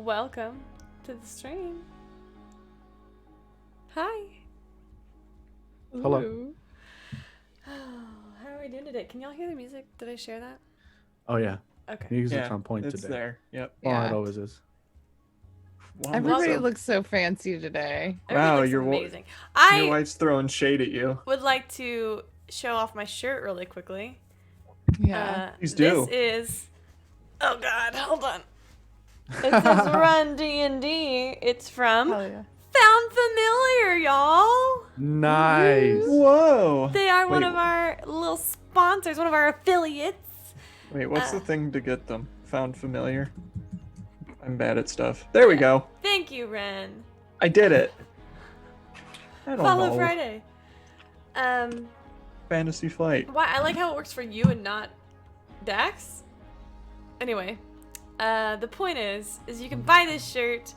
Welcome to the stream. Hi. Hello. Ooh. How are we doing today? Can y'all hear the music? Did I share that? Oh yeah, Okay. music's Yeah, on point it's today. there. Yep. Well, it Yeah. always is. Everybody Welcome. looks so fancy today. Everybody Wow, looks your amazing. your I wife's throwing shade at you. would like to show off my shirt really quickly. Yeah. Please This do. is. Oh God, hold on. It says Run D&D. It's from Hell yeah. Found Familiar, y'all. Nice. Whoa. They are one Wait, of our little sponsors, one of our affiliates. Wait, what's the thing to get them? Found familiar? I'm bad at stuff. There we go. Thank you, Ren. I did it. I don't Follow know. Friday. Fantasy Flight. Why I like how it works for you and not Dax. Anyway, the point is you can buy this shirt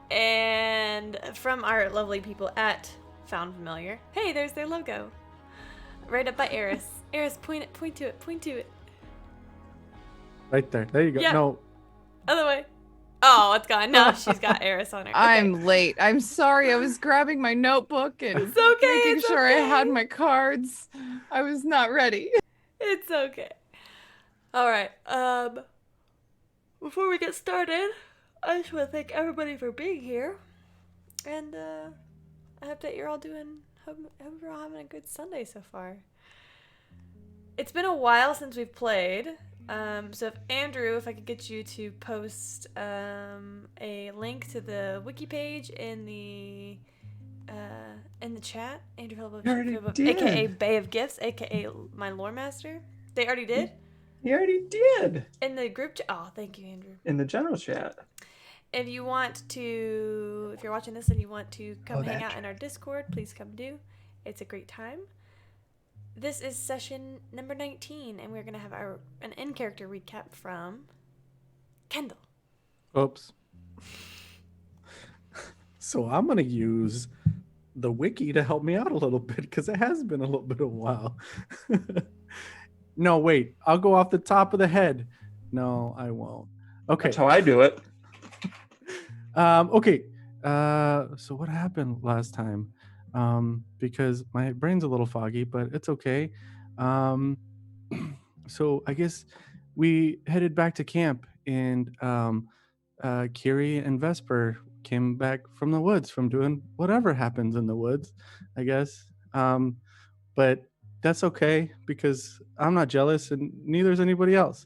and from our lovely people at Found Familiar. Hey, there's their logo. Right up by Eris. Eris, point to it. Right there. There you go. Yeah. No. Other way. Oh, it's gone. No, she's got Eris on her. Okay. I'm late. I'm sorry. I was grabbing my notebook and It's okay. making It's sure I okay. had my cards. I was not ready. It's okay. All right. Before we get started, I just want to thank everybody for being here, and I hope that you're all doing. Hope you're all having a good Sunday so far. It's been a while since we've played. So if Andrew, if I could get you to post a link to the wiki page in the chat, Andrew Philip, did. aka Bay of Gifts, aka my lore master. They already did He already did. in the group chat. Oh, thank you, Andrew. In the general chat. If you want to, if you're watching this and you want to come hang that out in our Discord, please come do. It's a great time. This is session number 19, and we're gonna have an in-character recap from Kendall. Oops. So I'm gonna use the wiki to help me out a little bit because it has been a little bit of a while. No, wait. I'll go off the top of the head. No, I won't. Okay. That's how I do it. Okay. So what happened last time? Because my brain's a little foggy, but it's okay. So I guess we headed back to camp, and Kiri and Vesper came back from the woods from doing whatever happens in the woods, I guess. But that's okay because I'm not jealous, and neither is anybody else.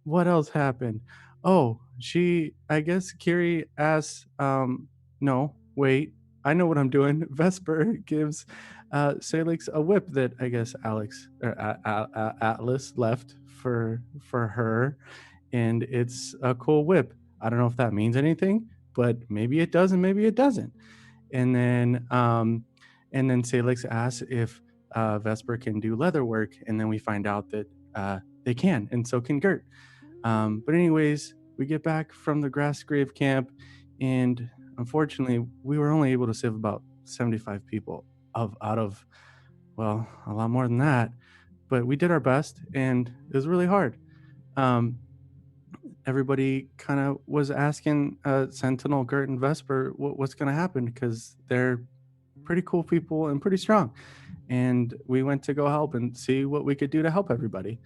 What else happened? Oh, I guess Kiri asked, no, wait, I know what I'm doing. Vesper gives Salix a whip that I guess Atlas left for her, and it's a cool whip. I don't know if that means anything, but maybe it does and maybe it doesn't. And then Salix asks if Vesper can do leather work, and then we find out that they can, and so can Gert. But anyways, we get back from the Grassgrave camp, and unfortunately, we were only able to save about 75 people out of, well, a lot more than that. But we did our best, and it was really hard. Everybody kind of was asking Sentinel, Gert, and Vesper what's going to happen because they're pretty cool people and pretty strong. And we went to go help and see what we could do to help everybody.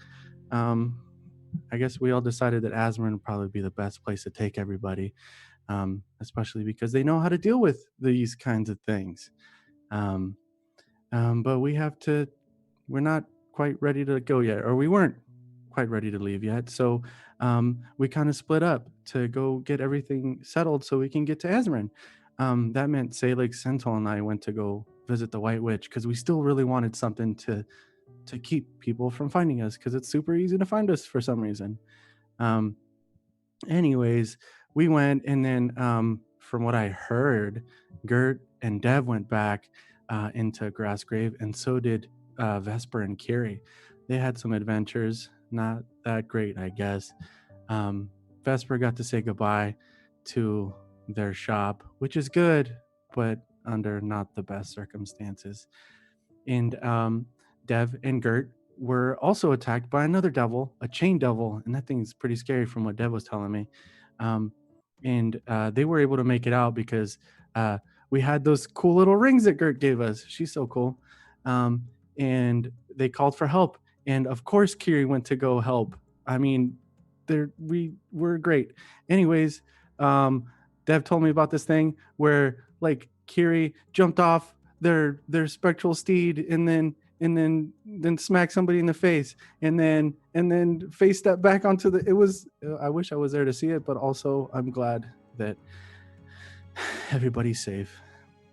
I guess we all decided that Azmoran would probably be the best place to take everybody, especially because they know how to deal with these kinds of things. But we're not quite ready to go yet, or we weren't quite ready to leave yet. So we kind of split up to go get everything settled so we can get to Azmoran. That meant Salix, Sentinel, and I went to go visit the White Witch because we still really wanted something to keep people from finding us because it's super easy to find us for some reason. Anyways, we went, and then from what I heard, Gert and Dev went back into Grassgrave, and so did Vesper and Kiri. They had some adventures, not that great, I guess. Vesper got to say goodbye to their shop, which is good, but under not the best circumstances. And Dev and Gert were also attacked by another devil, a chain devil, and that thing is pretty scary from what Dev was telling me. Um, and they were able to make it out because we had those cool little rings that Gert gave us. She's so cool. And they called for help, and of course Kiri went to go help. I mean, we were great. Anyways, Dev told me about this thing where like Kiri jumped off their spectral steed and then smacked somebody in the face and then face stepped back onto the. It was. I wish I was there to see it, but also I'm glad that everybody's safe.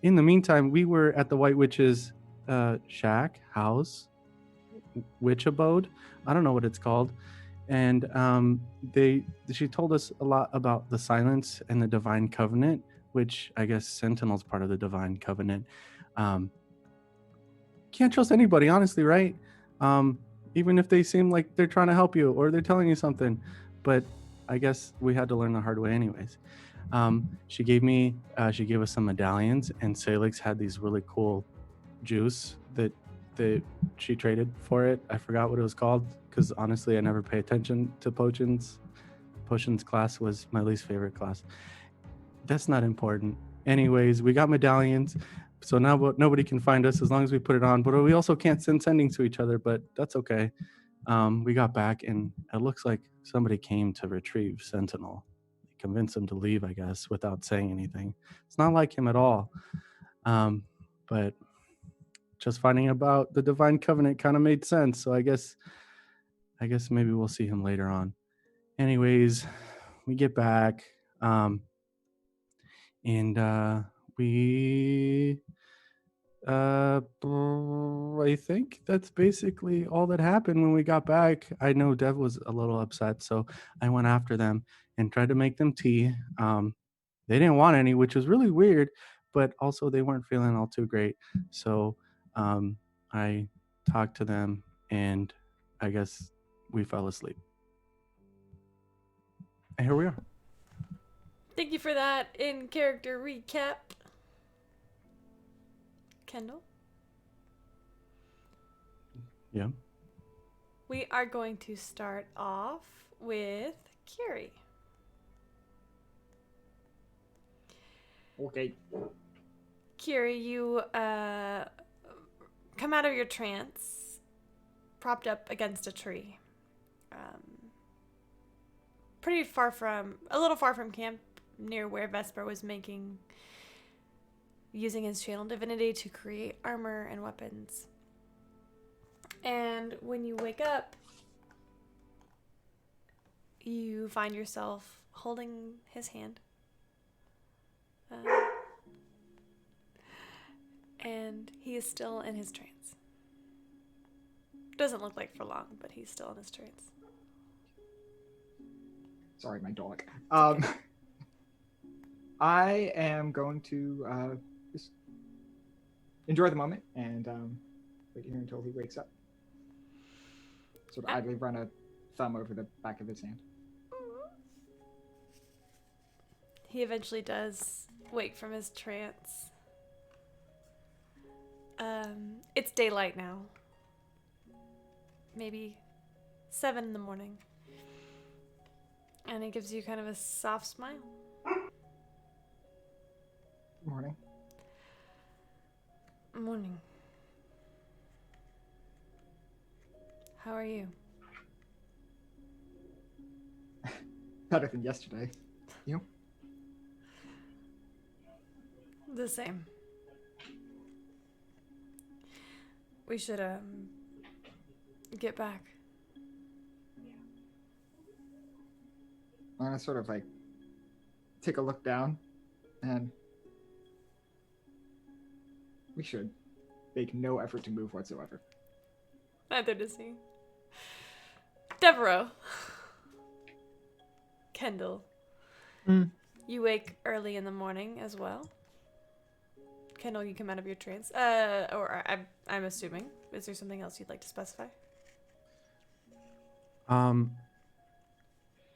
In the meantime, we were at the White Witch's shack, house, witch abode. I don't know what it's called. And she told us a lot about the silence and the divine covenant, which I guess Sentinel's part of the divine covenant. Can't trust anybody, honestly, right? Even if they seem like they're trying to help you or they're telling you something. But I guess we had to learn the hard way anyways. She gave us some medallions, and Salix had these really cool juice that she traded for it. I forgot what it was called because honestly I never pay attention to potions. Potions class was my least favorite class. That's not important. Anyways, we got medallions, so now nobody can find us as long as we put it on, but we also can't send sendings to each other, but that's okay. We got back and it looks like somebody came to retrieve Sentinel. They convinced him to leave, I guess, without saying anything. It's not like him at all. But just finding about the divine covenant kind of made sense, so I guess maybe we'll see him later on. Anyways, we get back, and we I think that's basically all that happened when we got back. I know Dev was a little upset, so I went after them and tried to make them tea. They didn't want any, which was really weird, but also they weren't feeling all too great. So I talked to them, and I guess we fell asleep. And here we are. Thank you for that in character recap. Kendall? Yeah. We are going to start off with Kiri. Okay. Kiri, you come out of your trance, propped up against a tree. A little far from camp, near where Vesper was using his channel divinity to create armor and weapons. And when you wake up, you find yourself holding his hand. And he is still in his trance. Doesn't look like for long, but he's still in his trance. Sorry, my dog. I am going to just enjoy the moment and wait here until he wakes up. Sort of idly run a thumb over the back of his hand. He eventually does wake from his trance. It's daylight now. Maybe 7 in the morning. And he gives you kind of a soft smile. Morning. Morning. How are you? Better than yesterday. You? The same. We should get back. I'm gonna sort of like take a look down, and we should make no effort to move whatsoever. Neither does he. Devereaux. Kendall. You wake early in the morning as well. Kendall, you come out of your trance. I'm assuming. Is there something else you'd like to specify?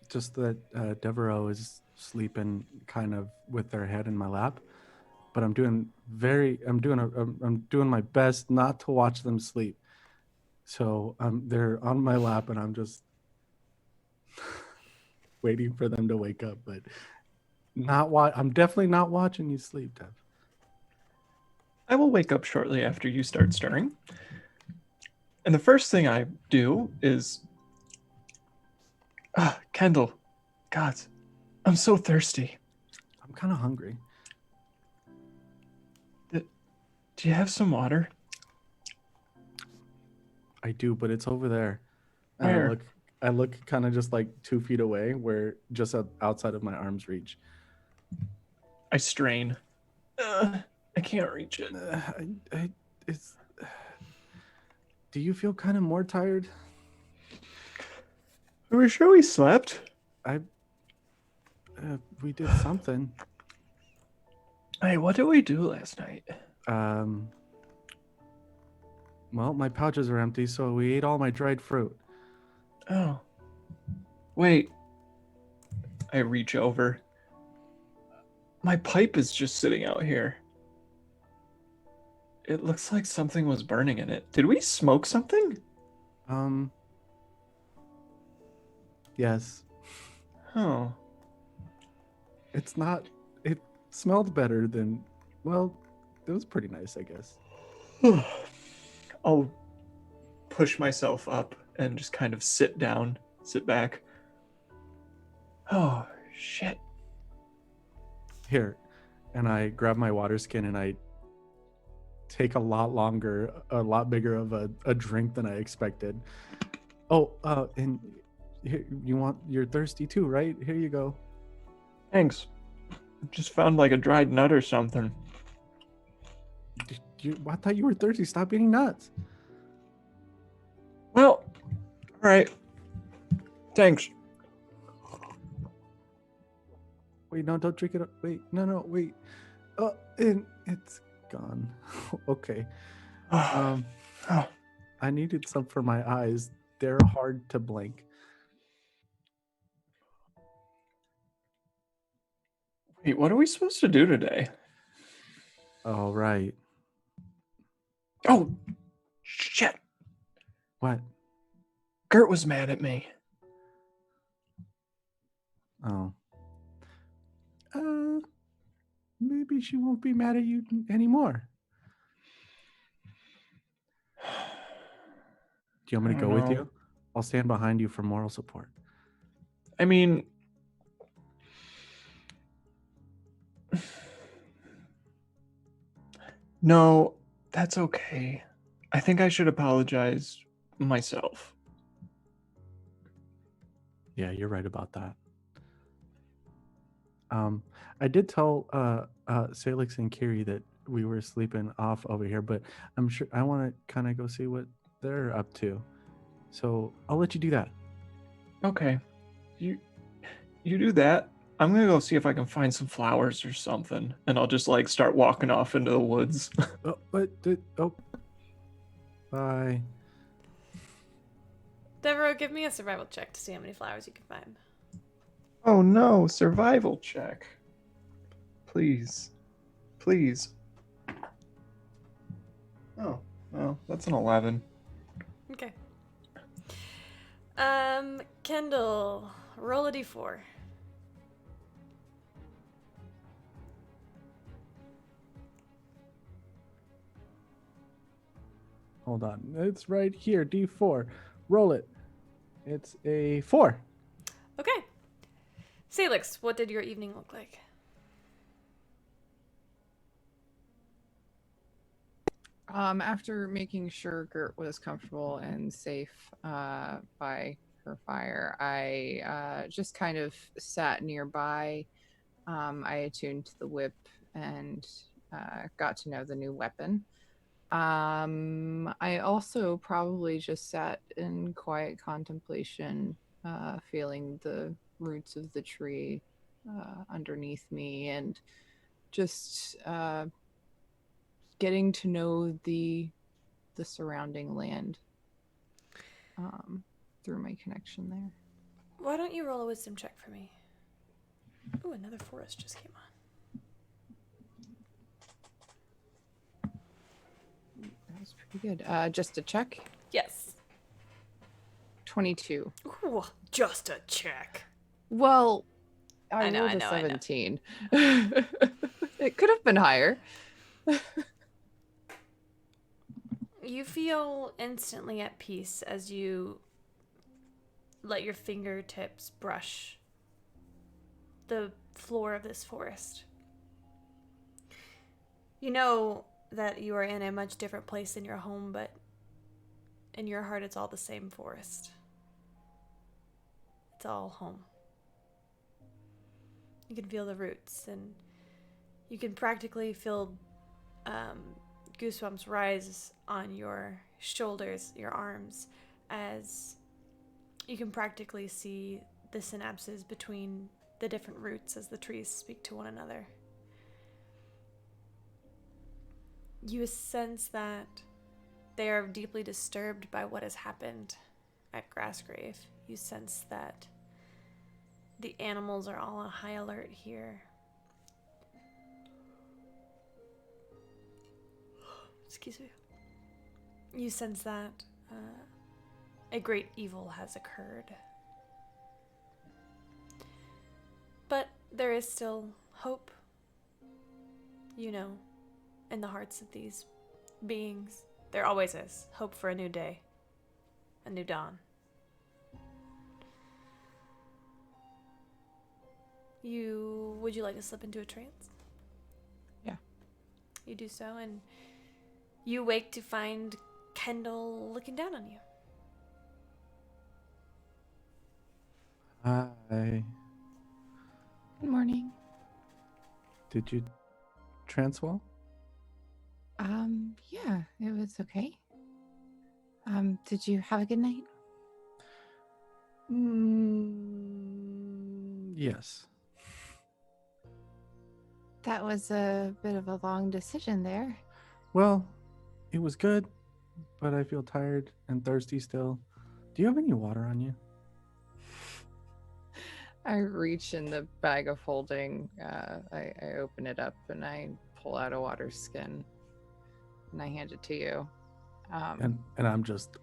Just that Devereaux is sleeping kind of with their head in my lap, but I'm doing my best not to watch them sleep. So they're on my lap, and I'm just waiting for them to wake up. But I'm definitely not watching you sleep, Dev. I will wake up shortly after you start stirring. And the first thing I do is. Kendall. God, I'm so thirsty. I'm kind of hungry. Do you have some water? I do, but it's over there. And Where? I look kind of just like 2 feet away, where just outside of my arm's reach. I strain. I can't reach it. It's. Do you feel kind of more tired? Are we sure we slept? We did something. Hey, what did we do last night? Well, my pouches are empty, so we ate all my dried fruit. Oh. Wait. I reach over. My pipe is just sitting out here. It looks like something was burning in it. Did we smoke something? Yes. Oh. It smelled better than, well, it was pretty nice, I guess. I'll push myself up and just kind of sit back. Oh, shit. Here. And I grab my water skin and I take a lot bigger of a drink than I expected. Oh, and here, you're thirsty too, right? Here you go. Thanks. Just found like a dried nut or something. I thought you were thirsty. Stop eating nuts. Well, all right. Thanks. Wait, no, don't drink it. Wait, no, wait. Oh, and it's gone. Okay. Oh. I needed some for my eyes. They're hard to blink. Wait, what are we supposed to do today? Oh, right. Oh, shit. What? Gert was mad at me. Oh. Maybe she won't be mad at you anymore. Do you want me to I go don't with know. you? I'll stand behind you for moral support. I mean, no, that's okay. I think I should apologize myself. Yeah, you're right about that. I did tell Salix and Kiri that we were sleeping off over here, but I'm sure I want to kind of go see what they're up to. So I'll let you do that. Okay. You do that. I'm gonna go see if I can find some flowers or something, and I'll just like start walking off into the woods. Bye. Devereaux, give me a survival check to see how many flowers you can find. Oh no, survival check. Please. Please. Oh, well, that's an 11. Okay. Kendall, roll a d4. Hold on. It's right here. D4. Roll it. It's a 4. Okay. Salix, what did your evening look like? After making sure Gert was comfortable and safe by her fire, I just kind of sat nearby. I attuned to the whip and got to know the new weapon. I also probably just sat in quiet contemplation, feeling the roots of the tree underneath me and just getting to know the surrounding land through my connection there. Why don't you roll a wisdom check for me? Ooh, another forest just came on. That was pretty good. Just a check. Yes. 22. Ooh, just a check. Well, I know, rolled I a know, I know. 17. It could have been higher. You feel instantly at peace as you let your fingertips brush the floor of this forest. You know that you are in a much different place than your home, but in your heart it's all the same forest. It's all home. You can feel the roots, and you can practically feel goosebumps rise on your shoulders, your arms, as you can practically see the synapses between the different roots as the trees speak to one another. You sense that they are deeply disturbed by what has happened at Grassgrave. You sense that the animals are all on high alert here. Excuse me. You sense that a great evil has occurred. But there is still hope, you know, in the hearts of these beings. There always is hope for a new day, a new dawn. Would you like to slip into a trance? Yeah. You do so, and you wake to find Kendall looking down on you. Hi. Good morning. Did you trance well? Yeah, it was okay. Did you have a good night? Yes. That was a bit of a long decision there. Well, it was good, but I feel tired and thirsty still. Do you have any water on you? I reach in the bag of holding. I open it up and I pull out a water skin and I hand it to you. And I'm just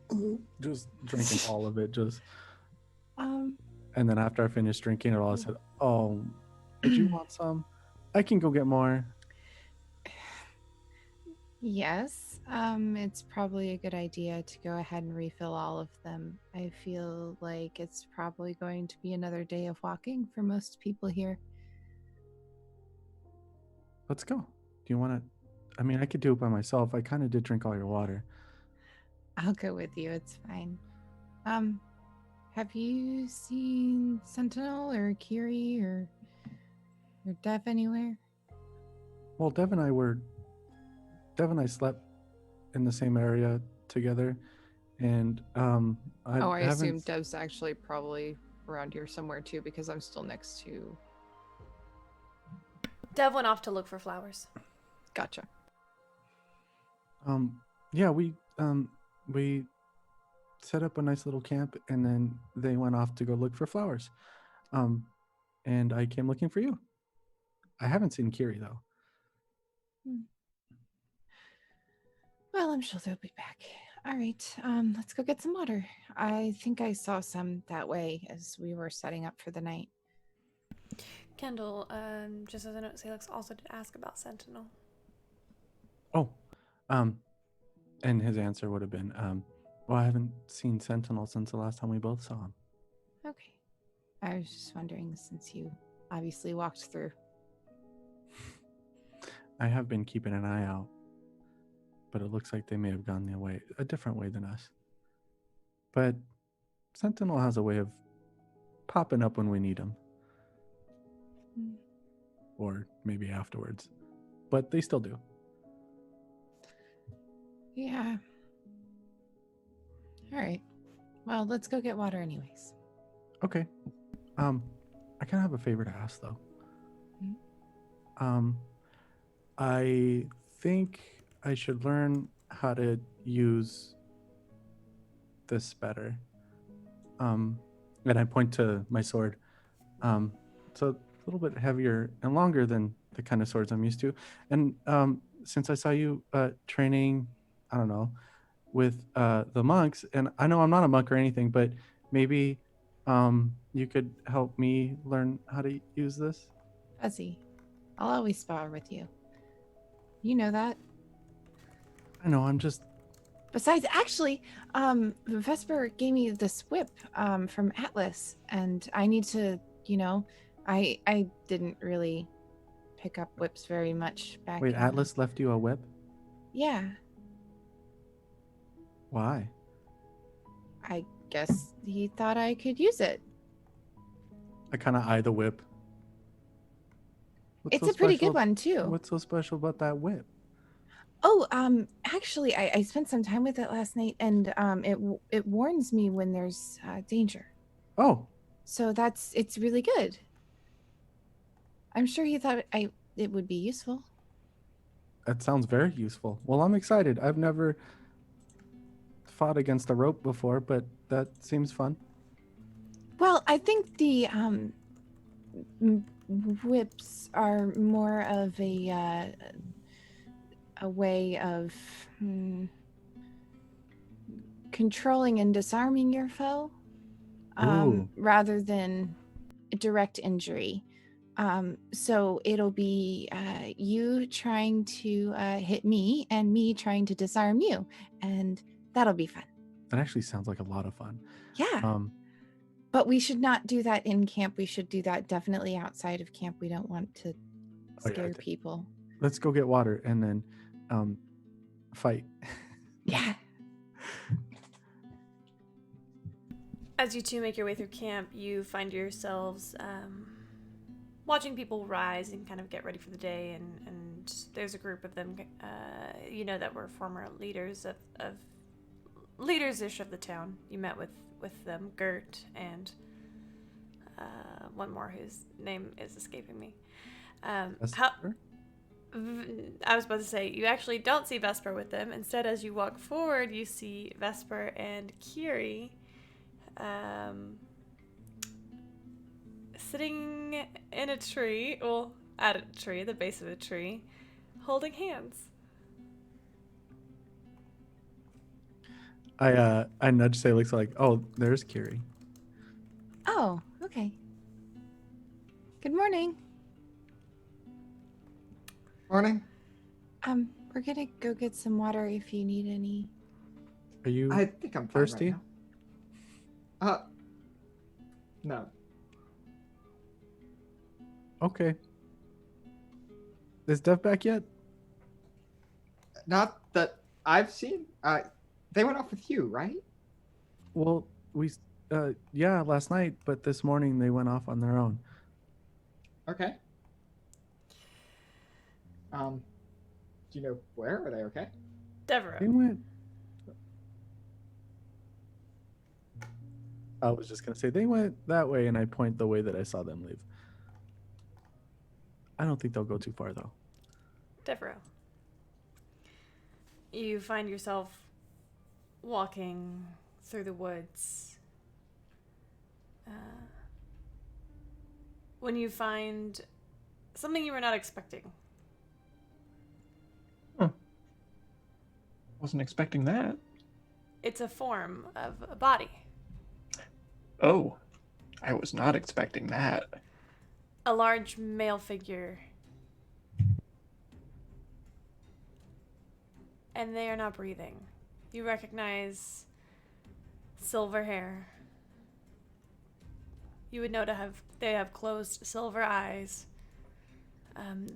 drinking all of it. Um, And then after I finished drinking it all, I said, "Oh, did you want some? I can go get more." yes. It's probably a good idea to go ahead and refill all of them. I feel like it's probably going to be another day of walking for most people here. Let's go. Do you want to? I mean, I could do it by myself. I kind of did drink all your water. I'll go with you. It's fine. Have you seen Sentinel or Kiri or Dev anywhere? Well, Dev and I slept in the same area together, and I I haven't. assume Dev's actually probably around here somewhere too because I'm still next to. Dev went off to look for flowers. Gotcha. Yeah, we set up a nice little camp, and then they went off to go look for flowers. And I came looking for you. I haven't seen Kiri though. Well, I'm sure they'll be back. All right, let's go get some water. I think I saw some that way as we were setting up for the night. Kendall, just as a note, Salix also did ask about Sentinel. Oh, and his answer would have been, well, I haven't seen Sentinel since the last time we both saw him. Okay. I was just wondering since you obviously walked through. I have been keeping an eye out, but it looks like they may have gone a different way than us. But Sentinel has a way of popping up when we need him. Or maybe afterwards. But they still do. Yeah. All right. Well, let's go get water anyways. Okay. I kind of have a favor to ask though. I think I should learn how to use this better. And I point to my sword. It's a little bit heavier and longer than the kind of swords I'm used to. And since I saw you training, I don't know, with the monks, and I know I'm not a monk or anything, but maybe you could help me learn how to use this. Fuzzy, I'll always spar with you. You know that. I know, I'm just Besides, actually, Vesper gave me this whip from Atlas, and I need to, I didn't really pick up whips very much back. Wait, in Atlas left you a whip? Yeah, Why? I guess he thought I could use it. I kind of eye the whip. What's It's so a pretty good special- one too. What's so special about that whip? Oh, actually, I spent some time with it last night, and it warns me when there's danger. Oh, So it's really good. I'm sure he thought it would be useful. that sounds very useful. Well, I'm excited. I've never fought against a rope before, but that seems fun. Well, I think the whips are more of a way of controlling and disarming your foe, Ooh. rather than direct injury. So it'll be you trying to hit me and me trying to disarm you, and that'll be fun. That actually sounds like a lot of fun. Yeah. But we should not do that in camp. We should do that definitely outside of camp. We don't want to Oh, yeah, scare people. Let's go get water and then fight. Yeah. As you two make your way through camp, you find yourselves watching people rise and kind of get ready for the day, and there's a group of them, that were former leaders of leaders-ish of the town. You met with them, Gert, and one more whose name is escaping me. Vesper? I was about to say, you actually don't see Vesper with them. Instead, as you walk forward, you see Vesper and Kiri sitting in a tree, at a tree, the base of a tree, holding hands. I nudge Salix like, oh, there's Kiri. Oh, okay. Good morning. Morning. We're gonna go get some water if you need any. Are you I think I'm fine thirsty? right now. No. Okay. Is Dev back yet? Not that I've seen. They went off with you, right? Well, yeah, last night, but this morning they went off on their own. Okay. Do you know where? Are they okay? They Devereaux. went. I was just gonna say they went that way, and I point the way that I saw them leave. I don't think they'll go too far though. Devereaux. You find yourself walking through the woods. When you find something you were not expecting. Wasn't expecting that. It's a form of a body. Oh, I was not expecting that. A large male figure. And they are not breathing. You recognize silver hair. You would know they have closed silver eyes.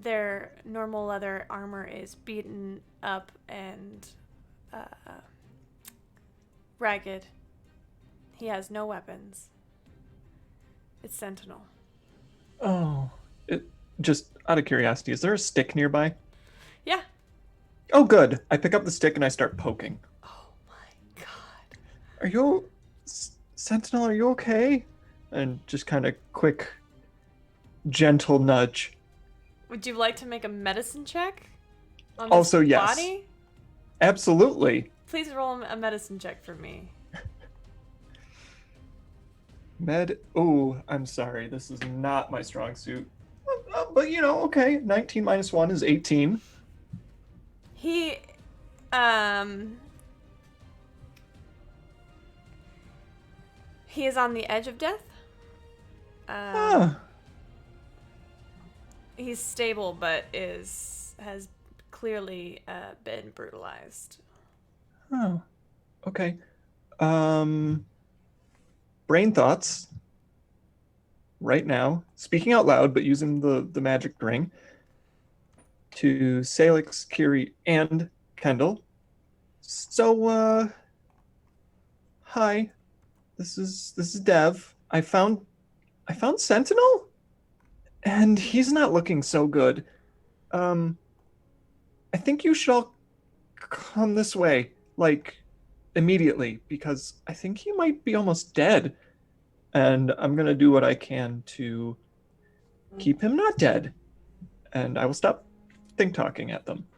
Their normal leather armor is beaten up and ragged. He has no weapons. It's Sentinel. Oh, just out of curiosity, is there a stick nearby? Yeah. Oh, good. I pick up the stick and I start poking. Oh my god. Are you, Sentinel? Are you okay? And just kind of quick, gentle nudge. Would you like to make a medicine check on Also, this yes. body? Absolutely. Please roll a medicine check for me. Oh, I'm sorry. This is not my strong suit. But okay. 19 minus 1 is 18. He He is on the edge of death. Ah, He's stable, but has clearly been brutalized. oh, okay. Brain thoughts right now, speaking out loud, but using the magic ring to Salix, Kiri, and Kendall. So, hi, this is Dev. I found Sentinel, and he's not looking so good. I think you should all come this way, like immediately, because I think he might be almost dead, and I'm gonna do what I can to keep him not dead. And I will stop think talking at them,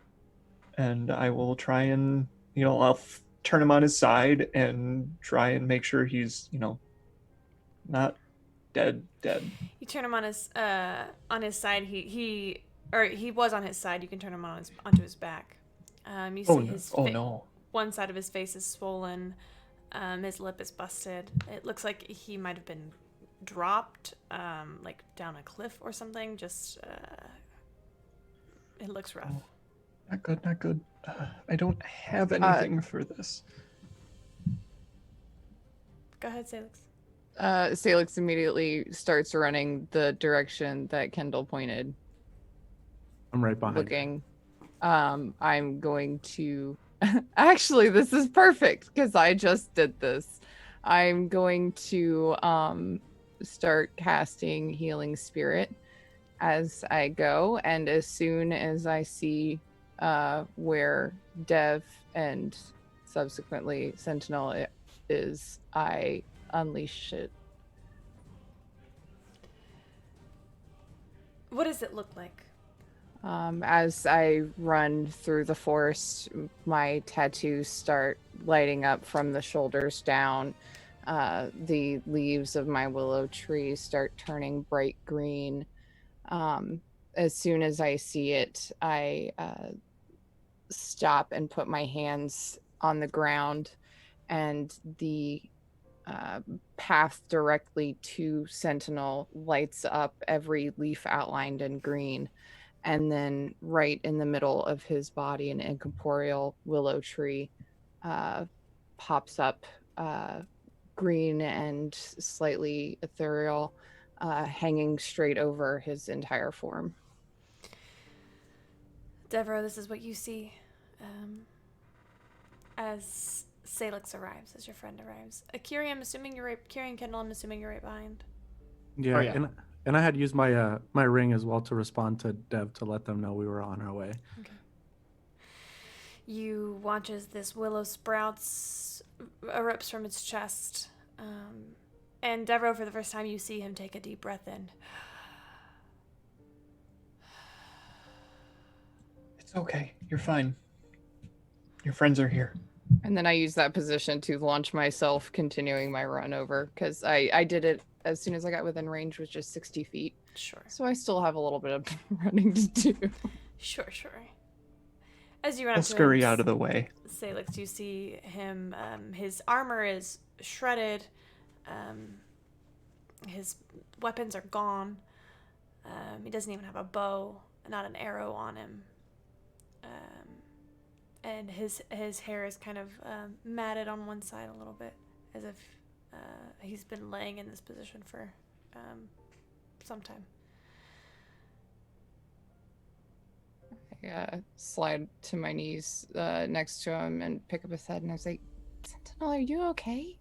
and I will try and I'll turn him on his side and try and make sure he's not dead. You turn him on his side. He was on his side. You can turn him onto his back. You see his No. one side of his face is swollen. His lip is busted. It looks like he might have been dropped, like down a cliff or something. Just it looks rough. Oh, not good. I don't have anything for this. Go ahead, Salix. Salix immediately starts running the direction that Kendall pointed, I'm right behind. looking. I'm going to actually, this is perfect because I just did this. I'm going to start casting Healing Spirit as I go, and as soon as I see where Dev and subsequently Sentinel is, I unleash it. What does it look like? As I run through the forest, my tattoos start lighting up from the shoulders down. The leaves of my willow tree start turning bright green. As soon as I see it, I stop and put my hands on the ground, and the path directly to Sentinel lights up, every leaf outlined in green. And then right in the middle of his body, an incorporeal willow tree pops up, green and slightly ethereal, hanging straight over his entire form. Devereaux, this is what you see as Salix arrives, as your friend arrives. Kiri, I'm assuming you're right. Kiri and Kendall, I'm assuming you're right behind. Yeah, Oh, yeah. And I had used my my ring as well to respond to Dev to let them know we were on our way. Okay. You watch as this willow sprouts erupts from its chest. And Devereaux, for the first time, you see him take a deep breath in. It's okay. You're fine. Your friends are here. And then I use that position to launch myself, continuing my run over, because I did it as soon as I got within range, was just 60 feet. Sure. So I still have a little bit of running to do. Sure. As you run I'll up to scurry him, out of the way. Salix, you see him, his armor is shredded, his weapons are gone, he doesn't even have a bow, not an arrow on him, and his hair is kind of matted on one side a little bit, as if he's been laying in this position for some time. I slide to my knees next to him and pick up his head, and I was like, Sentinel, are you okay?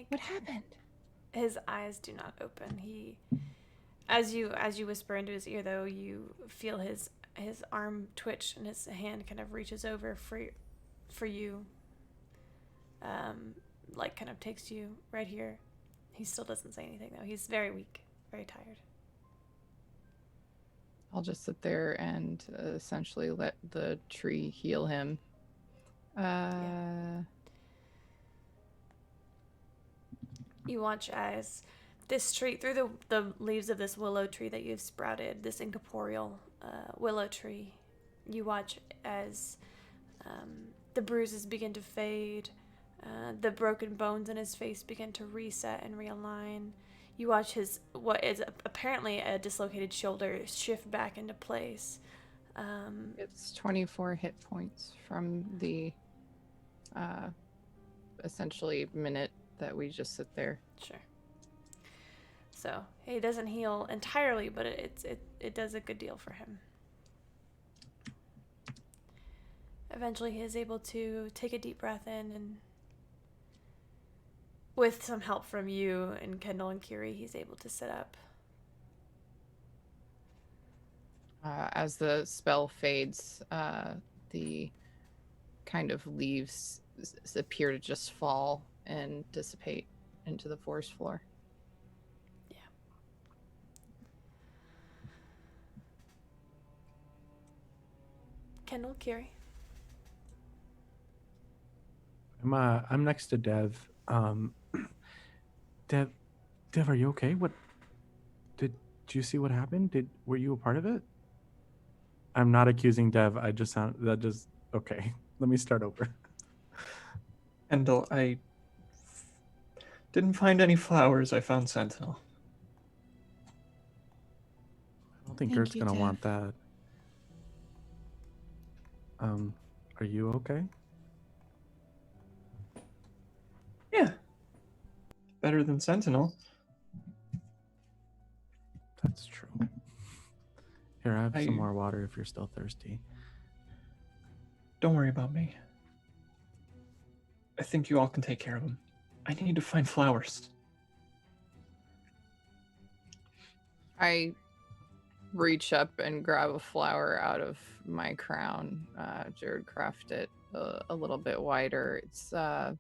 What happened? His eyes do not open. He, as you whisper into his ear, though, you feel his arm twitch and his hand kind of reaches over for you. Like kind of takes you right here. He still doesn't say anything though. He's very weak, very tired. I'll just sit there and essentially let the tree heal him. You watch as this tree, through the leaves of this willow tree that you've sprouted, this incorporeal willow tree, you watch as the bruises begin to fade, The broken bones in his face begin to reset and realign. You watch his what is apparently a dislocated shoulder shift back into place. It's 24 hit points from the essentially minute that we just sit there. Sure. So he doesn't heal entirely, but it does a good deal for him. Eventually, he is able to take a deep breath in, and with some help from you and Kendall and Kiri, he's able to sit up. As the spell fades, the kind of leaves appear to just fall and dissipate into the forest floor. Yeah. Kendall, Kiri. I'm next to Dev. Dev, are you okay? What did you see? What happened? Were you a part of it? I'm not accusing Dev. I just sound that just okay. Let me start over. Kendall, I didn't find any flowers. I found Sentinel. I don't think Thank Gert's you, gonna Dev. want that. Are you okay? Yeah. Better than Sentinel. That's true. Here, I have I- some more water if you're still thirsty. Don't worry about me. I think you all can take care of them. I need to find flowers. I reach up and grab a flower out of my crown. Jared crafted it a little bit wider. It's a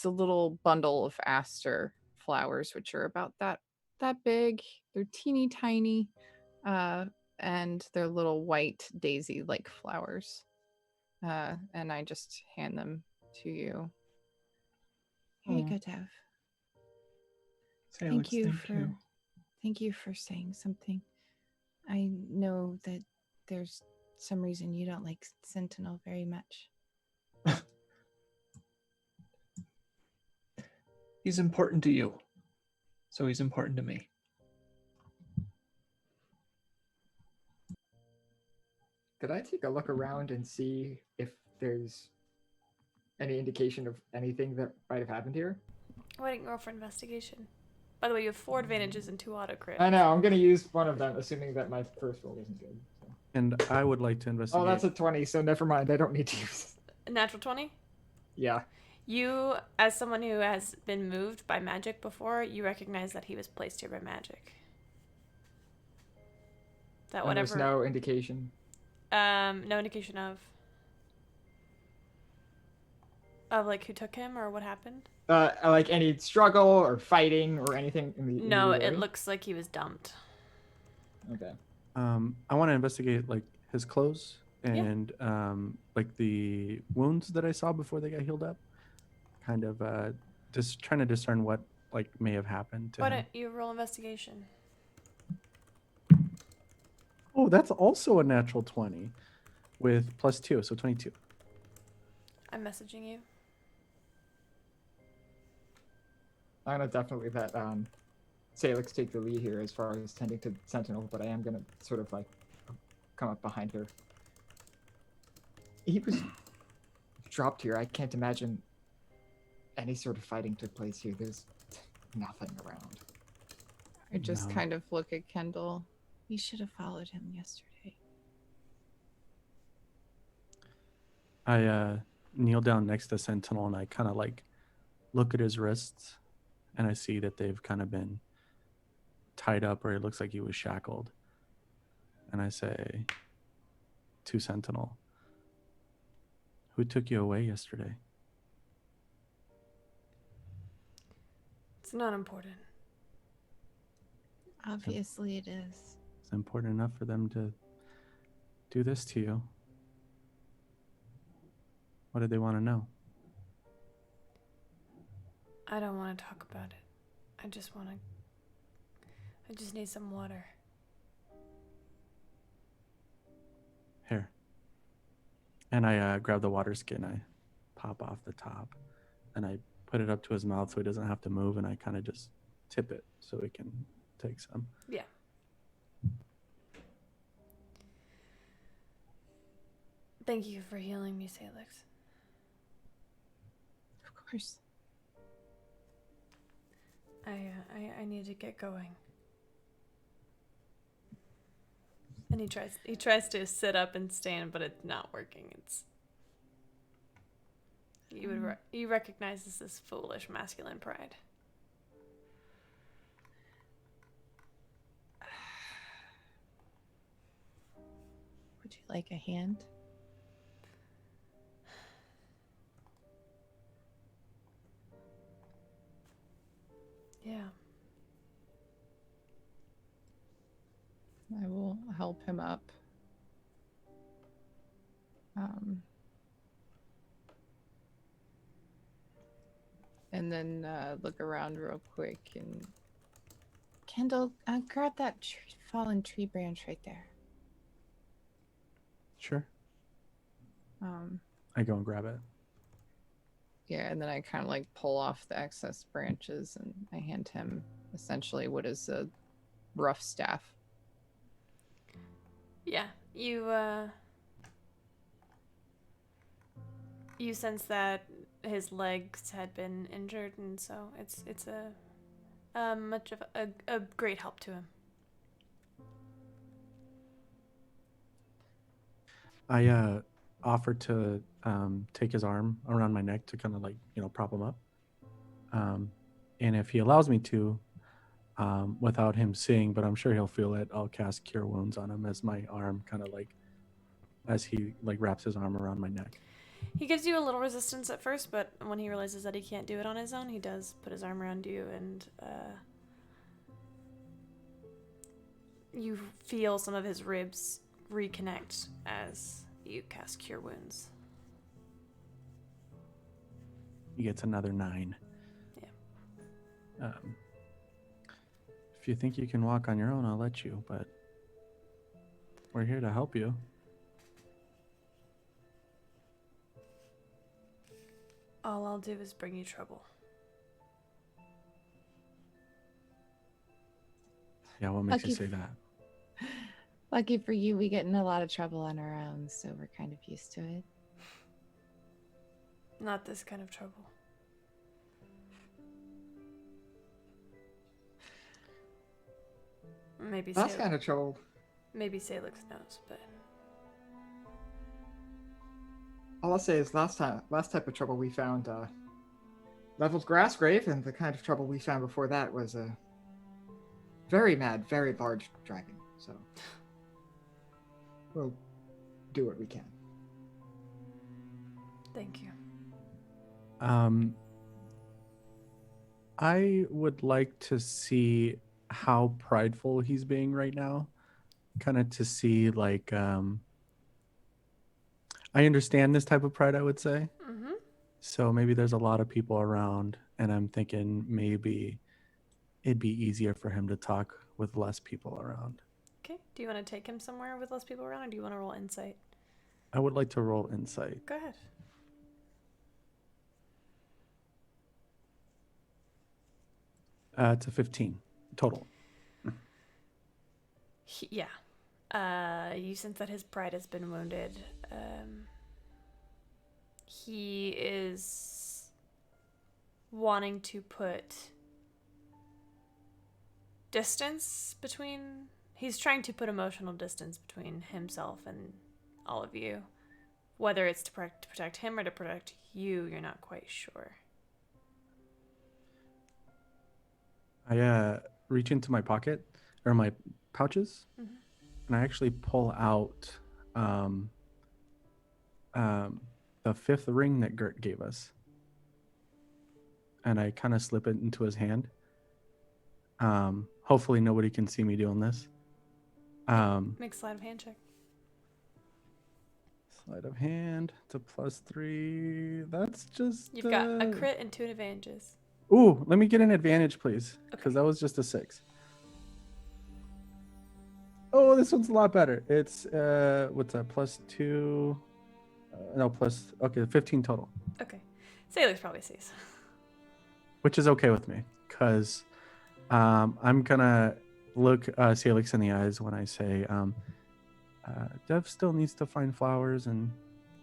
little bundle of aster flowers, which are about that big. They're teeny tiny, and they're little white daisy-like flowers. And I just hand them to you. Here you Aw. go, Dev. Salix, you. Thank you for saying something. I know that there's some reason you don't like Sentinel very much. He's important to you. So he's important to me. Could I take a look around and see if there's any indication of anything that might have happened here? Why didn't you roll for investigation? By the way, you have 4 advantages and 2 auto crit. I know, I'm going to use one of them, assuming that my first roll isn't good. So. And I would like to investigate. Oh, that's a 20, so never mind. I don't need to use it. Natural 20? Yeah. You, as someone who has been moved by magic before, you recognize that he was placed here by magic. That And whatever. there's no indication. No indication of like who took him or what happened. Like any struggle or fighting or anything in the No, immediate it area? looks like he was dumped. Okay. I want to investigate like his clothes Yeah. and like the wounds that I saw before they got healed up. Kind of just trying to discern what like may have happened to Why him. don't you roll investigation? Oh, that's also a natural 20 with +2, so 22. I'm messaging you. I'm gonna definitely let Salix take the lead here as far as tending to Sentinel, but I am gonna sort of like come up behind her. He was dropped here. I can't imagine any sort of fighting took place here. There's nothing around. I just No. kind of look at Kendall. We should have followed him yesterday. I kneel down next to Sentinel and I kind of like look at his wrists and I see that they've kind of been tied up or it looks like he was shackled. And I say to Sentinel, who took you away yesterday? It's not important. Obviously, it is. It's important enough for them to do this to you. What did they want to know? I don't want to talk about it. I just need some water. Here. And I grab the water skin. I pop off the top, and I put it up to his mouth so he doesn't have to move, and I kind of just tip it so he can take some. Yeah. Thank you for healing me, Salix. Of course. I need to get going. And he tries to sit up and stand, but it's not working. He recognizes this foolish masculine pride. Would you like a hand? Yeah. I will help him up. And then look around real quick and Kendall, grab that fallen tree branch right there. Sure. I go and grab it. Yeah, and then I kind of like pull off the excess branches and I hand him essentially what is a rough staff. Yeah, you sense that his legs had been injured, and so it's a much of a great help to him. I offered to take his arm around my neck to kind of like, prop him up. And if he allows me to, without him seeing, but I'm sure he'll feel it, I'll cast Cure Wounds on him as my arm kind of like, as he like wraps his arm around my neck. He gives you a little resistance at first, but when he realizes that he can't do it on his own, he does put his arm around you, and you feel some of his ribs reconnect as you cast Cure Wounds. He gets another 9. Yeah. If you think you can walk on your own, I'll let you, but we're here to help you. All I'll do is bring you trouble. Yeah, what makes you Lucky say that? Lucky for you, we get in a lot of trouble on our own, so we're kind of used to it. Not this kind of trouble. Maybe That's kind of trouble. Maybe Salix knows, but All I'll say is last type of trouble we found leveled grass grave, and the kind of trouble we found before that was a very mad, very large dragon. So we'll do what we can. thank you. I would like to see how prideful he's being right now, kind of to see like I understand this type of pride, I would say. Mm-hmm. So maybe there's a lot of people around, and I'm thinking maybe it'd be easier for him to talk with less people around. Okay. Do you want to take him somewhere with less people around, or do you want to roll insight? I would like to roll insight. Go ahead. It's a 15 total. You sense that his pride has been wounded. He is wanting to put distance between... He's trying to put emotional distance between himself and all of you. Whether it's to protect him or to protect you, you're not quite sure. I reach into my pocket or my pouches, Mm-hmm. and I actually pull out the 5th ring that Gert gave us, and I kind of slip it into his hand. Hopefully nobody can see me doing this. Make sleight of hand check. Sleight of hand. It's a +3. That's just You've got a crit and 2 advantages. Ooh, let me get an advantage, please, because Okay. that was just a 6. Oh, this one's a lot better. It's what's that? +2. No, plus, okay, 15 total. Okay. Salix probably sees. Which is okay with me, because I'm gonna look Salix in the eyes when I say, Dev still needs to find flowers, and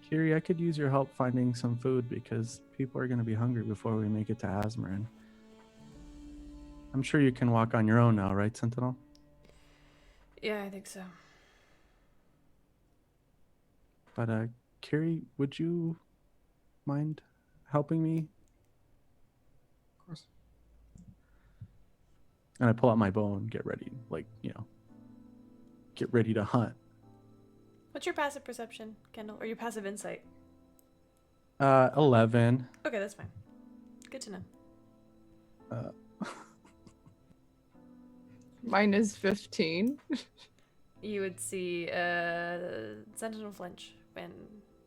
Kiri, I could use your help finding some food because people are gonna be hungry before we make it to Asmarin. I'm sure you can walk on your own now, right, Sentinel? Yeah, I think so. But Kiri, would you mind helping me? Of course. And I pull out my bow and get ready, get ready to hunt. What's your passive perception, Kendall? Or your passive insight? 11. Okay, that's fine. Good to know. Mine is 15. You would see Sentinel flinch when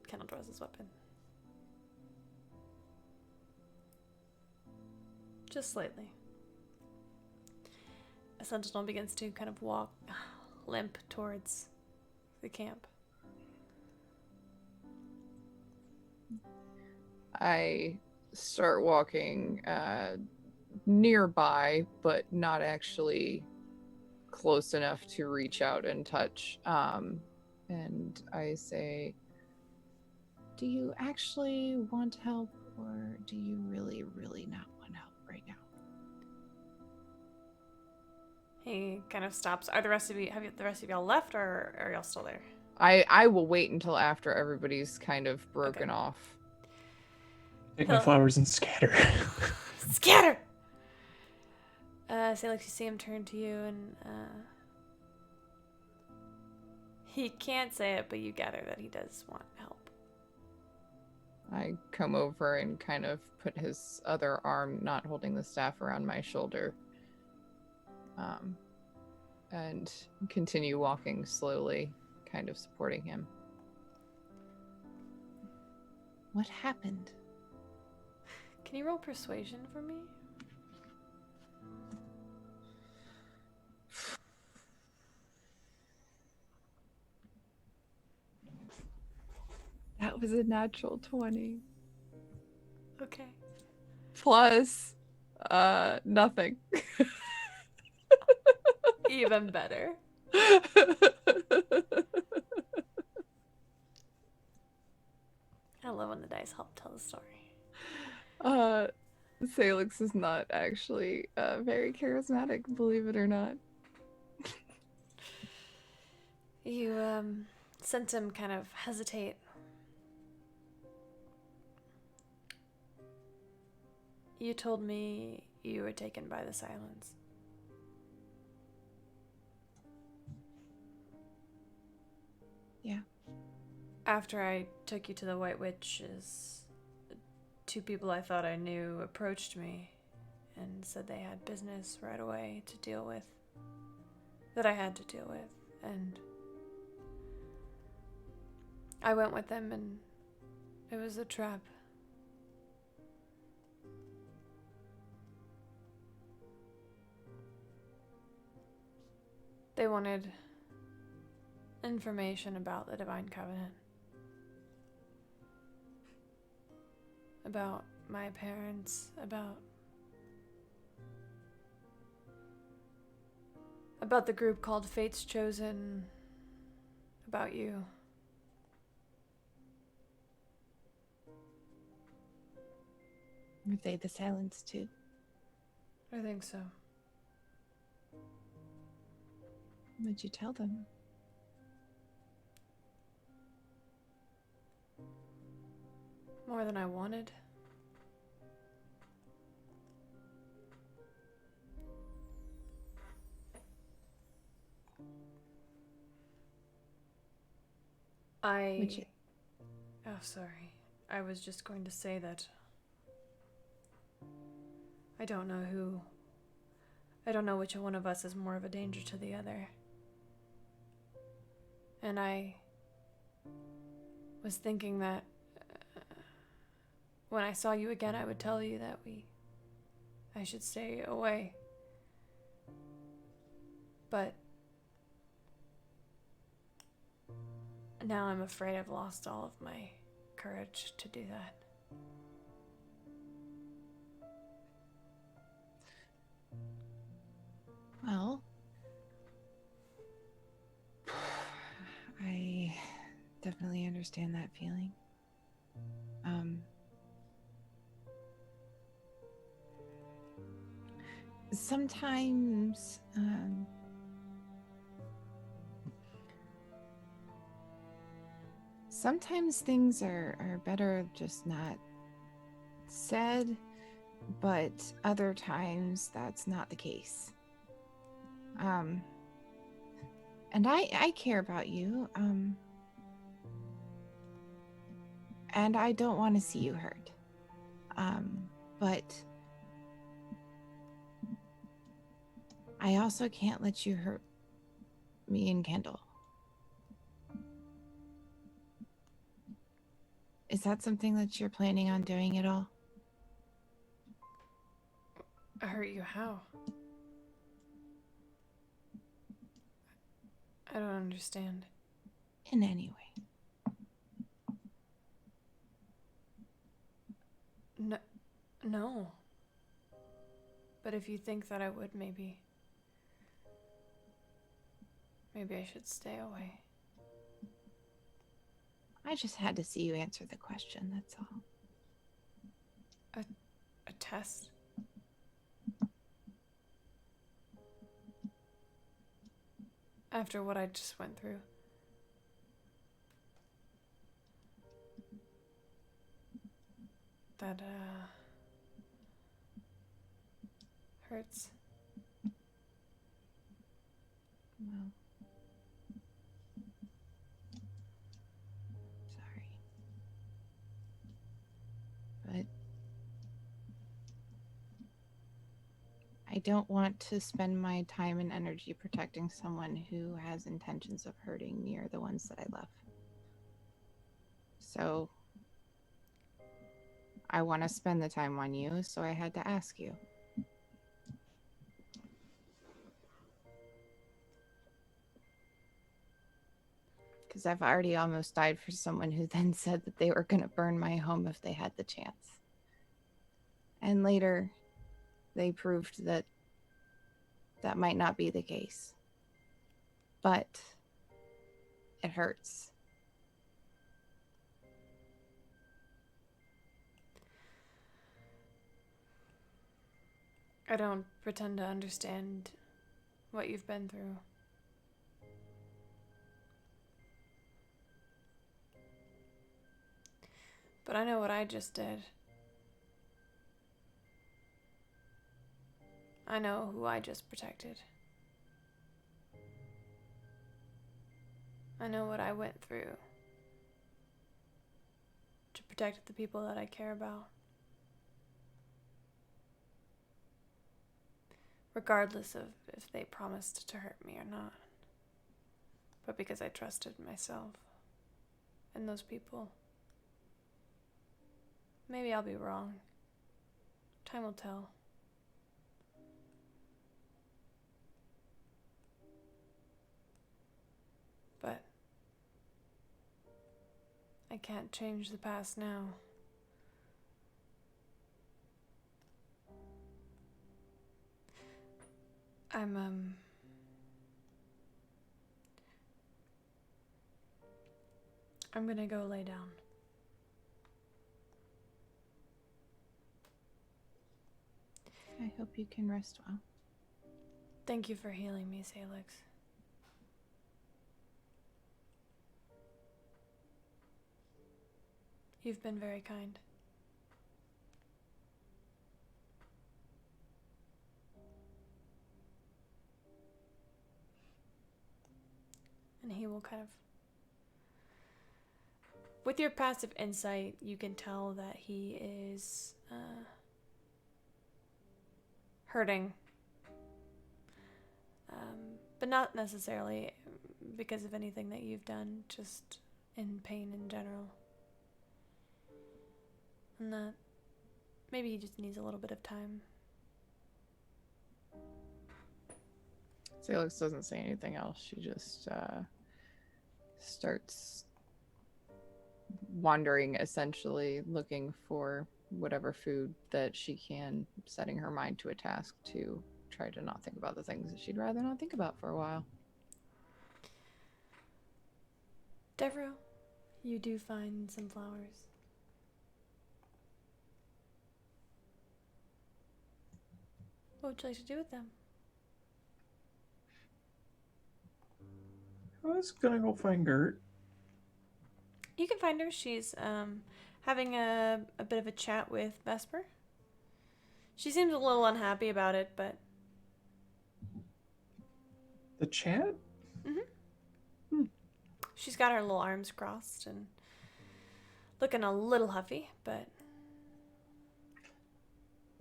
Kendall draws his weapon. Just slightly. A Sentinel begins to kind of walk, limp towards the camp. I start walking nearby, but not actually close enough to reach out and touch. And I say, do you actually want help, or do you really, really not want help right now? He kind of stops. Are the rest of you, the rest of y'all left, or are y'all still there? I will wait until after everybody's kind of broken Okay. off. Take my flowers and scatter. Scatter! Salix, you see him turn to you, and he can't say it, but you gather that he does want help. I come over and kind of put his other arm, not holding the staff, around my shoulder. And continue walking slowly, kind of supporting him. What happened? Can you roll persuasion for me? That was a natural 20. Okay. Plus, nothing. Even better. I love when the dice help tell the story. Salix is not actually very charismatic, believe it or not. You sent him kind of hesitate. You told me you were taken by the silence. Yeah. After I took you to the White Witches, two people I thought I knew approached me and said they had business right away to deal with, that I had to deal with, and I went with them, and it was a trap. They wanted information about the Divine Covenant. About my parents, about the group called Fate's Chosen, about you. Were they the silence too? I think so. What'd you tell them? More than I wanted. Oh, sorry. I was just going to say that I don't know which one of us is more of a danger to the other. And I was thinking that when I saw you again, I would tell you that I should stay away. But now I'm afraid I've lost all of my courage to do that. Well, I definitely understand that feeling. Sometimes, sometimes things are better just not said, but other times that's not the case. And I care about you, and I don't want to see you hurt. But I also can't let you hurt me and Kendall. Is that something that you're planning on doing at all? Hurt you how? I don't understand. In any way. No. But if you think that I would, maybe I should stay away. I just had to see you answer the question, that's all. A test? After what I just went through. That, hurts. Well, sorry. But I don't want to spend my time and energy protecting someone who has intentions of hurting me or the ones that I love. So I want to spend the time on you, so I had to ask you. Because I've already almost died for someone who then said that they were going to burn my home if they had the chance. And later, they proved that that might not be the case. But it hurts. I don't pretend to understand what you've been through. But I know what I just did. I know who I just protected. I know what I went through to protect the people that I care about. Regardless of if they promised to hurt me or not. But because I trusted myself and those people. Maybe I'll be wrong. Time will tell. But I can't change the past now. I'm gonna go lay down. I hope you can rest well. Thank you for healing me, Salix. You've been very kind. And he will kind of... With your passive insight, you can tell that he is hurting. But not necessarily because of anything that you've done, just in pain in general. And that maybe he just needs a little bit of time. Salix doesn't say anything else. She just starts wandering, essentially looking for whatever food that she can, setting her mind to a task to try to not think about the things that she'd rather not think about for a while. Devereaux, you do find some flowers. What would you like to do with them? I was gonna go find Gert. You can find her. She's having a bit of a chat with Vesper. She seems a little unhappy about it, but The chat? she's got her little arms crossed and looking a little huffy, but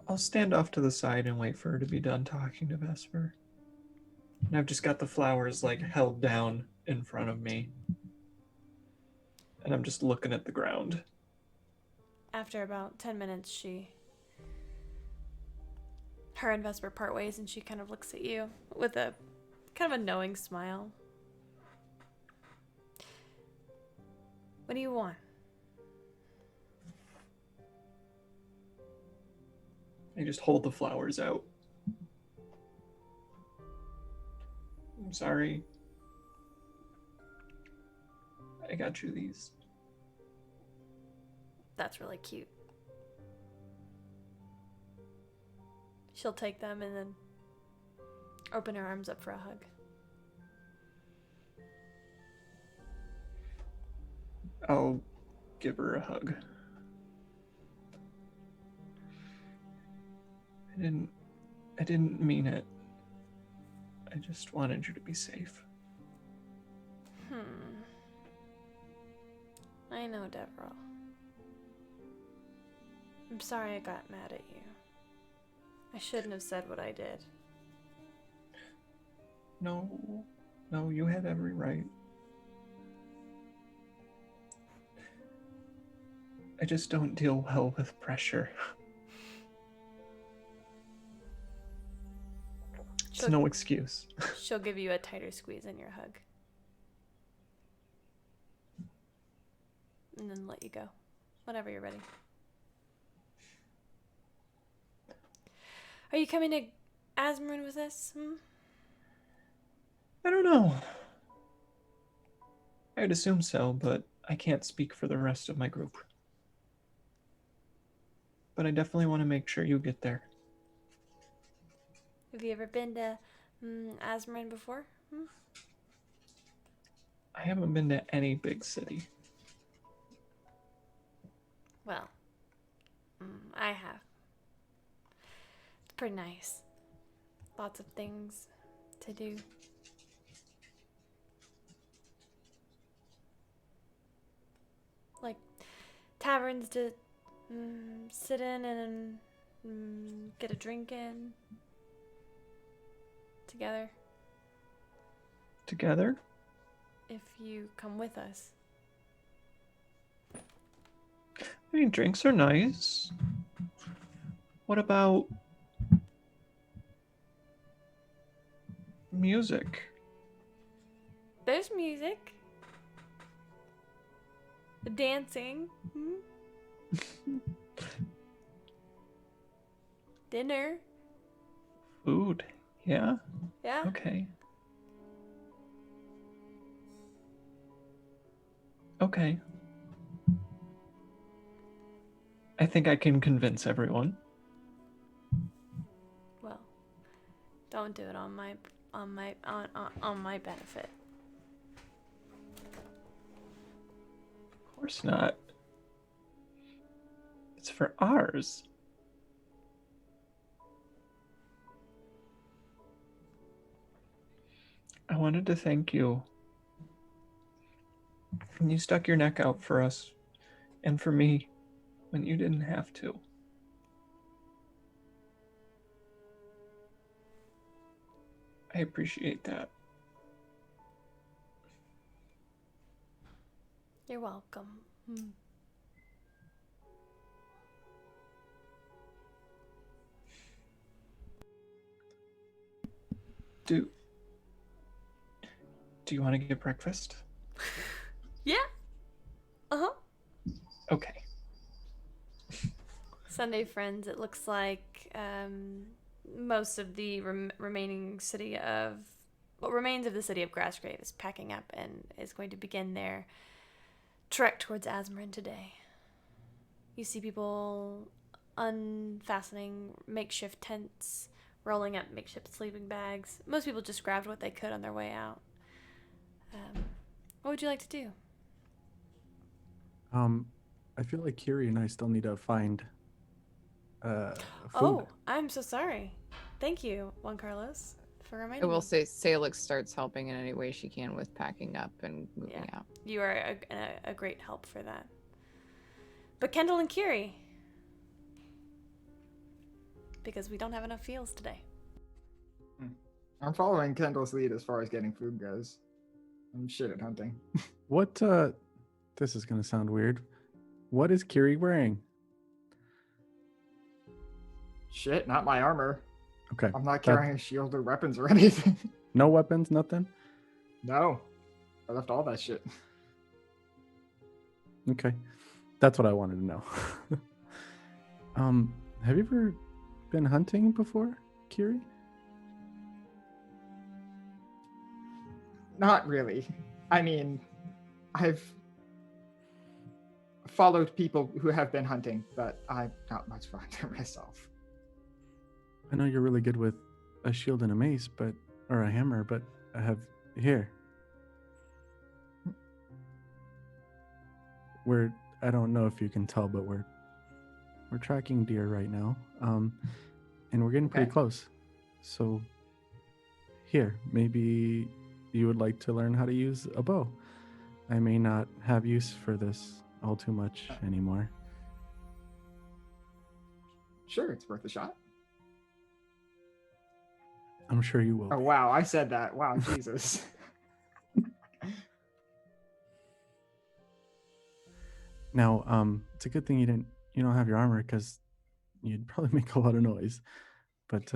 I'll stand off to the side and wait for her to be done talking to Vesper. And I've just got the flowers like held down in front of me. And I'm just looking at the ground. after about 10 minutes, her and Vesper part ways, and she kind of looks at you with a kind of a knowing smile. What do you want? I just hold the flowers out. I'm sorry. I got you these. That's really cute. She'll take them and then open her arms up for a hug. I'll give her a hug. I didn't mean it. I just wanted you to be safe. I know, Devereaux. I'm sorry I got mad at you. I shouldn't have said what I did. No, you had every right. I just don't deal well with pressure. It's no excuse. She'll give you a tighter squeeze in your hug. And then let you go. Whenever you're ready. Are you coming to Azmoun with us? I don't know. I'd assume so, but I can't speak for the rest of my group. But I definitely want to make sure you get there. Have you ever been to Azmoun before? I haven't been to any big city. Well, I have. It's pretty nice. Lots of things to do. Like taverns to sit in and get a drink in together. Together? If you come with us. I mean, drinks are nice. What about music? There's music. Dancing. Dinner. Food? Yeah? Yeah. Okay. Okay. I think I can convince everyone. Well, don't do it on my benefit. Of course not. It's for ours. I wanted to thank you. When you stuck your neck out for us, and for me, when you didn't have to. I appreciate that. You're welcome. Do you want to get breakfast? Yeah. Uh-huh. Okay. Sunday friends, it looks like most of the remaining city of what remains of the city of Grassgrave is packing up and is going to begin their trek towards Asmarin today. You see people unfastening makeshift tents, rolling up makeshift sleeping bags. Most people just grabbed what they could on their way out. What would you like to do? I feel like Kiri and I still need to find food. Oh, I'm so sorry. Thank you, Juan Carlos, for I reminding will me. say Salix starts helping in any way she can with packing up and moving Yeah. out. You are a great help for that. But Kendall and Kiri, because we don't have enough fields today. I'm following Kendall's lead as far as getting food goes. I'm shit at hunting. What this is gonna sound weird. What is Kiri wearing? Shit, not my armor. Okay. I'm not carrying a shield or weapons or anything. No weapons, nothing? No. I left all that shit. Okay. That's what I wanted to know. Have you ever been hunting before, Kiri? Not really. I mean, I've followed people who have been hunting, but I'm not much of a hunter myself. I know you're really good with a shield and a mace, or a hammer, but I have here. I don't know if you can tell, but we're tracking deer right now. And we're getting pretty Okay. close. So here, maybe you would like to learn how to use a bow. I may not have use for this all too much anymore. Sure, it's worth a shot. I'm sure you will. Oh, wow, I said that. Wow, Jesus. Now, it's a good thing you don't have your armor, because you'd probably make a lot of noise. But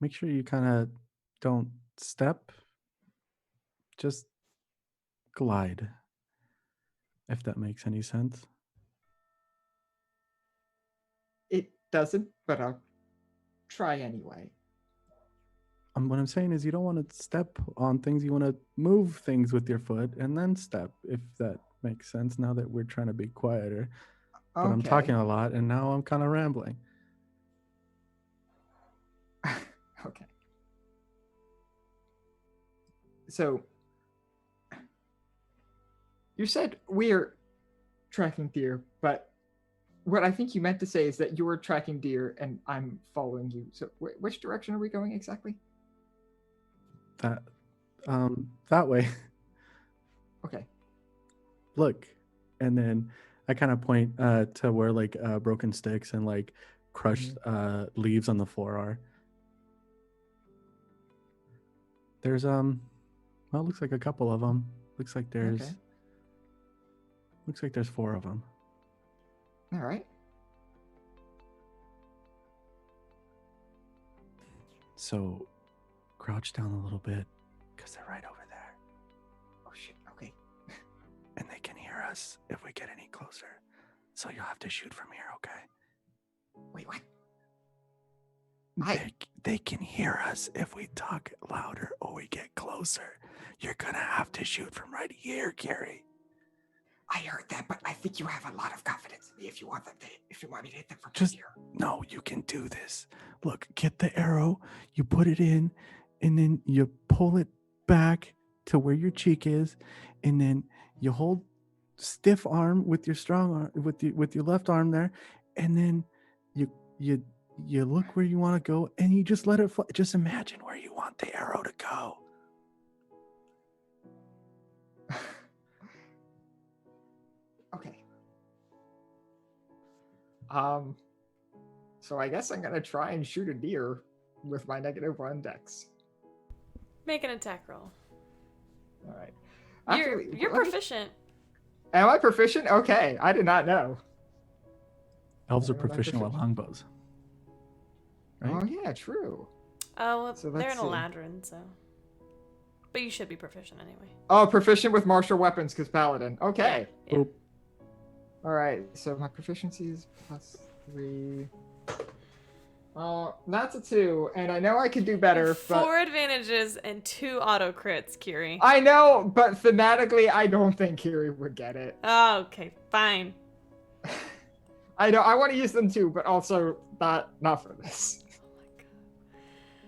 make sure you kind of don't step, just glide, if that makes any sense. It doesn't, but I'll try anyway. What I'm saying is you don't want to step on things. You want to move things with your foot and then step, if that makes sense, now that we're trying to be quieter. But I'm talking a lot, and now I'm kind of rambling. Okay. So, you said we're tracking deer, but what I think you meant to say is that you're tracking deer and I'm following you. So, which direction are we going exactly? That way. Okay. Look. And then I kind of point to where like broken sticks and like crushed leaves on the floor are. There's well, it looks like a couple of them. Looks like there's 4 of them. All right. So crouch down a little bit, because they're right over there. Oh shit. Okay. And they can hear us if we get any closer. So you'll have to shoot from here, okay? Wait, what? They can hear us if we talk louder or we get closer. You're gonna have to shoot from right here, Kiri. I heard that, but I think you have a lot of confidence in me if you want me to hit them from Just here. no, you can do this. Look, get the arrow, you put it in, and then you pull it back to where your cheek is, and then you hold stiff arm with your strong arm, with your left arm there, and then you look where you want to go, and you just let it fly. Just imagine where you want the arrow to go. Okay. So I guess I'm gonna try and shoot a deer with my -1 dex. Make an attack roll. All right. You're Actually, you're let me- proficient. Am I proficient? Okay, I did not know. Elves are Am I proficient with proficient? longbows. Right? Oh yeah, true. Oh, well, So they're let's in a see. Ladrin, so. But you should be proficient anyway. Oh, proficient with martial weapons because paladin. Okay. Yeah. Boop. All right, so my proficiency is +3. That's a 2, and I know I could do better, but 4 advantages and 2 auto crits, Kiri. I know, but thematically, I don't think Kiri would get it. Oh, okay, fine. I know I want to use them too, but also not for this.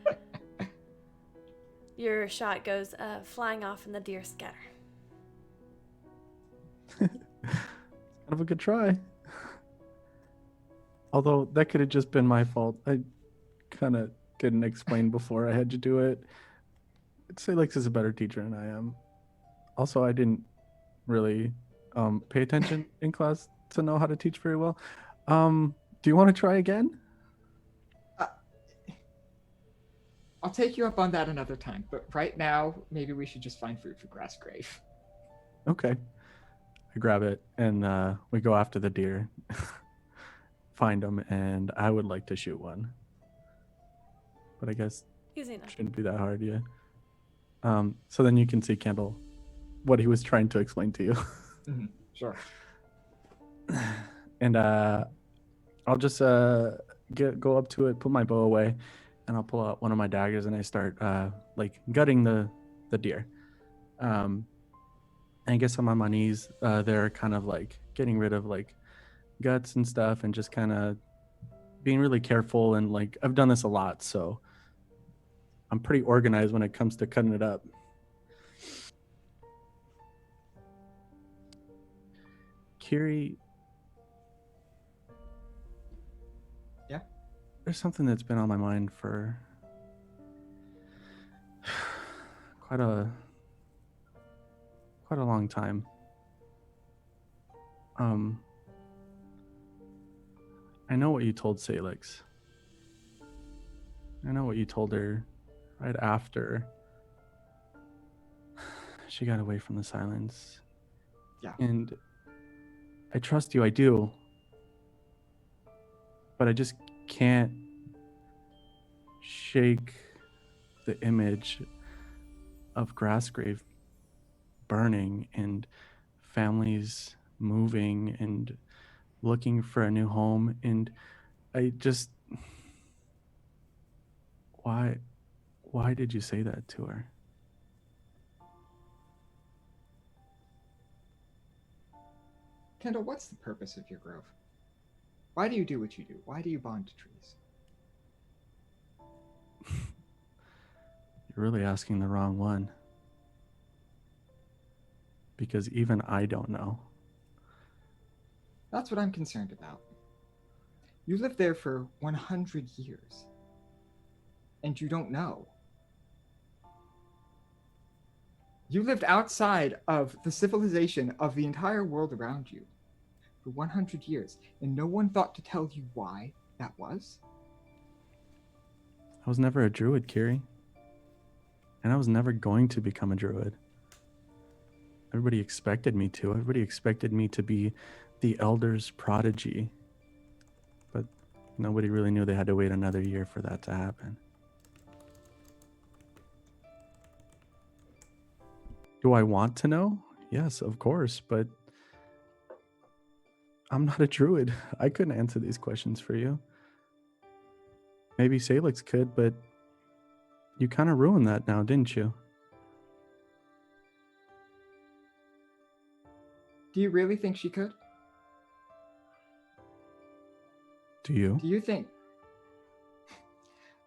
Oh my god. Your shot goes flying off and the deer scatter. Kind of a good try. Although that could have just been my fault. I kind of didn't explain before I had to do it. I'd say Lex is a better teacher than I am. Also, I didn't really pay attention in class to know how to teach very well. Do you want to try again? I'll take you up on that another time, but right now, maybe we should just find food for Grassgrave. Okay. I grab it and we go after the deer. Find them, and I would like to shoot one. But I guess Easy it enough. shouldn't be that hard, yeah. So then you can see, Kendall, what he was trying to explain to you. Sure. And I'll just go up to it, put my bow away, and I'll pull out one of my daggers and I start like gutting the deer. And I guess I'm on my knees there, kind of like getting rid of like guts and stuff, and just kind of being really careful. And like I've done this a lot, so I'm pretty organized when it comes to cutting it up. Kiri. Yeah? There's something that's been on my mind for quite a long time. I know what you told Salix. I know what you told her right after she got away from the silence. Yeah. And I trust you, I do. But I just can't shake the image of Grassgrave burning and families moving and looking for a new home. And I just, why did you say that to her? Kendall, what's the purpose of your grove? Why do you do what you do? Why do you bond to trees? You're really asking the wrong one. Because even I don't know. That's what I'm concerned about. You lived there for 100 years. And you don't know. You lived outside of the civilization of the entire world around you for 100 years, and no one thought to tell you why that was? I was never a druid, Kiri. And I was never going to become a druid. Everybody expected me to. Everybody expected me to be the Elder's prodigy. But nobody really knew they had to wait another year for that to happen. Do I want to know? Yes, of course, but I'm not a druid. I couldn't answer these questions for you. Maybe Salix could, but you kind of ruined that now, didn't you? Do you really think she could? Do you? Do you think?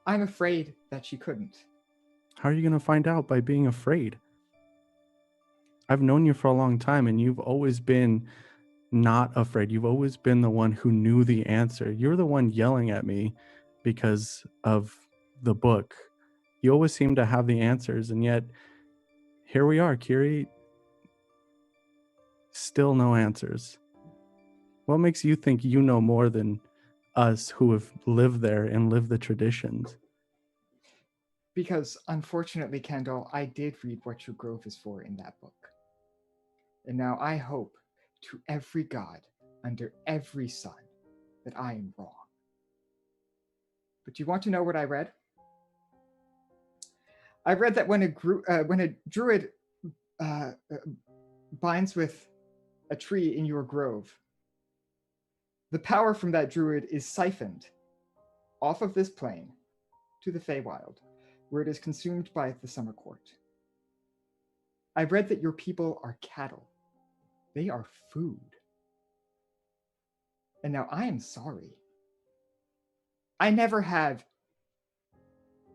I'm afraid that she couldn't. How are you going to find out? By being afraid? I've known you for a long time, and you've always been not afraid. You've always been the one who knew the answer. You're the one yelling at me because of the book. You always seem to have the answers, and yet here we are, Kiri. Still no answers. What makes you think you know more than us who have lived there and lived the traditions? Because unfortunately, Kendall, I did read what your grove is for in that book. And now I hope to every god under every sun that I am wrong. But you want to know what I read? I read that when a druid binds with a tree in your grove, the power from that druid is siphoned off of this plane to the Feywild, where it is consumed by the Summer Court. I read that your people are cattle. They are food. And now I am sorry. I never had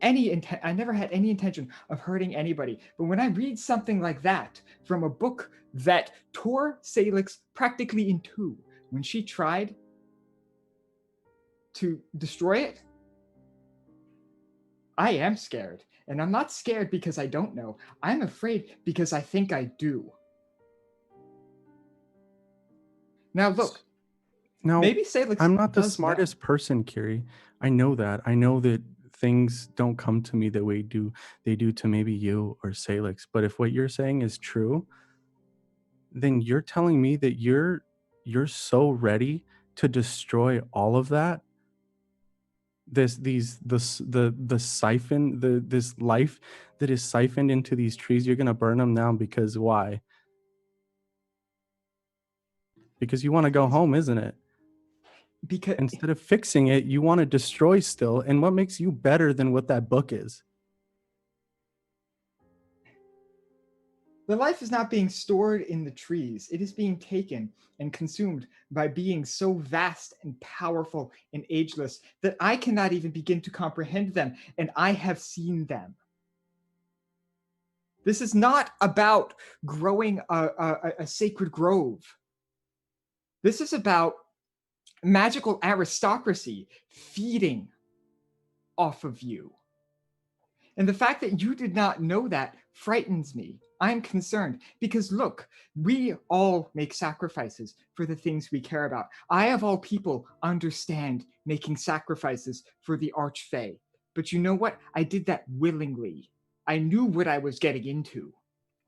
any intention of hurting anybody. But when I read something like that from a book that tore Salix practically in two when she tried to destroy it, I am scared. And I'm not scared because I don't know. I'm afraid because I think I do. Now look, No, maybe Salix I'm not the does know. smartest person, Kiri. I know that. I know that things don't come to me the way they do to maybe you or Salix. But if what you're saying is true, then you're telling me that you're so ready to destroy all of that. The siphon, this life that is siphoned into these trees, you're gonna burn them down because why? Because you want to go home, isn't it? Because Instead of fixing it, you want to destroy still. And what makes you better than what that book is? the life is not being stored in the trees. It is being taken and consumed by beings so vast and powerful and ageless that I cannot even begin to comprehend them, and I have seen them. This is not about growing a sacred grove. This is about magical aristocracy feeding off of you. And the fact that you did not know that frightens me. I'm concerned because look, we all make sacrifices for the things we care about. I, of all people, understand making sacrifices for the Archfey. But you know what? I did that willingly. I knew what I was getting into.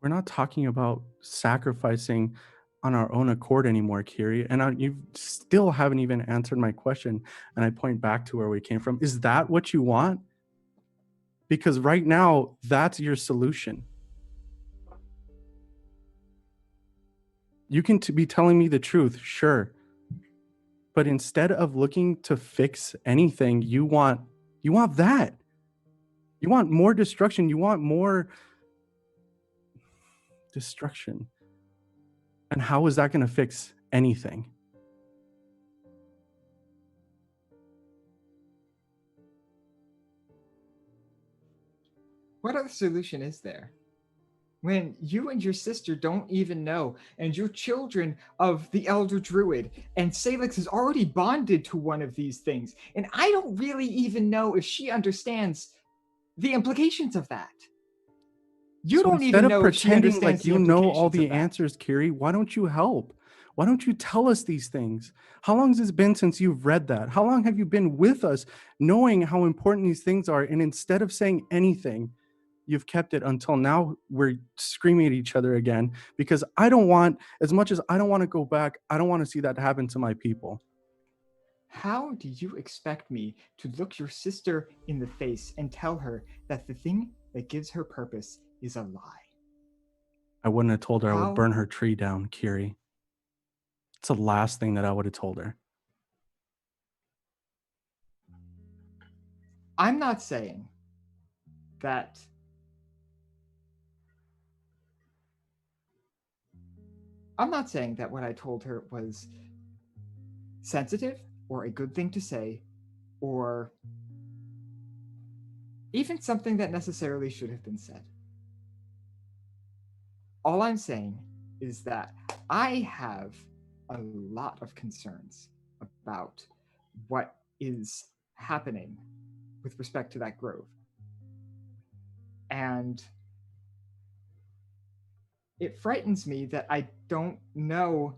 We're not talking about sacrificing on our own accord anymore, Kiri. And you still haven't even answered my question. And I point back to where we came from. Is that what you want? Because right now, that's your solution. You can be telling me the truth, sure. But instead of looking to fix anything, you want that. You want more destruction. You want more destruction. And how is that going to fix anything? What other solution is there? When you and your sister don't even know, and you're children of the Elder Druid, and Salix is already bonded to one of these things, and I don't really even know if she understands the implications of that. You So don't instead even of know if she pretending understands like the you know all implications the of that. answers, Kiri, why don't you help? Why don't you tell us these things? How long has it been since you've read that? How long have you been with us knowing how important these things are? And instead of saying anything, you've kept it until now. We're screaming at each other again because as much as I don't want to go back, I don't want to see that happen to my people. How do you expect me to look your sister in the face and tell her that the thing that gives her purpose is a lie? I wouldn't have told her I How? would burn her tree down, Kiri. It's the last thing that I would have told her. I'm not saying that what I told her was sensitive or a good thing to say or even something that necessarily should have been said. All I'm saying is that I have a lot of concerns about what is happening with respect to that grove. And it frightens me that I don't know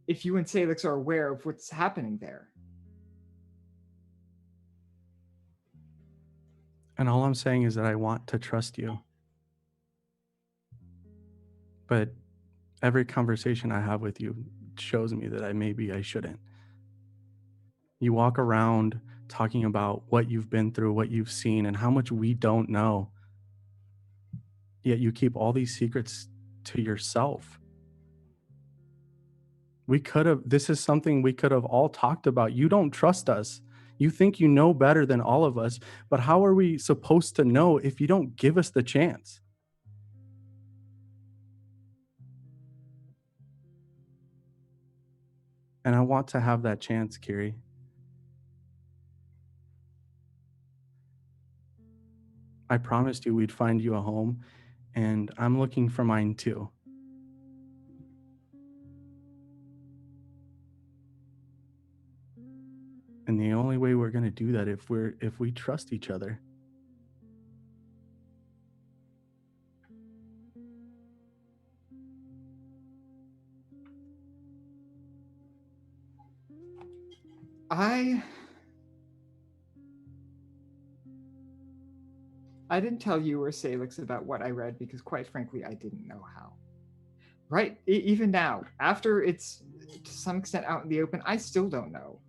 if you and Salix are aware of what's happening there. And all I'm saying is that I want to trust you. But every conversation I have with you shows me that I shouldn't. You walk around talking about what you've been through, what you've seen, and how much we don't know. Yet you keep all these secrets to yourself. This is something we could have all talked about. You don't trust us. You think you know better than all of us, but how are we supposed to know if you don't give us the chance? And I want to have that chance, Kiri. I promised you we'd find you a home, and I'm looking for mine too. And the only way we're going to do that if we trust each other. I didn't tell you or Salix about what I read because, quite frankly, I didn't know how. Right? Even now, after it's to some extent out in the open, I still don't know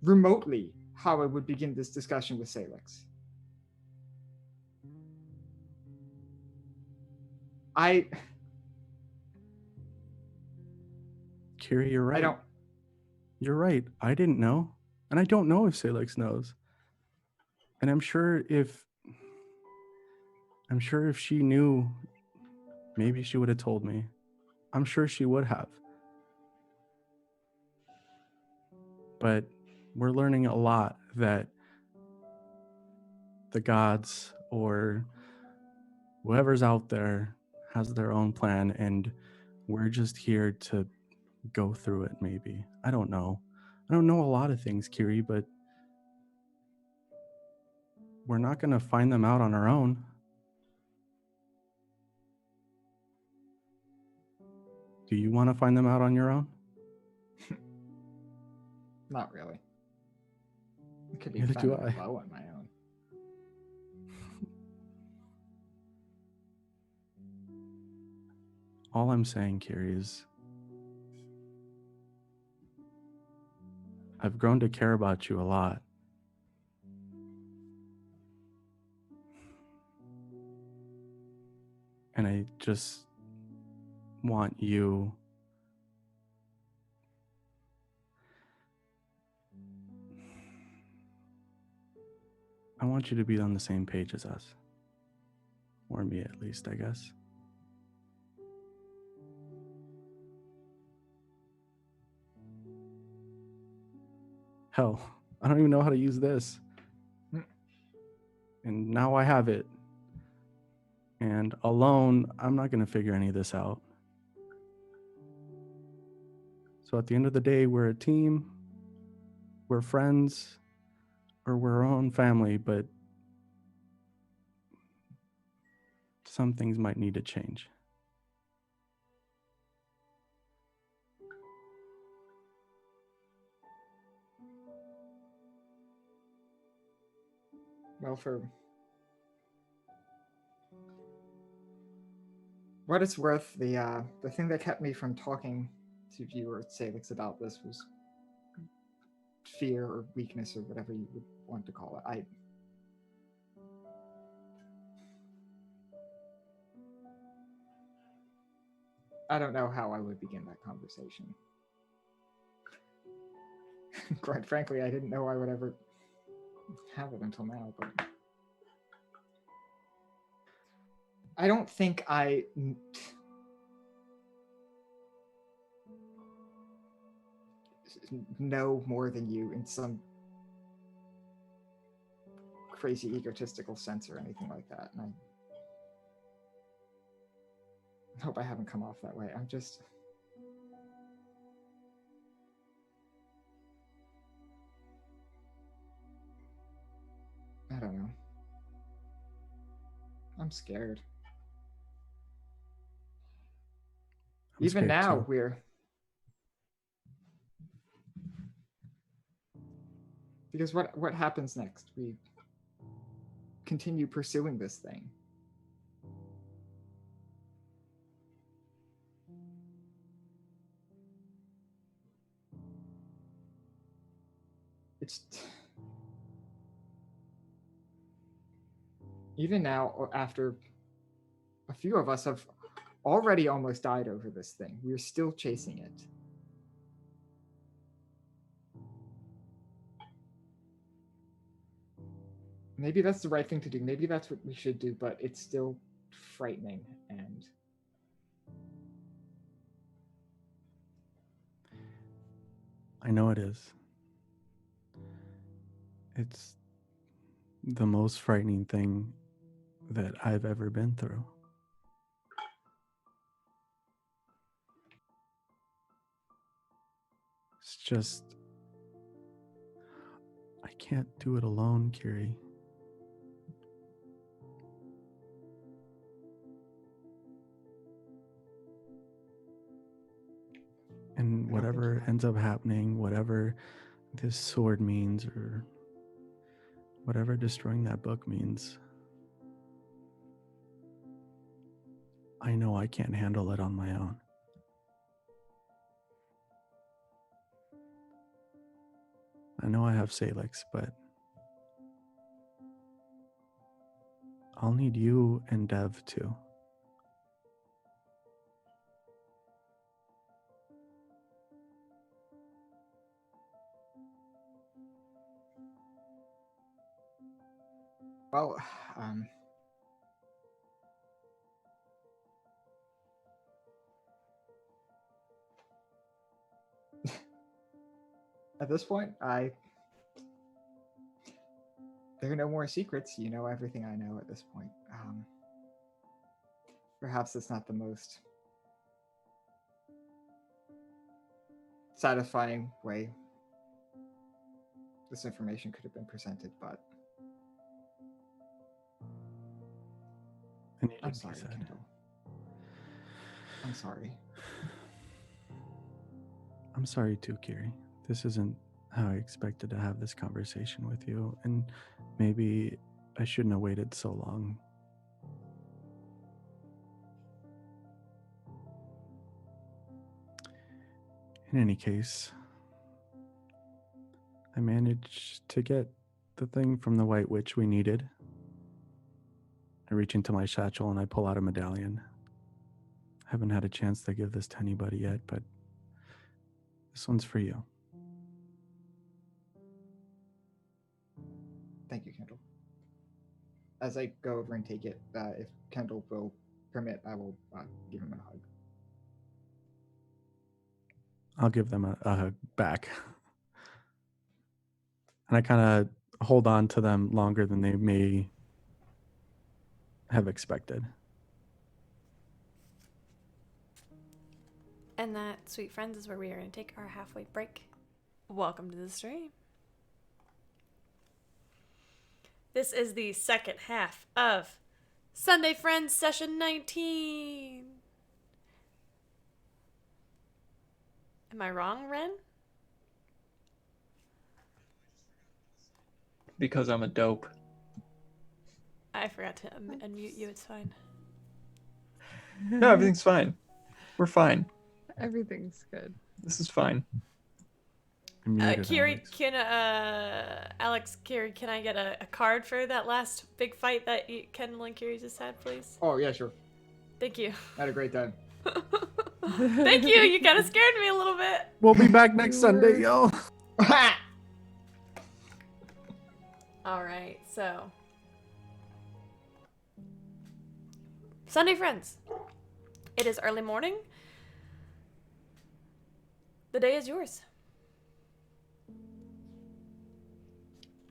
remotely how I would begin this discussion with Salix. Kiri, you're right. I don't. You're right. I didn't know. And I don't know if Salix knows. And I'm sure if she knew, maybe she would have told me. I'm sure she would have. But we're learning a lot that the gods or whoever's out there has their own plan, and we're just here to go through it, maybe. I don't know. I don't know a lot of things, Kiri, but we're not going to find them out on our own. Do you want to find them out on your own? Not really. It could be Neither do fun I. and low on my own. All I'm saying, Kiri, is I've grown to care about you a lot. And I just want you to be on the same page as us. Or me, at least, I guess. Hell, I don't even know how to use this. And now I have it. And alone, I'm not going to figure any of this out. So at the end of the day, we're a team, we're friends, or we're our own family, but some things might need to change. Well, for what it's worth, the thing that kept me from talking to you or Salix about this was fear or weakness or whatever you would want to call it. I don't know how I would begin that conversation. Quite frankly, I didn't know I would ever have it until now, but I don't think I know more than you in some crazy egotistical sense or anything like that. And I hope I haven't come off that way. I don't know. I'm scared. I'm Even scared now, too. because what happens next? We continue pursuing this thing. It's even now, after a few of us have already almost died over this thing. We're still chasing it. Maybe that's the right thing to do. Maybe that's what we should do, but it's still frightening. And I know it is. It's the most frightening thing that I've ever been through. It's just, I can't do it alone, Kiri. And whatever ends up happening, whatever this sword means, or whatever destroying that book means, I know I can't handle it on my own. I know I have Salix, but I'll need you and Dev too. well, at this point, there are no more secrets. You know everything I know at this point. Perhaps it's not the most satisfying way this information could have been presented, but And you I'm did sorry, say that. Kendall. I'm sorry. I'm sorry too, Kiri. This isn't how I expected to have this conversation with you, and maybe I shouldn't have waited so long. In any case, I managed to get the thing from the White Witch we needed. I reach into my satchel and I pull out a medallion. I haven't had a chance to give this to anybody yet, but this one's for you. Thank you, Kendall. As I go over and take it, if Kendall will permit, I will give him a hug. I'll give them a hug back. And I kind of hold on to them longer than they may have expected. And that, sweet friends, is where we are going to take our halfway break. Welcome to the stream. This is the second half of Sunday Friends Session 19. Am I wrong, Ren? Because I'm a dope. I forgot to unmute you. It's fine. No, everything's fine. We're fine. Everything's good. This is fine. I'm muted, Kiri, Alex. Alex, Kiri, can I get a card for that last big fight that Kendall and Kiri just had, please? Oh, yeah, sure. Thank you. I had a great time. Thank you. You kind of scared me a little bit. We'll be back next Sunday, yo. All right, so Sunday Friends. It is early morning. The day is yours.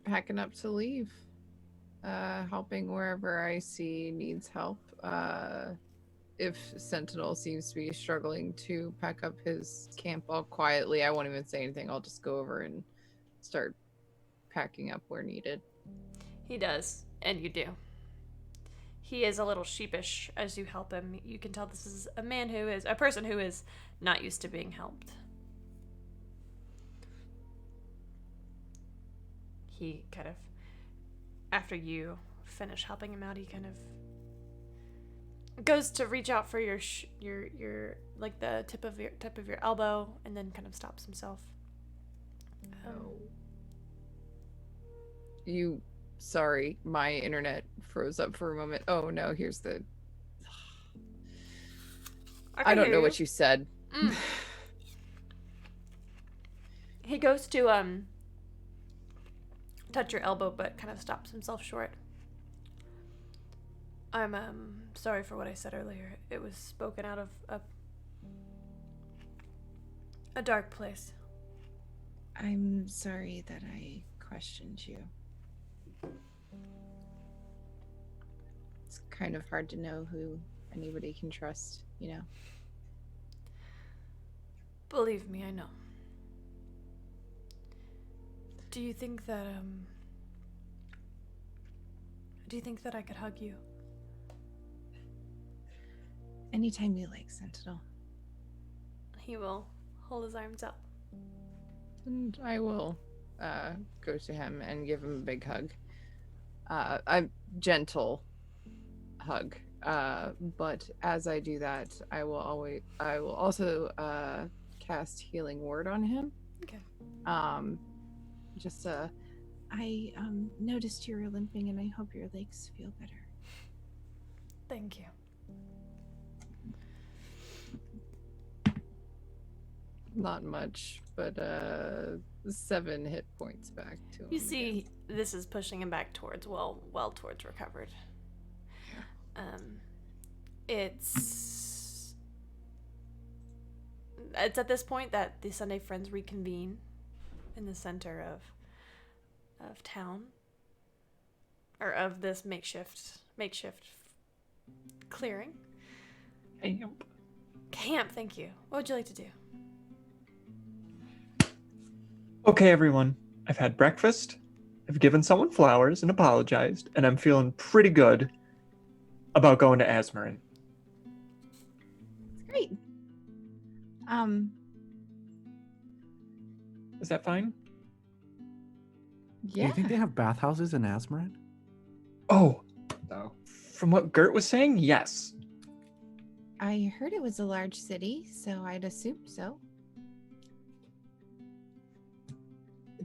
Packing up to leave. Helping wherever I see needs help. If Sentinel seems to be struggling to pack up his camp all quietly, I won't even say anything. I'll just go over and start packing up where needed. He does, and you do. He is a little sheepish as you help him. You can tell this is a person who is not used to being helped. He kind of, after you finish helping him out, he kind of goes to reach out for your like the tip of your elbow, and then kind of stops himself. Sorry, my internet froze up for a moment. Oh no, here's the... I don't know what you said. Mm. He goes to touch your elbow, but kind of stops himself short. I'm sorry for what I said earlier. It was spoken out of a dark place. I'm sorry that I questioned you. It's kind of hard to know who anybody can trust, you know. Believe me, I know. Do you think that I could hug you? Anytime you like, Sentinel. He will hold his arms out. And I will go to him and give him a big hug. A gentle hug. But as I do that, I will also cast Healing Word on him. Okay. I noticed you were limping, and I hope your legs feel better. Thank you. Not much, but 7 hit points back to him. You see, this is pushing him back towards well towards recovered. It's at this point that the Sunday Friends reconvene in the center of town, or of this makeshift clearing. Camp, thank you. What would you like to do? Okay, everyone. I've had breakfast. I've given someone flowers and apologized, and I'm feeling pretty good about going to Azmarin. Great. Is that fine? Do Yeah. you think they have bathhouses in Azmarin? Oh, So, from what Gert was saying, yes. I heard it was a large city, so I'd assume so.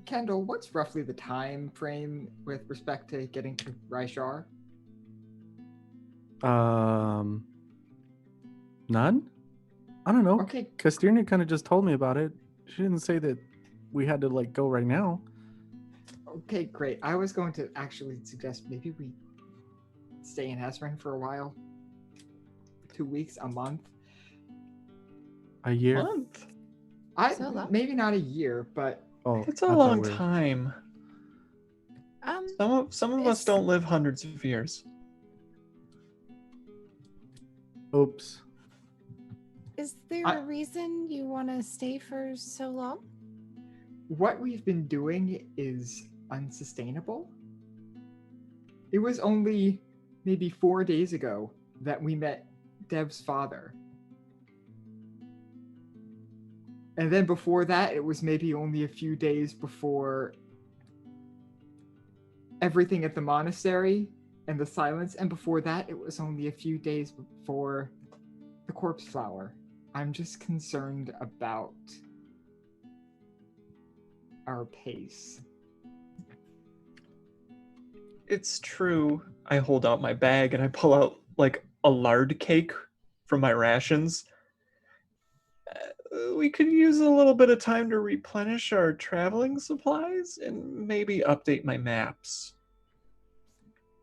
Kendall, what's roughly the time frame with respect to getting to Raishar? None? I don't know. Okay, Kastirna kind of just told me about it. She didn't say that we had to like go right now. okay, great. I was going to actually suggest maybe we stay in Azmarin for a while. 2 weeks, a month. A year? Month? So long? Maybe not a year, but Oh, It's I a thought long we were- time. Some of us It's- don't live hundreds of years. Oops. Is there I- a reason you want to stay for so long? what we've been doing is unsustainable. It was only maybe 4 days ago that we met Dev's father. And then before that, it was maybe only a few days before everything at the monastery and the silence. And before that, it was only a few days before the corpse flower. I'm just concerned about our pace. It's true. I hold out my bag and I pull out like a lard cake from my rations. We could use a little bit of time to replenish our traveling supplies and maybe update my maps.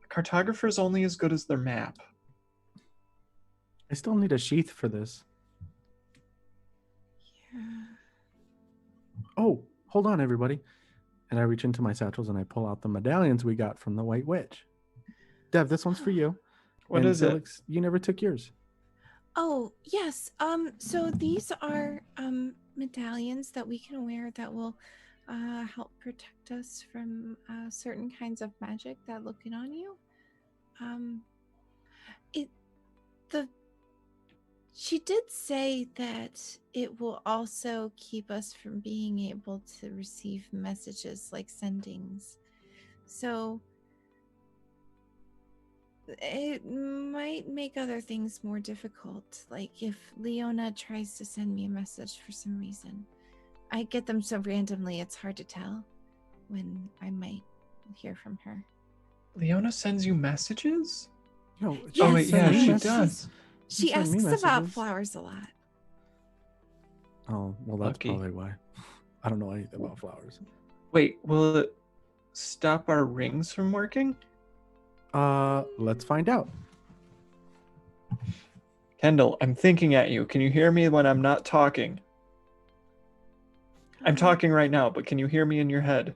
A cartographer's only as good as their map. I still need a sheath for this. Yeah. Oh, hold on, everybody. And I reach into my satchels and I pull out the medallions we got from the White Witch. Dev, this one's for you. What And is it? Zilix, you never took yours. Oh, yes. So these are medallions that we can wear that will help protect us from certain kinds of magic that look in on you. She did say that it will also keep us from being able to receive messages like sendings. So it might make other things more difficult. Like if Leona tries to send me a message for some reason. I get them so randomly, it's hard to tell when I might hear from her. Leona sends you messages? No, Oh, wait, sent yeah, me she messages. does. She send me asks about messages. flowers a lot. Oh, well, that's Lucky. probably why. I don't know anything about flowers. Wait, will it stop our rings from working? Let's find out. Kendall, I'm thinking at you. Can you hear me when I'm not talking? I'm talking right now, but can you hear me in your head?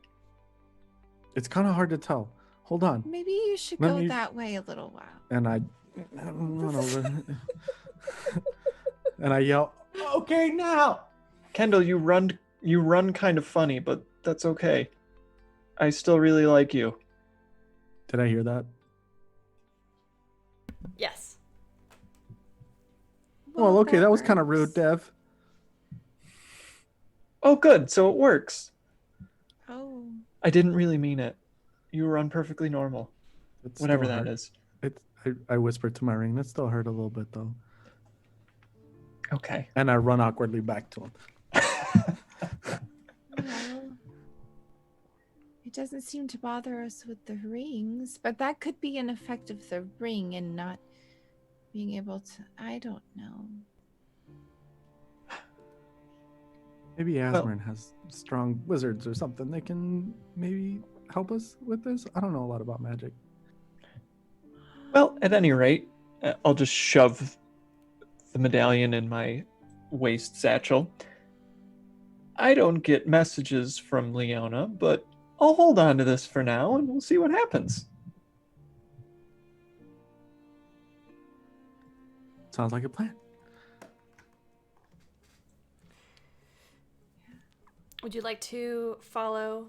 It's kind of hard to tell. Hold on. Maybe you should Let go me- that way a little while. And I run over. And I yell, "Okay, now!" Kendall, you run kind of funny, but that's okay. I still really like you. Did I hear that? Yes. Well, okay, that was kind of works. rude, Dev. Oh, good. So it works. Oh. I didn't really mean it. You run perfectly normal. It Whatever still that hurt. is. I whispered to my ring. That still hurt a little bit, though. Okay. And I run awkwardly back to him. Well, it doesn't seem to bother us with the rings, but that could be an effect of the ring and not being able to. I don't know. Maybe Well- Asmern has strong wizards or something. They can maybe help us with this. I don't know a lot about magic. Well, at any rate, I'll just shove the medallion in my waist satchel. I don't get messages from Leona, but I'll hold on to this for now and we'll see what happens. Sounds like a plan. Would you like to follow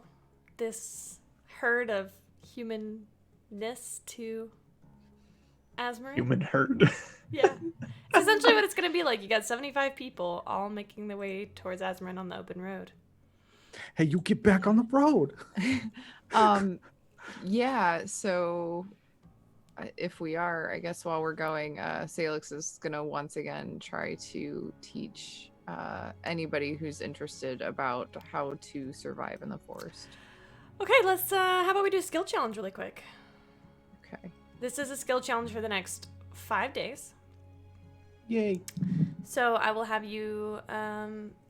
this herd of humanness to Asmar? Human herd. Yeah. It's essentially what it's going to be like. You got 75 people all making their way towards Asmar on the open road. Hey, you get back on the road. Yeah, so if we are, I guess while we're going, Salix is gonna once again try to teach anybody who's interested about how to survive in the forest. Okay, let's, how about we do a skill challenge really quick? Okay. This is a skill challenge for the next 5 days. Yay. So I will have you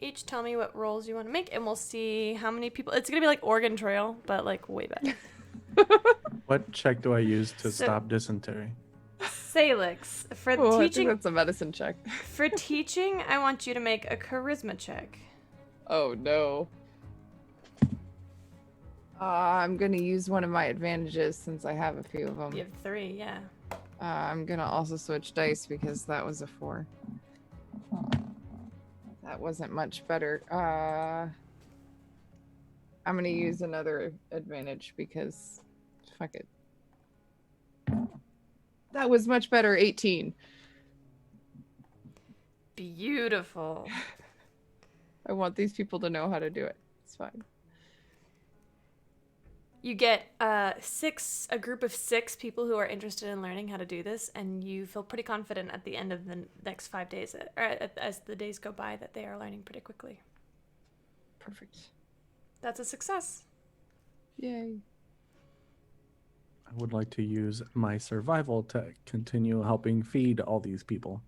each tell me what rolls you want to make, and we'll see how many people. It's gonna be like Oregon Trail, but like way better. What check do I use to So- stop dysentery? Salix, for Oh, I think teaching. that's a medicine check. For teaching, I want you to make a charisma check. Oh no. I'm gonna use one of my advantages since I have a few of them. You have 3, yeah. I'm gonna also switch dice because that was a 4. That wasn't much better. I'm gonna use another advantage because fuck it. That was much better. 18. Beautiful. I want these people to know how to do it. It's fine. You get a group of 6 people who are interested in learning how to do this, and you feel pretty confident at the end of the next 5 days, or as the days go by, that they are learning pretty quickly. Perfect. That's a success. Yay. I would like to use my survival to continue helping feed all these people.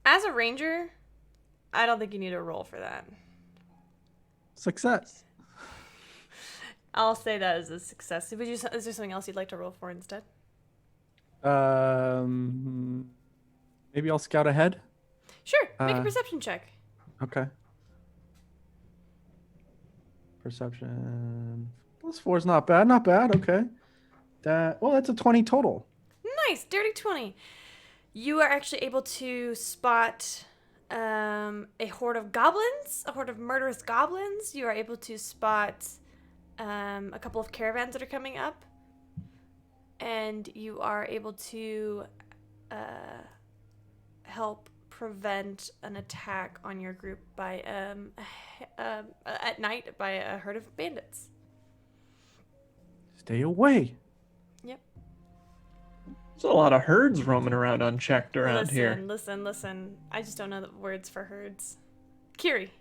As a ranger, I don't think you need a roll for that. Success. I'll say that as a success. Is there something else you'd like to roll for instead? Maybe I'll scout ahead. Sure. Make a Uh, perception check. Okay. Perception. +4 is not bad. Not bad. Okay. That's a 20 total. Nice, dirty 20. You are actually able to spot a horde of goblins, a horde of murderous goblins. You are able to spot a couple of caravans that are coming up. And you are able to help prevent an attack on your group by at night by a herd of bandits. Stay away. Yep. There's a lot of herds roaming around unchecked around here. Listen. I just don't know the words for herds. Kiri.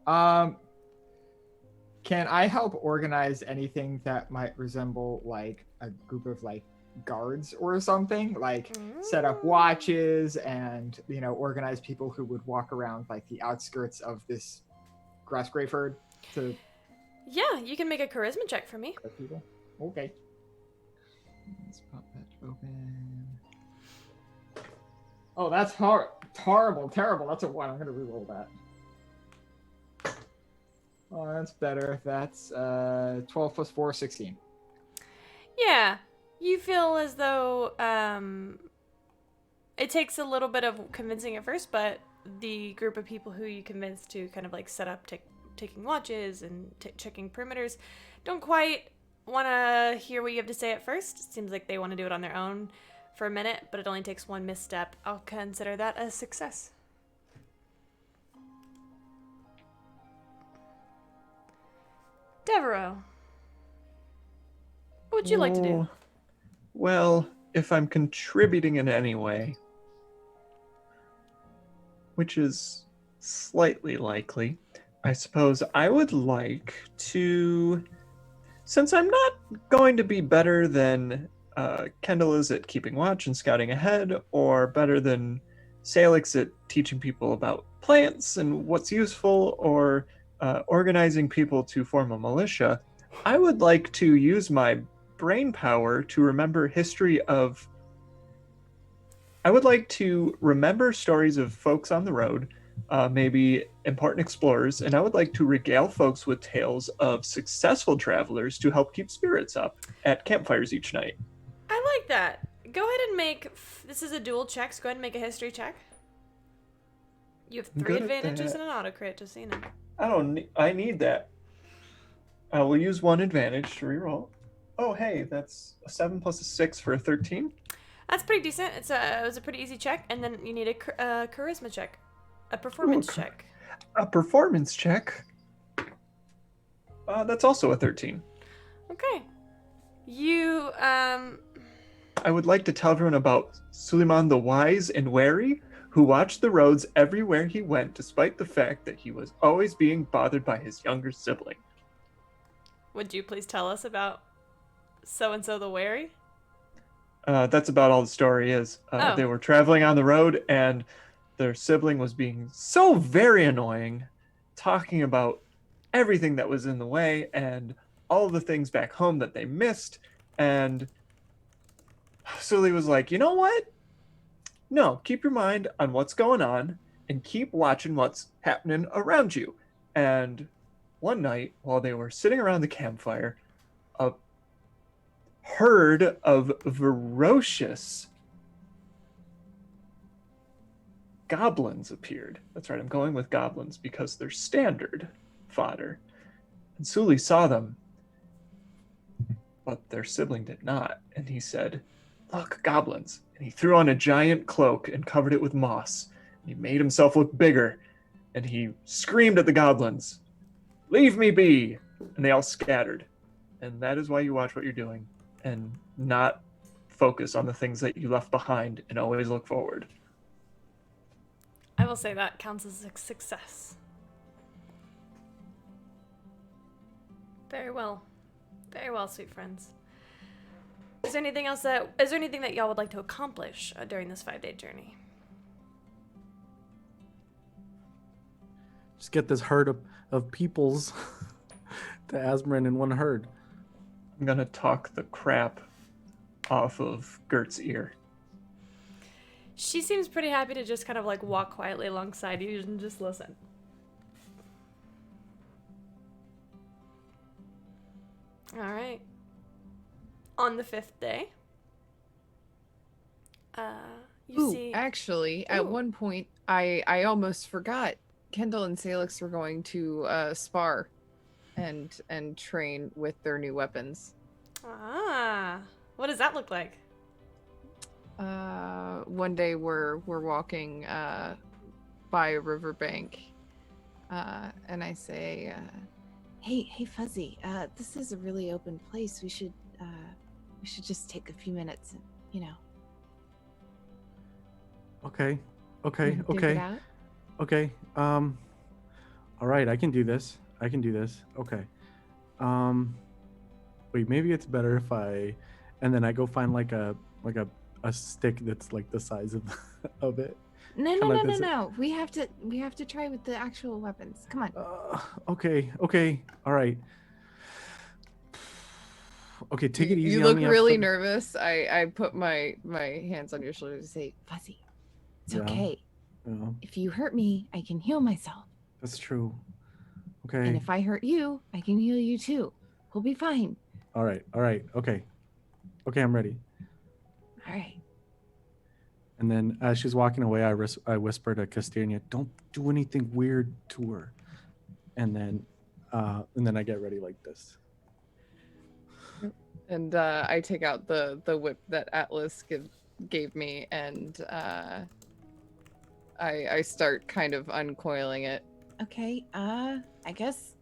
Can I help organize anything that might resemble like a group of like guards or something, like set up watches and organize people who would walk around like the outskirts of this Grassgrave to Yeah, you can make a charisma check for me. grab people. Okay. Let's pop that open. Oh, that's horrible, terrible. That's a 1. I'm gonna reroll that. Oh, that's better. That's 12 plus 4, 16. Yeah, you feel as though it takes a little bit of convincing at first, but the group of people who you convinced to kind of like set up taking watches and checking perimeters don't quite want to hear what you have to say at first. It seems like they want to do it on their own for a minute, but it only takes one misstep. I'll consider that a success. Devereaux, what would you like to do? Oh, well, if I'm contributing in any way, which is slightly likely, I suppose I would like to, since I'm not going to be better than Kendall is at keeping watch and scouting ahead, or better than Salix at teaching people about plants and what's useful, or organizing people to form a militia, I would like to use my brain power to remember history of... I would like to remember stories of folks on the road, maybe important explorers, and I would like to regale folks with tales of successful travelers to help keep spirits up at campfires each night. I like that. Go ahead and make... This is a dual check, so go ahead and make a history check. You have 3 Good at advantages that. and an auto crit, just so you know. I need that. I will use 1 advantage to reroll. Oh, hey, that's a 7 plus a 6 for a 13. That's pretty decent. It was a pretty easy check, and then you need a charisma check. A performance Ooh, check. A performance check. That's also a 13. Okay. You, I would like to tell everyone about Suleiman the Wise and Wary, who watched the roads everywhere he went, despite the fact that he was always being bothered by his younger sibling. would you please tell us about so-and-so the Wary? That's about all the story is. Oh. They were traveling on the road, and their sibling was being so very annoying, talking about everything that was in the way and all the things back home that they missed. And Sully was like, you know what? No, keep your mind on what's going on and keep watching what's happening around you. And one night, while they were sitting around the campfire, a herd of ferocious goblins appeared. That's right, I'm going with goblins because they're standard fodder. And Sully saw them, but their sibling did not. And he said, look, goblins. And he threw on a giant cloak and covered it with moss. And he made himself look bigger. And he screamed at the goblins, leave me be. And they all scattered. And that is why you watch what you're doing and not focus on the things that you left behind and always look forward. I will say that counts as a success. Very well. Very well, sweet friends. Is there anything that y'all would like to accomplish during this 5-day journey? Just get this herd of peoples to Asmarin in one herd. I'm going to talk the crap off of Gert's ear. She seems pretty happy to just kind of like walk quietly alongside you and just listen. All right. On the 5th day, you see... Actually, at Ooh. one point, I almost forgot. Kendall and Salix were going to spar and train with their new weapons. Ah, what does that look like? One day we're walking by a riverbank, and I say, Hey, Fuzzy. This is a really open place. We should just take a few minutes and, Okay. dig it out. Okay. All right, I can do this. Okay. Wait, maybe it's better if I and then I go find like a stick that's like the size of it. No, Kinda no, no, like no, this. no. We have to try with the actual weapons. Come on. Okay, all right. Okay, take it easy You on look me. really nervous. I put my hands on your shoulder to say, Fuzzy, it's Yeah. okay. Yeah, If you hurt me, I can heal myself. that's true. And Okay. if I hurt you, I can heal you too. We'll be fine. All right. Okay, I'm ready. All right. And then as she's walking away, I whisper to Castania, "Don't do anything weird to her." And then I get ready like this. and I take out the whip that Atlas gave me, and I start kind of uncoiling it. Okay. I guess.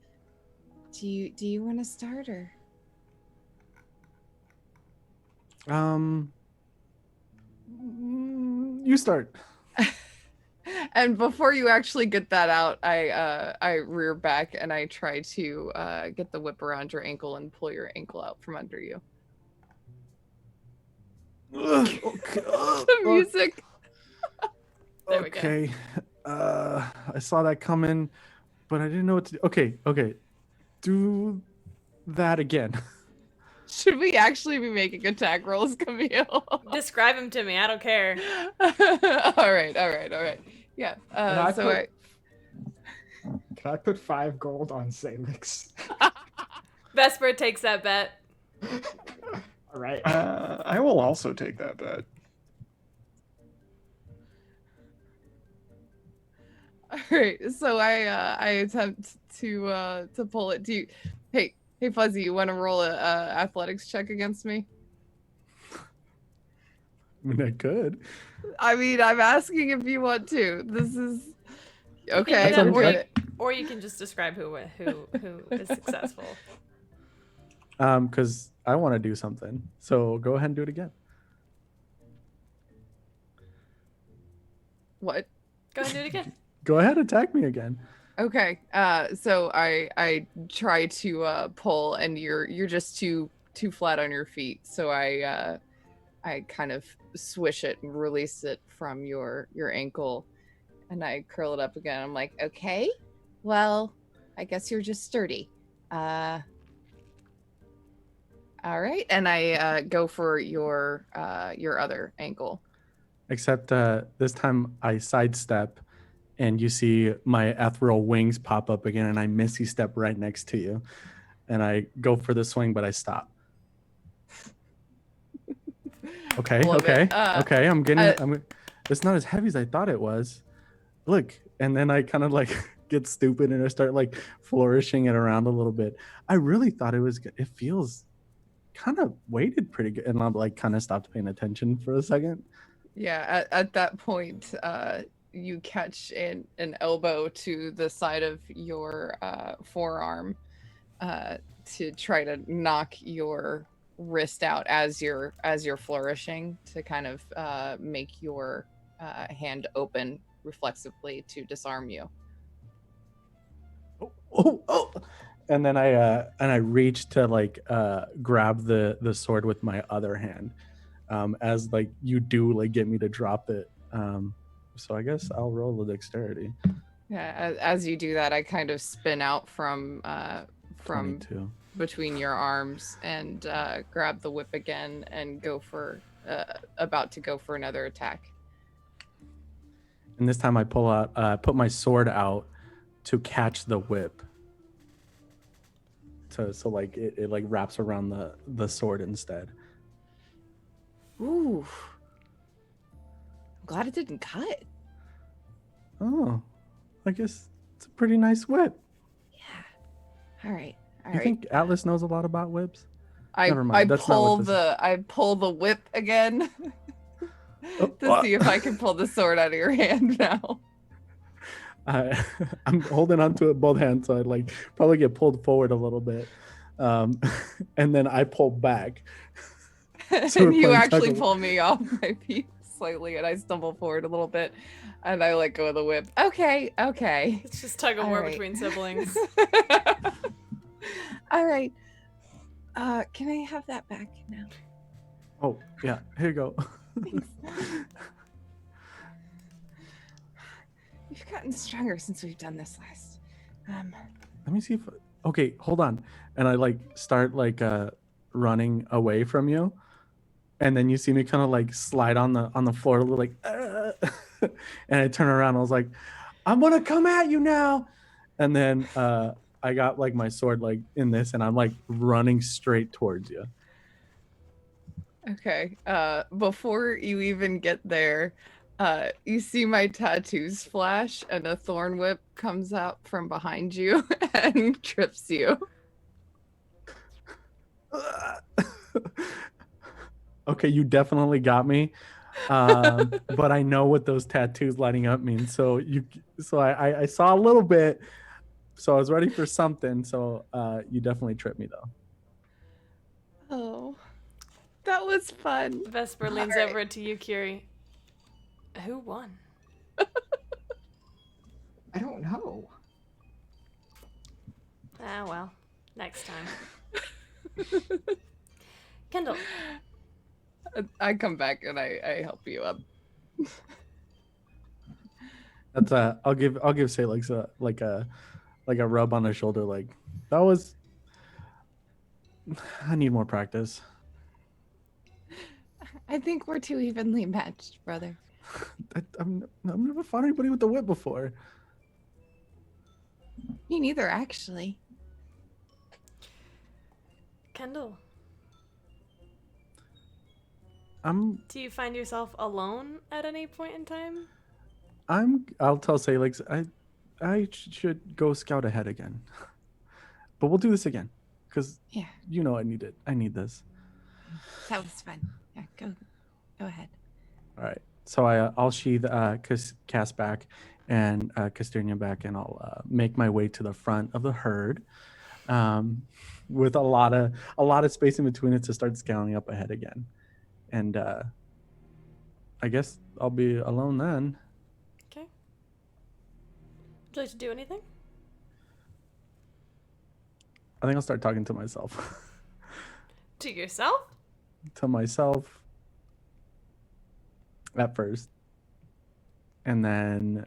Do you want to start or? You start. And before you actually get that out, I rear back and I try to get the whip around your ankle and pull your ankle out from under you. Okay. The music. There we go. Okay. I saw that coming, but I didn't know what to do. Okay. Do that again. Should we actually be making attack rolls, Camille? Describe him to me. I don't care. all right. Yeah. And I So put- Can I put 5 gold on Salix? Vesper takes that bet. All right. I will also take that bet. all right. So I attempt to pull it. Do you? Hey, Fuzzy, you want to roll a athletics check against me? I mean, I could. I mean, I'm asking if you want to. This is okay. That's we're okay. Or you can just describe who is successful. Because I want to do something. So go ahead and do it again. What? Go ahead and do it again. Go ahead, attack me again. Okay. So I try to pull, and you're just too flat on your feet. So I kind of swish it and release it from your ankle, and I curl it up again. I'm like, okay, well, I guess you're just sturdy. All right, and I go for your other ankle. Except this time I sidestep, and you see my ethereal wings pop up again, and I missy step right next to you, and I go for the swing, but I stop. Okay, Love okay, it. okay. It's not as heavy as I thought it was. Look, and then I kind of like get stupid and I start like flourishing it around a little bit. I really thought it feels kind of weighted pretty good, and I'm like kind of stopped paying attention for a second. Yeah, at that point, you catch an elbow to the side of your forearm to try to knock your wrist out as you're flourishing, to kind of make your hand open reflexively to disarm you. Oh. And then I reach to like grab the sword with my other hand, as like you do like get me to drop it. So I guess I'll roll the dexterity. Yeah, as you do that, I kind of spin out from 22. between your arms and grab the whip again and go for about to go for another attack. And this time I pull out, put my sword out to catch the whip. So like it like wraps around the sword instead. Ooh. I'm glad it didn't cut. Oh, I guess it's a pretty nice whip. Yeah. All right. All You right. think Atlas knows a lot about whips? I Never mind, that's not what I pull the whip again to see if I can pull the sword out of your hand now. I'm holding onto it both hands, so I like probably get pulled forward a little bit, and then I pull back. So we're And you playing actually tug of- pull me off my feet slightly, and I stumble forward a little bit, and I let go of the whip. Okay. It's just tug of All war right. between siblings. All right. Can I have that back now? Oh, yeah. Here you go. Thanks. You've gotten stronger since we've done this last. Let me see if. Okay, hold on. And I like start like running away from you, and then you see me kind of like slide on the floor, like, and I turn around. I was like, I'm gonna come at you now, and then I got like my sword like in this, and I'm like running straight towards you. Okay. Before you even get there, you see my tattoos flash, and a thorn whip comes out from behind you and trips you. Okay, you definitely got me. But I know what those tattoos lighting up mean. So I saw a little bit, so I was ready for something. So you definitely tripped me though. Oh, that was fun. Vesper leans Alright. over to you, Curie. Who won? I don't know. Ah, well. Next time. Kendall. I come back and I help you up. That's I'll give say like a rub on the shoulder. Like that was. I need more practice. I think we're too evenly matched, brother. I've never fought anybody with the whip before. Me neither, actually. Kendall. Do you find yourself alone at any point in time? I'll tell Salix I should go scout ahead again. But we'll do this again. Because Yeah, you know I need it. I need this. that was fun. Yeah, go ahead. All right. So I'll sheath Cass back and Casternia back, and I'll make my way to the front of the herd, with a lot of space in between it to start scaling up ahead again. And I guess I'll be alone then. Okay. Would you like to do anything? I think I'll start talking to myself. To yourself? To myself at first. And then,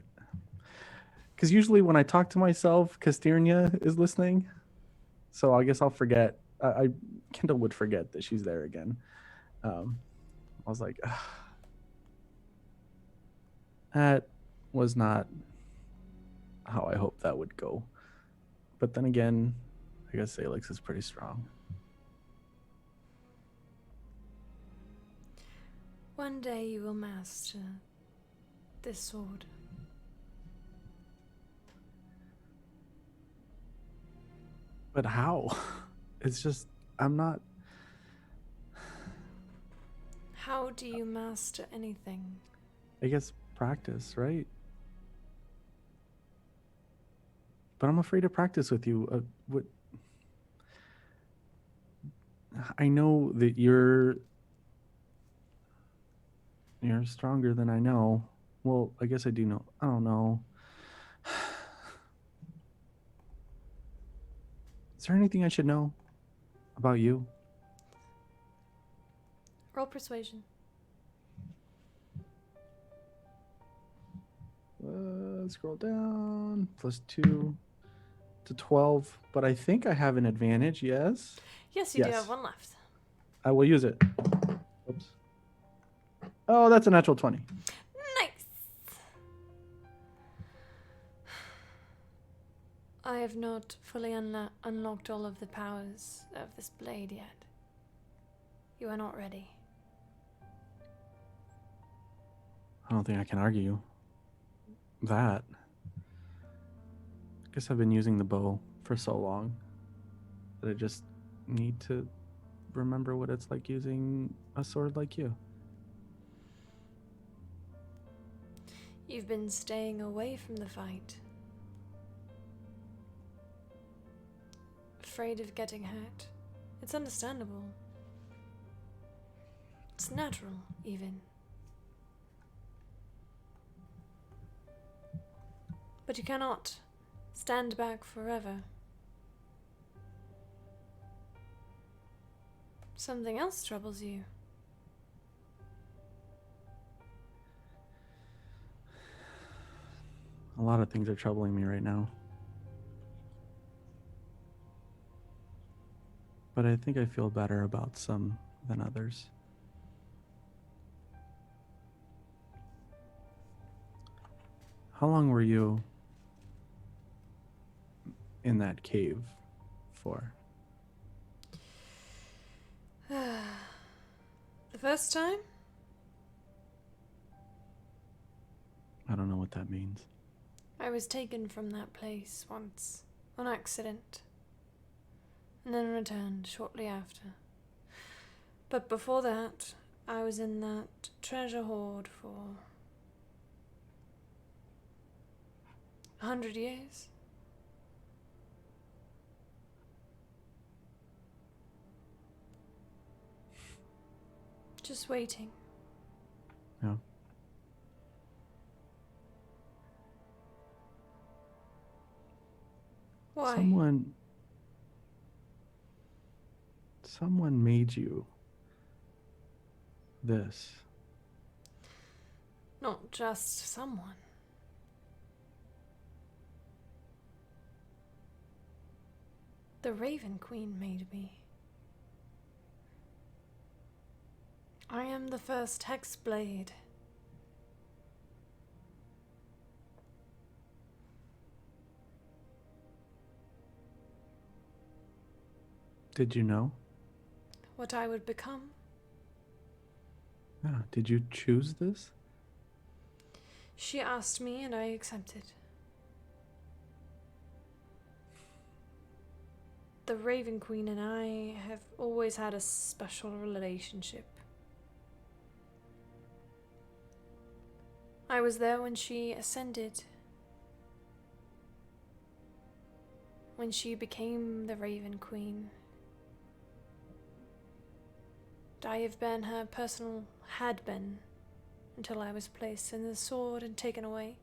because usually when I talk to myself, Casternia is listening. So I guess I'll forget. Kendall would forget that she's there again. I was like, ugh. That was not how I hoped that would go. But then again, I guess Salix is pretty strong. One day you will master this sword. But how? It's just, I'm not. How do you master anything? I guess practice, right? But I'm afraid to practice with you. What? I know that you're stronger than I know. Well, I guess I do know. I don't know. Is there anything I should know about you? Roll persuasion. Scroll down. +2 to 12. But I think I have an advantage, yes? Yes, you do Yes. have one left. I will use it. Oops. Oh, that's a natural 20. Nice! I have not fully unlocked all of the powers of this blade yet. You are not ready. I don't think I can argue that. I guess I've been using the bow for so long that I just need to remember what it's like using a sword like you. You've been staying away from the fight. Afraid of getting hurt. It's understandable. It's natural, even. But you cannot stand back forever. Something else troubles you. lot of things are troubling me right now. But I think I feel better about some than others. How long were you in that cave for? The first time? I don't know what that means. I was taken from that place once, on accident, and then returned shortly after. But before that, I was in that treasure hoard for 100 years. Just waiting. Yeah. Why? Someone made you this. Not just someone. The Raven Queen made me. I am the first Hexblade. Did you know? What I would become? Yeah. Did you choose this? She asked me and I accepted. The Raven Queen and I have always had a special relationship. I was there when she ascended. When she became the Raven Queen. I have been her had been, until I was placed in the sword and taken away.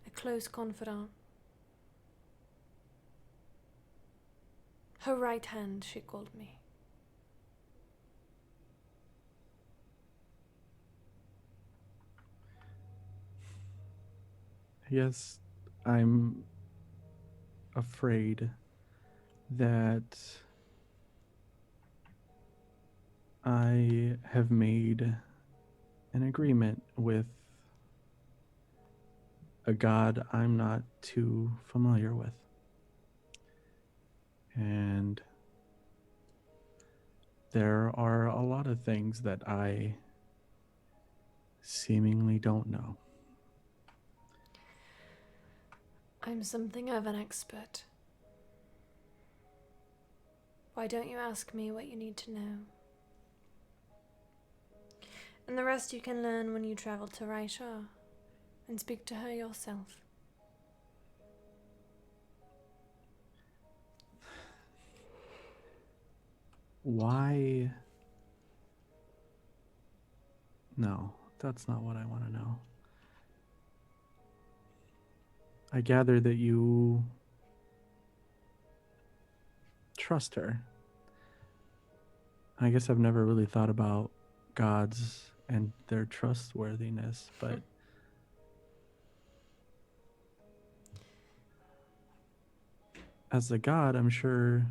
A close confidant. Her right hand, she called me. Yes, I'm afraid that I have made an agreement with a god I'm not too familiar with. And there are a lot of things that I seemingly don't know. I'm something of an expert. Why don't you ask me what you need to know? And the rest you can learn when you travel to Raishar and speak to her yourself. Why? No, that's not what I want to know. I gather that you trust her. I guess I've never really thought about gods and their trustworthiness, but as a god, I'm sure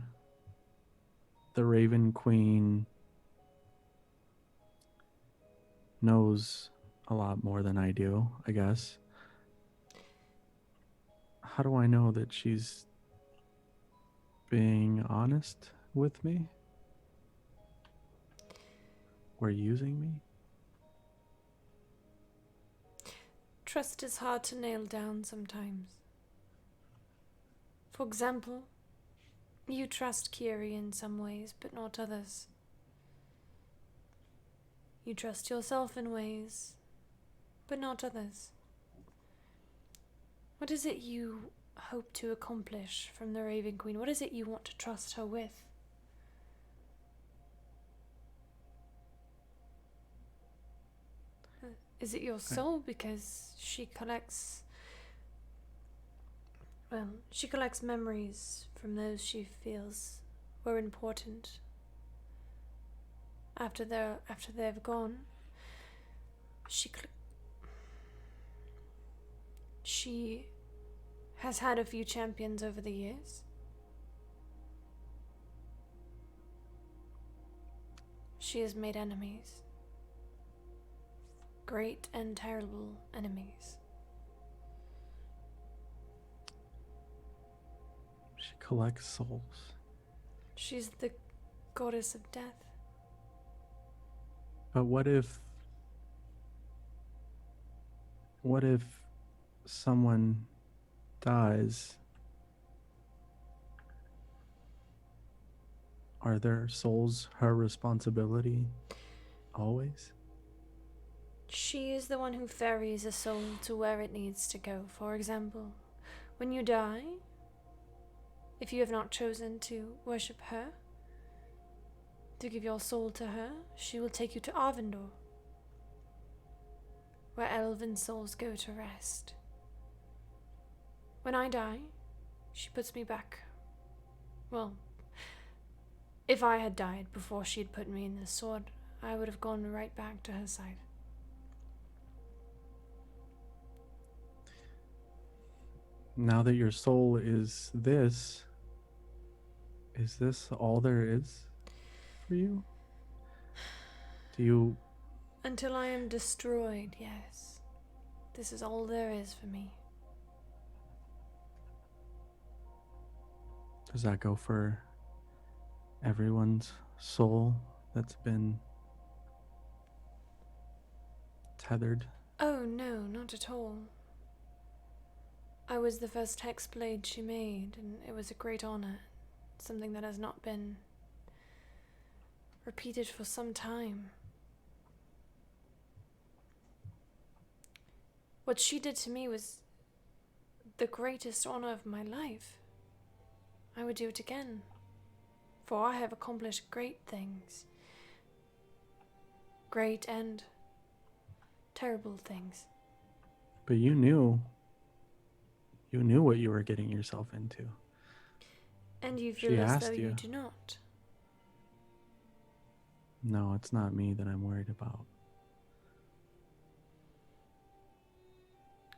the Raven Queen knows a lot more than I do, I guess. How do I know that she's being honest with me? Or using me? Trust is hard to nail down sometimes. For example, you trust Kiri in some ways, but not others. You trust yourself in ways, but not others. What is it you hope to accomplish from the Raven Queen? What is it you want to trust her with? Is it your soul? Because she collects memories from those she feels were important. After they've gone, She has had a few champions over the years. She has made enemies. Great and terrible enemies. She collects souls. She's the goddess of death. But what if someone dies? Are their souls her responsibility always? She is the one who ferries a soul to where it needs to go. For example, when you die, if you have not chosen to worship her, to give your soul to her, she will take you to Arvindor, where elven souls go to rest. When I die, she puts me back. Well, if I had died before she'd put me in the sword, I would have gone right back to her side. Now that your soul is this all there is for you? Do you Until I am destroyed, yes. This is all there is for me. Does that go for everyone's soul that's been tethered? Oh no, not at all. I was the first hexblade she made, and it was a great honor. Something that has not been repeated for some time. What she did to me was the greatest honor of my life. I would do it again, for I have accomplished great things. Great and terrible things. But you knew what you were getting yourself into. And you She feel as asked though you you. do not. No, it's not me that I'm worried about.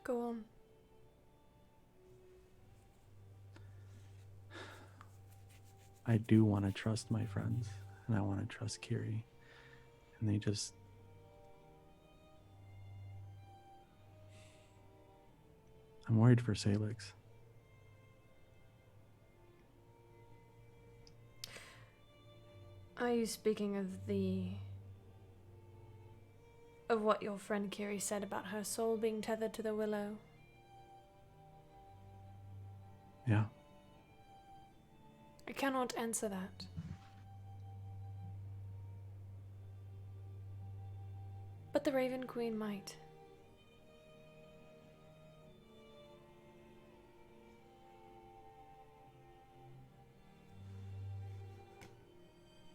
Go on. I do want to trust my friends, and I want to trust Kiri. And they just... I'm worried for Salix. Are you speaking of what your friend Kiri said about her soul being tethered to the willow? Yeah. I cannot answer that. But the Raven Queen might.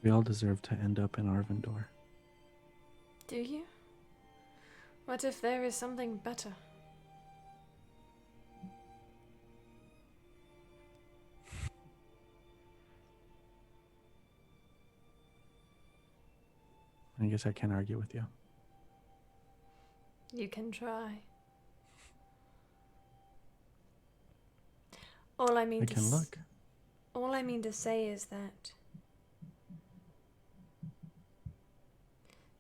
We all deserve to end up in Arvindor. Do you? What if there is something better? I guess I can't argue with you. You can try. All I mean I can look. All I mean to say is that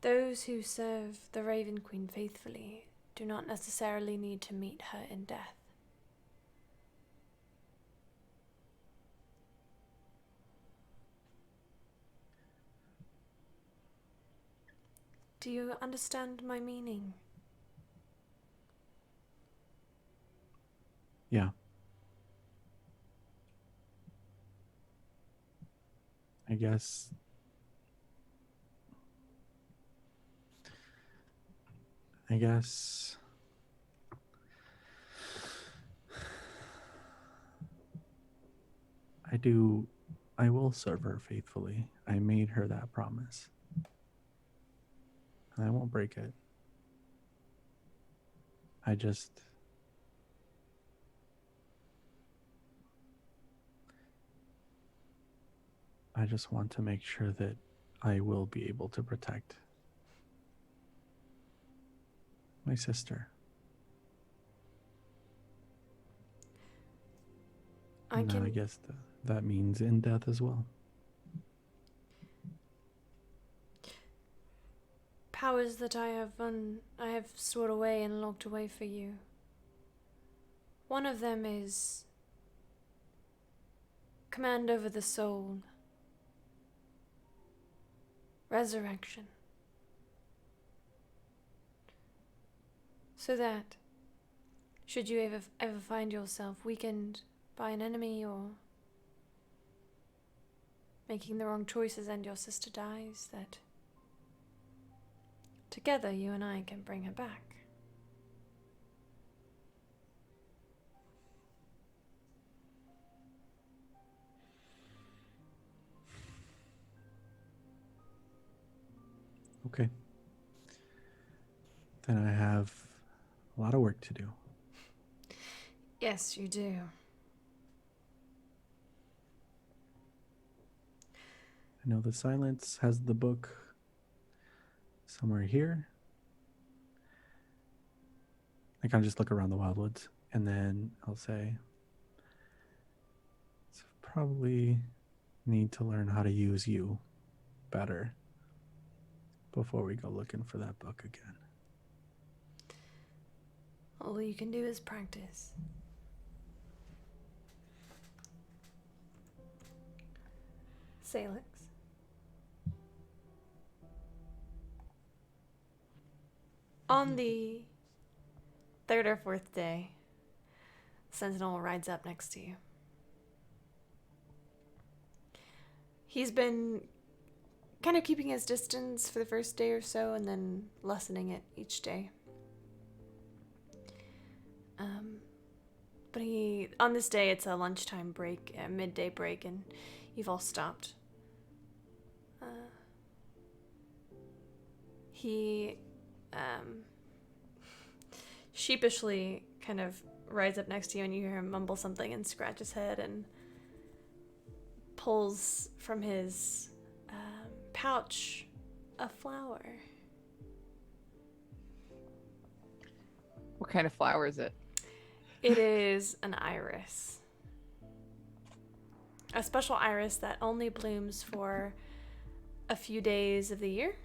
those who serve the Raven Queen faithfully do not necessarily need to meet her in death. Do you understand my meaning? Yeah. I guess I will serve her faithfully. I made her that promise. And I won't break it. I just want to make sure that I will be able to protect my sister. I And can. I guess that means in death as well. Powers that I have stored away and locked away for you. One of them is command over the soul, resurrection, so that should you ever find yourself weakened by an enemy or making the wrong choices and your sister dies, that together you and I can bring her back. Okay. Then I have a lot of work to do. Yes, you do. I know the silence has the book somewhere here. I kind of just look around the Wildwoods, and then I'll say, "It's probably need to learn how to use you better before we go looking for that book again." All you can do is practice. Salix. On the third or fourth day, Sentinel rides up next to you. He's been kind of keeping his distance for the first day or so and then lessening it each day. But on this day, it's a lunchtime break, a midday break, and you've all stopped. He sheepishly kind of rides up next to you, and you hear him mumble something and scratch his head and pulls from his pouch a flower. What kind of flower is it? It is an iris. A special iris that only blooms for a few days of the year.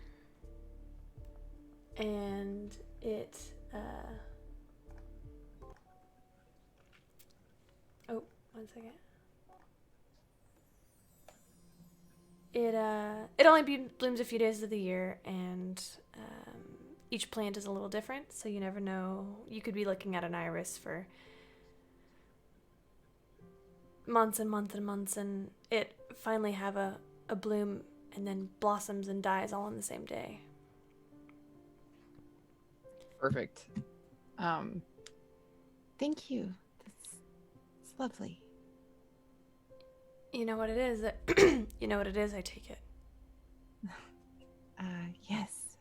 And it, oh, 1 second. It only blooms a few days of the year, and each plant is a little different, so you never know. You could be looking at an iris for months and months and months, and it finally have a bloom and then blossoms and dies all on the same day. Perfect. Thank you. It's lovely. You know what it is? You know what it is, I take it. Yes.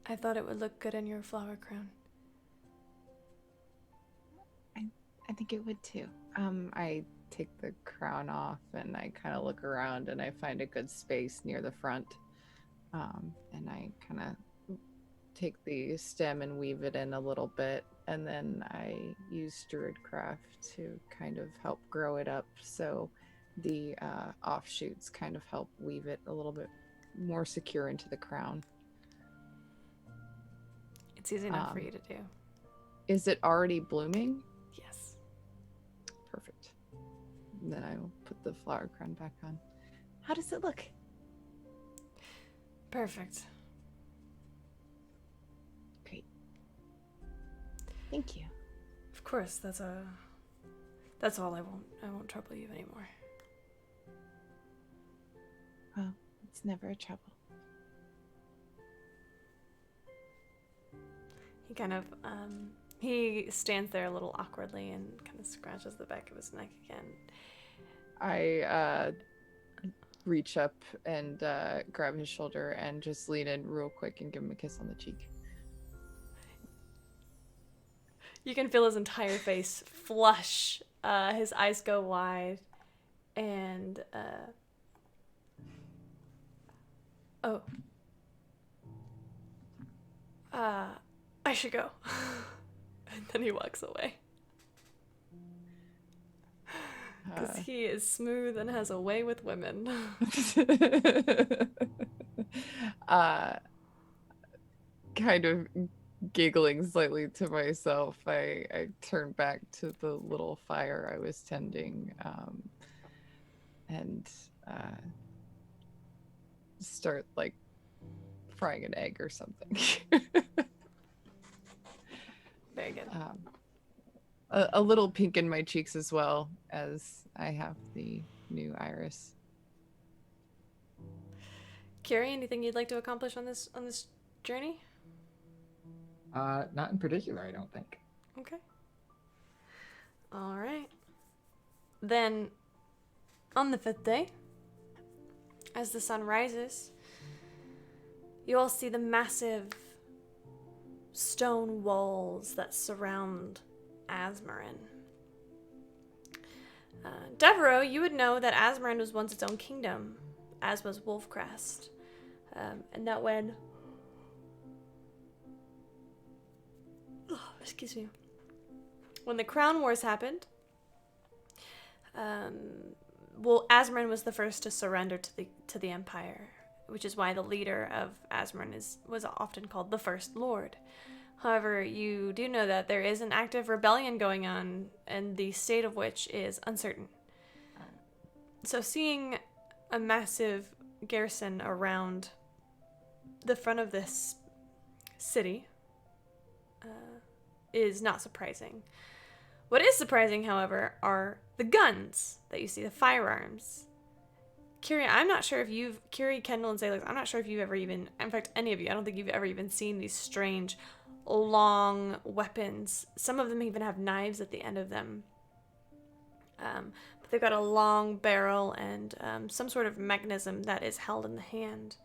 I thought it would look good in your flower crown. I think it would too. I take the crown off and I kind of look around and I find a good space near the front. And I kind of take the stem and weave it in a little bit, and then I use Druidcraft to kind of help grow it up so the offshoots kind of help weave it a little bit more secure into the crown. It's easy enough for you to do. Is it already blooming? Yes. Perfect. And then I will put the flower crown back on. How does it look? Perfect. Great. Thank you. Of course, that's all. I won't trouble you anymore. Well, it's never a trouble. He kind of he stands there a little awkwardly and kind of scratches the back of his neck again. I reach up and grab his shoulder and just lean in real quick and give him a kiss on the cheek. You can feel his entire face flush. His eyes go wide, and I should go. And then he walks away. Because he is smooth and has a way with women. Kind of giggling slightly to myself, I turn back to the little fire I was tending, and start like frying an egg or something. Very good. A little pink in my cheeks as well, as I have the new iris. Carrie, anything you'd like to accomplish on this journey? Not in particular, I don't think. Okay. All right. Then, on the 5th day, as the sun rises, you all see the massive stone walls that surround Azmorin. Devereaux, you would know that Azmorin was once its own kingdom, as was Wolfcrest. And that when... excuse me. When the Crown Wars happened, Azmorin was the first to surrender to the Empire, which is why the leader of Azmorin was often called the First Lord. However, you do know that there is an active rebellion going on, and the state of which is uncertain. So seeing a massive garrison around the front of this city is not surprising. What is surprising, however, are the guns that you see, the firearms. Curie, Kendall, and Zalix, I'm not sure if you've ever even, in fact, any of you, I don't think you've ever even seen these strange, long weapons. Some of them even have knives at the end of them. But they've got a long barrel and some sort of mechanism that is held in the hand.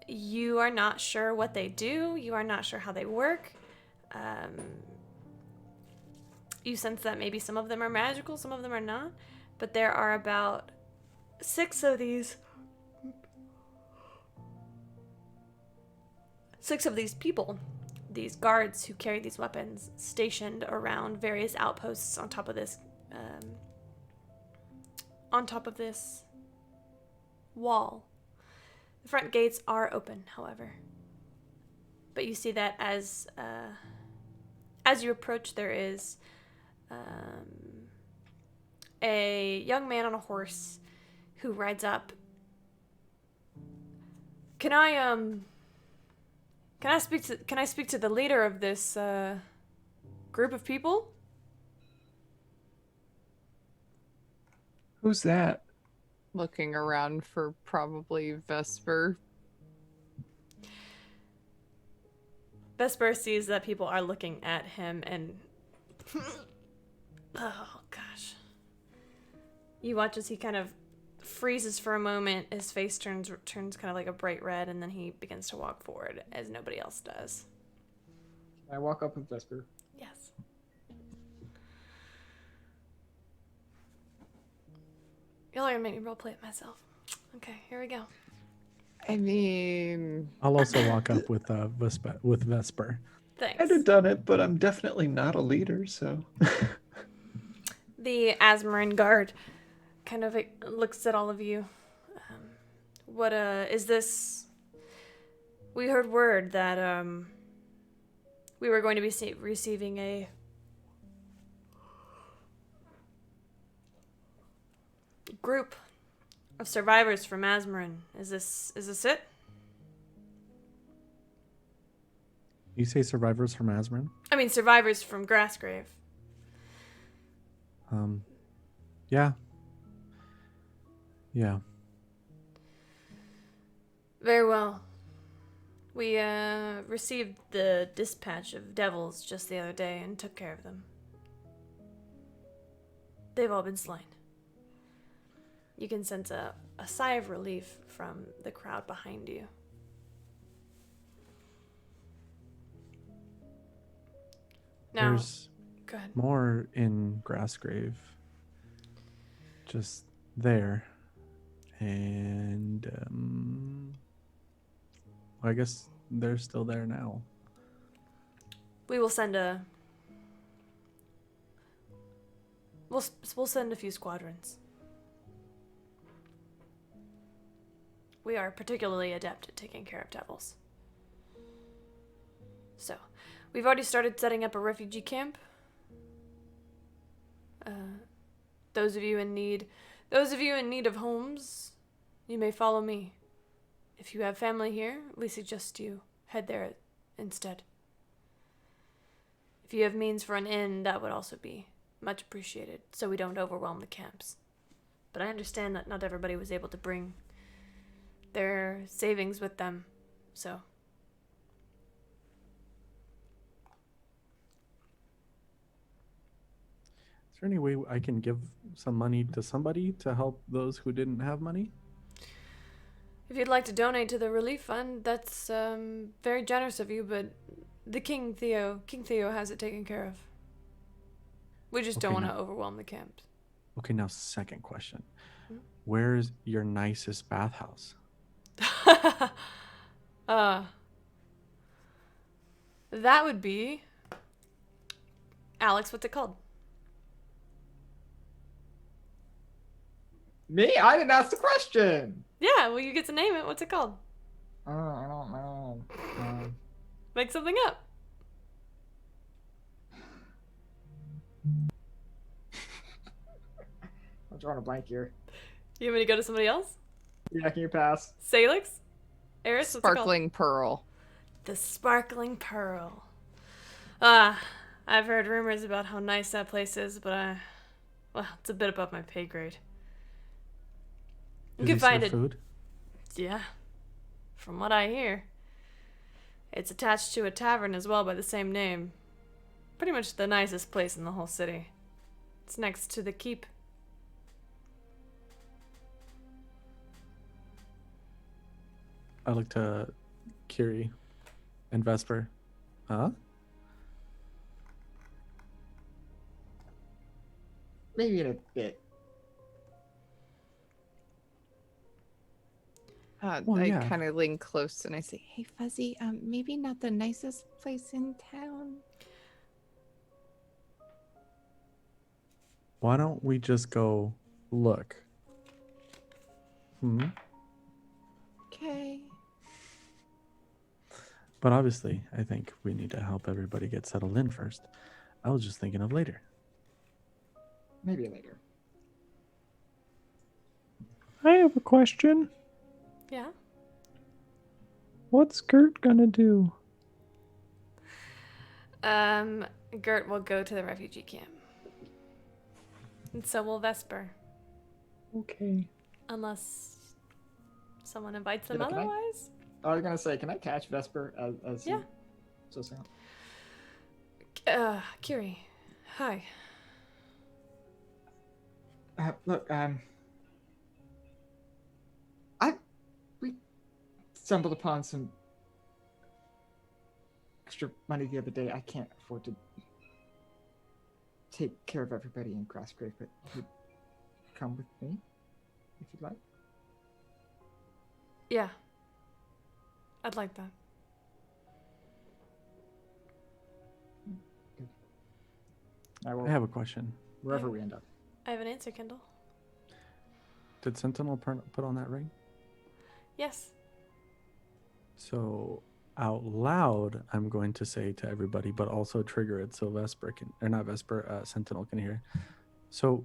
You are not sure what they do. You are not sure how they work. You sense that maybe some of them are magical, some of them are not. But there are about 6 of these people, these guards who carry these weapons, stationed around various outposts on top of this wall. The front gates are open, however. But you see that as you approach, there is a young man on a horse who rides up. Can I speak to the leader of this group of people? Who's that? Looking around for probably Vesper. Vesper sees that people are looking at him and oh gosh. You watch as he kind of freezes for a moment, his face turns kind of like a bright red, and then he begins to walk forward as nobody else does. I walk up with Vesper. Yes. Y'all are gonna make me roleplay it myself. Okay, here we go. I mean, I'll also walk up with Vesper. Thanks. I'd have done it, but I'm definitely not a leader, so. The Azmorin guard kind of looks at all of you. What is this? We heard word that we were going to be receiving a group of survivors from Azmorin. Is this it? You say survivors from Azmorin? I mean, survivors from Grassgrave. Yeah. Yeah. Very well. We received the dispatch of devils just the other day and took care of them. They've all been slain. You can sense a sigh of relief from the crowd behind you. Now, There's go ahead. more in Grassgrave. Just there. And I guess they're still there now. We'll send a few squadrons. We are particularly adept at taking care of devils. So, we've already started setting up a refugee camp. Those of you in need of homes, you may follow me. If you have family here, we suggest you head there instead. If you have means for an inn, that would also be much appreciated, so we don't overwhelm the camps. But I understand that not everybody was able to bring their savings with them, so. Is there any way I can give some money to somebody to help those who didn't have money? If you'd like to donate to the relief fund, that's very generous of you, but the King Theo has it taken care of. We just don't Okay, want to now- overwhelm the camps. Okay, now second question. Hmm? Where's your nicest bathhouse? That would be Alex, what's it called? Me? I didn't ask the question. Yeah, well, you get to name it. What's it called? I don't know. Make something up. I'm drawing a blank here. You want me to go to somebody else? Yeah, can you pass? Salix? Eris? What's it called? Sparkling Pearl. The Sparkling Pearl. I've heard rumors about how nice that place is, but well, it's a bit above my pay grade. You Does can he find serve it. food? Yeah. From what I hear. It's attached to a tavern as well by the same name. Pretty much the nicest place in the whole city. It's next to the keep. I look to Kiri and Vesper. Huh? Maybe in a bit. Well, I yeah. kind of lean close and I say, Hey, Fuzzy, maybe not the nicest place in town. Why don't we just go look? Hmm? Okay. But obviously, I think we need to help everybody get settled in first. I was just thinking of later. Maybe later. I have a question. Yeah? What's Gert gonna do? Gert will go to the refugee camp. And so will Vesper. Okay. Unless someone invites them Yeah, can I- otherwise? I was gonna say, can I catch Vesper as Yeah. So soon? Kiri. Hi. Look, we stumbled upon some extra money the other day. I can't afford to take care of everybody in Grassgrave, but you'd come with me if you'd like. Yeah. I'd like that. I will I have a question. wherever we end up. I have an answer, Kendall. Did Sentinel put on that ring? Yes. So out loud, I'm going to say to everybody, but also trigger it so Vesper can, or not Vesper, Sentinel can hear. So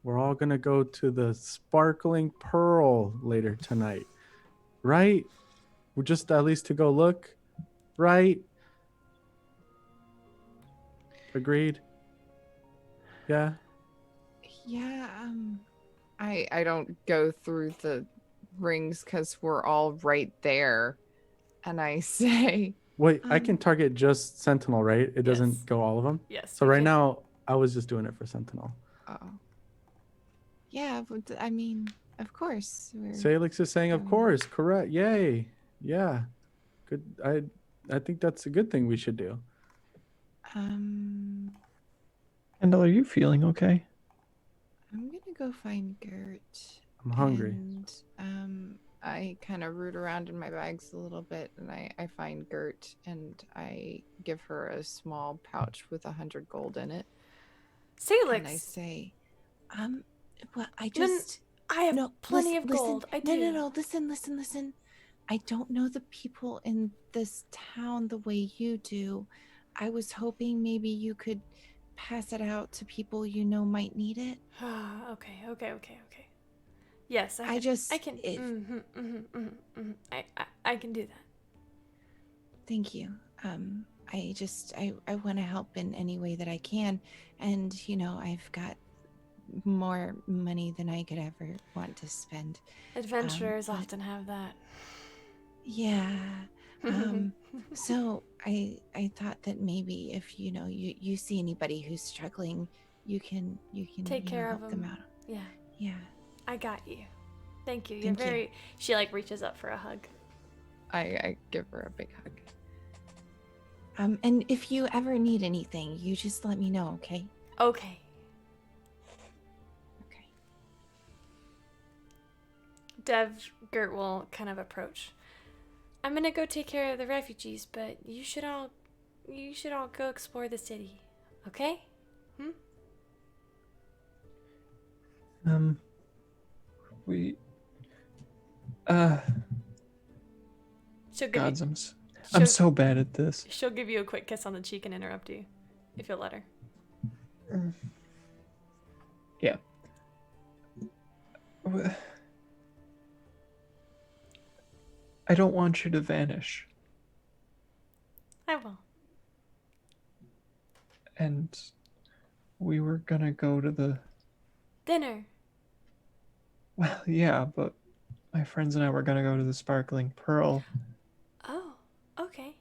we're all gonna go to the Sparkling Pearl later tonight, right? We're just at least to go look, right? Agreed. Yeah. Yeah, I don't go through the rings because we're all right there. And I say, Wait, I Um, can target just Sentinel, right? It doesn't Yes. go all of them. Yes. So you right can- now, I was just doing it for Sentinel. oh, yeah, but I mean, of course. Salix is saying, of Um, course, correct. Yay. Yeah. Good. I think that's a good thing we should do. Um, Kendall, are you feeling okay? I'm gonna go find Gert. I'm hungry. And I kind of root around in my bags a little bit and I find Gert and I give her a small pouch with 100 gold in it. can I Salix, say? Well, I No, just I have no plenty listen, of listen. gold. I No, do. no, no. Listen. I don't know the people in this town the way you do. I was hoping maybe you could pass it out to people you know might need it. Okay. Yes, I I just can. if I can do that. Thank you. I want to help in any way that I can, and I've got more money than I could ever want to spend. Adventurers But often have that. yeah. So I thought that maybe if you see anybody who's struggling, you can Take care of help them them. out. Yeah, Yeah. I got you. Thank you. You're Thank you. very. She like reaches up for a hug. I give her a big hug. And if you ever need anything, you just let me know, okay? Okay. Okay. Dev Gert will kind of approach. I'm gonna go take care of the refugees, but you should all go explore the city, okay? We She'll give gods, you, I'm she'll, so bad at this. she'll give you a quick kiss on the cheek and interrupt you, if you'll let her. Yeah. I don't want you to vanish. I will. And we were gonna go to the... Dinner. Well, yeah, but my friends and I were gonna go to the Sparkling Pearl. Oh, okay.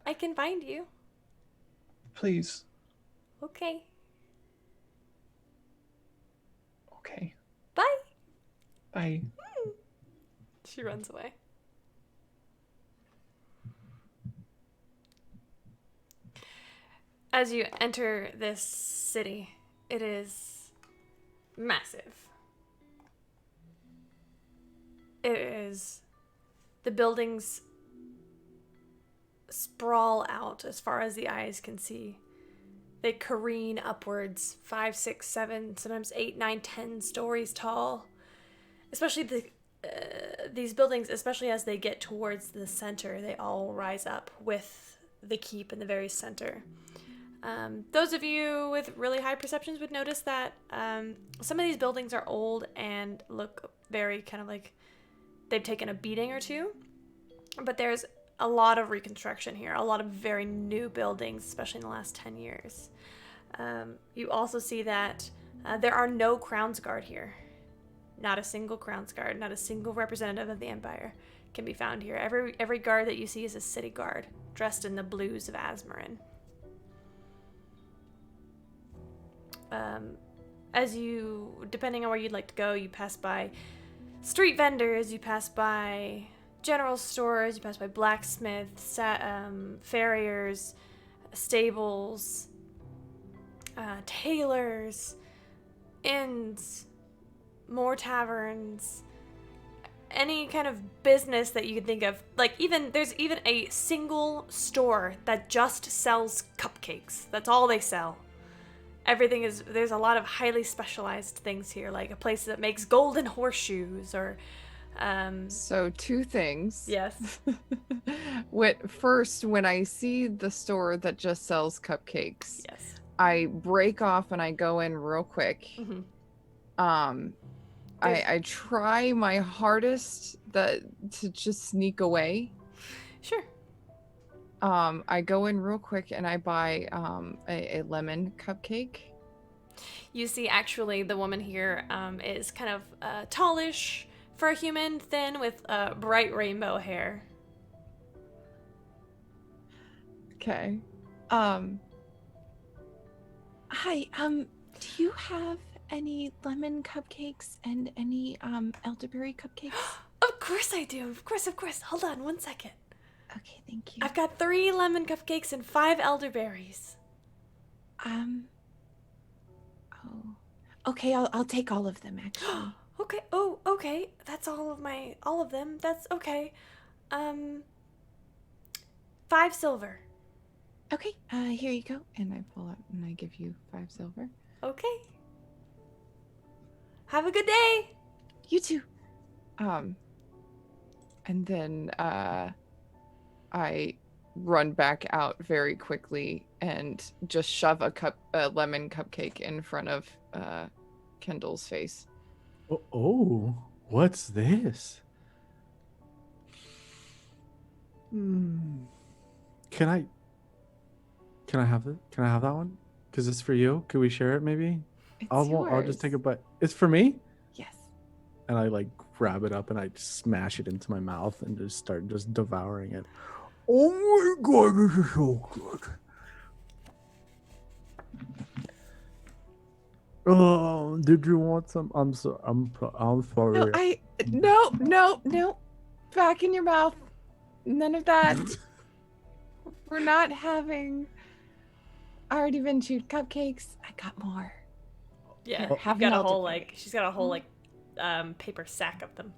I can find you. Please. Okay. Okay. Bye. Bye. She runs away. As you enter this city, it is massive. It is. The buildings sprawl out as far as the eyes can see. They careen upwards 5, 6, 7, sometimes 8, 9, 10 stories tall. Especially these buildings, especially as they get towards the center, they all rise up with the keep in the very center. Those of you with really high perceptions would notice that some of these buildings are old and look very kind of like they've taken a beating or two. But there's a lot of reconstruction here, a lot of very new buildings, especially in the last 10 years. You also see that there are no Crownsguard here. Not a single Crownsguard, not a single representative of the Empire can be found here. Every guard that you see is a city guard, dressed in the blues of Azmorin. As you, depending on where you'd like to go, you pass by street vendors, you pass by general stores, you pass by blacksmiths, farriers, stables, tailors, inns, more taverns, any kind of business that you could think of. Like there's even a single store that just sells cupcakes. That's all they sell. There's a lot of highly specialized things here, like a place that makes golden horseshoes or So 2 things. yes. First, when I see the store that just sells cupcakes, Yes. I break off and I go in real quick. Mm-hmm. I try my hardest to just sneak away. Sure. I go in real quick and I buy a lemon cupcake. You see, actually, the woman here is kind of tallish for a human, thin with bright rainbow hair. Okay. Hi, do you have any lemon cupcakes and any elderberry cupcakes? Of course I do. Of course. Hold on 1 second. Okay, thank you. I've got 3 lemon cupcakes and 5 elderberries. Oh. Okay, I'll take all of them actually. Okay. Oh, okay. That's all of them. That's okay. 5 silver. Okay, here you go. And I pull out and I give you 5 silver. Okay. Have a good day. You too. And then I run back out very quickly and just shove a lemon cupcake in front of Kendall's face. Oh, what's this? Can I have it? Can I have that one? Because it's for you. Could we share it maybe? It's I'll just take a yours. bite. It's for me? Yes. And I like grab it up and I smash it into my mouth and just start just devouring it. Oh my god, this is so good. Oh, did you want some? I'm sorry. No. Back in your mouth. None of that. We're not having already been chewed cupcakes. I got more. Yeah, Here, have got me a all whole different. she's got a whole paper sack of them.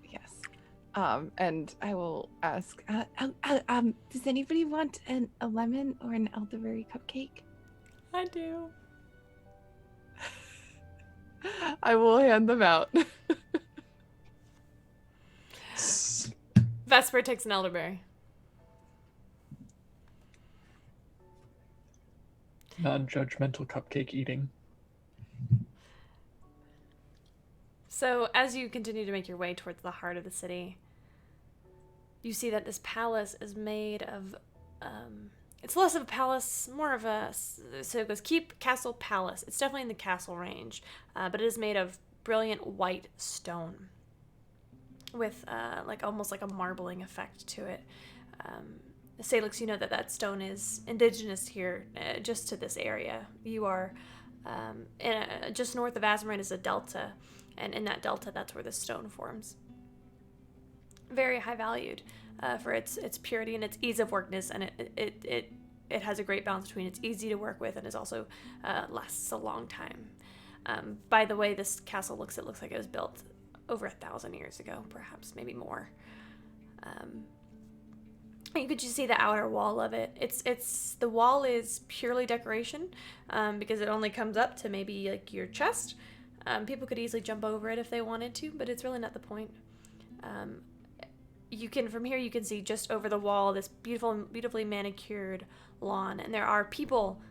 Yes. And I will ask, does anybody want a lemon or an elderberry cupcake? I do. I will hand them out. Vesper takes an elderberry. Non-judgmental cupcake eating. So as you continue to make your way towards the heart of the city, you see that this palace is made of, it's less of a palace, more of a, so it goes Keep Castle Palace. It's definitely in the castle range, but it is made of brilliant white stone with almost like a marbling effect to it. Salix, you know that stone is indigenous here, just to this area. You are, just north of Azmoran is a delta, and in that delta, that's where the stone forms. Very high valued for its purity and its ease of workness, and it has a great balance between it's easy to work with and is also lasts a long time. By the way this castle looks, it looks like it was built over 1,000 years ago, perhaps maybe more. You could just see the outer wall of it. It's the wall is purely decoration, because it only comes up to maybe like your chest. People could easily jump over it if they wanted to, but it's really not the point. You can, from here, you can see just over the wall this beautifully manicured lawn, and there are people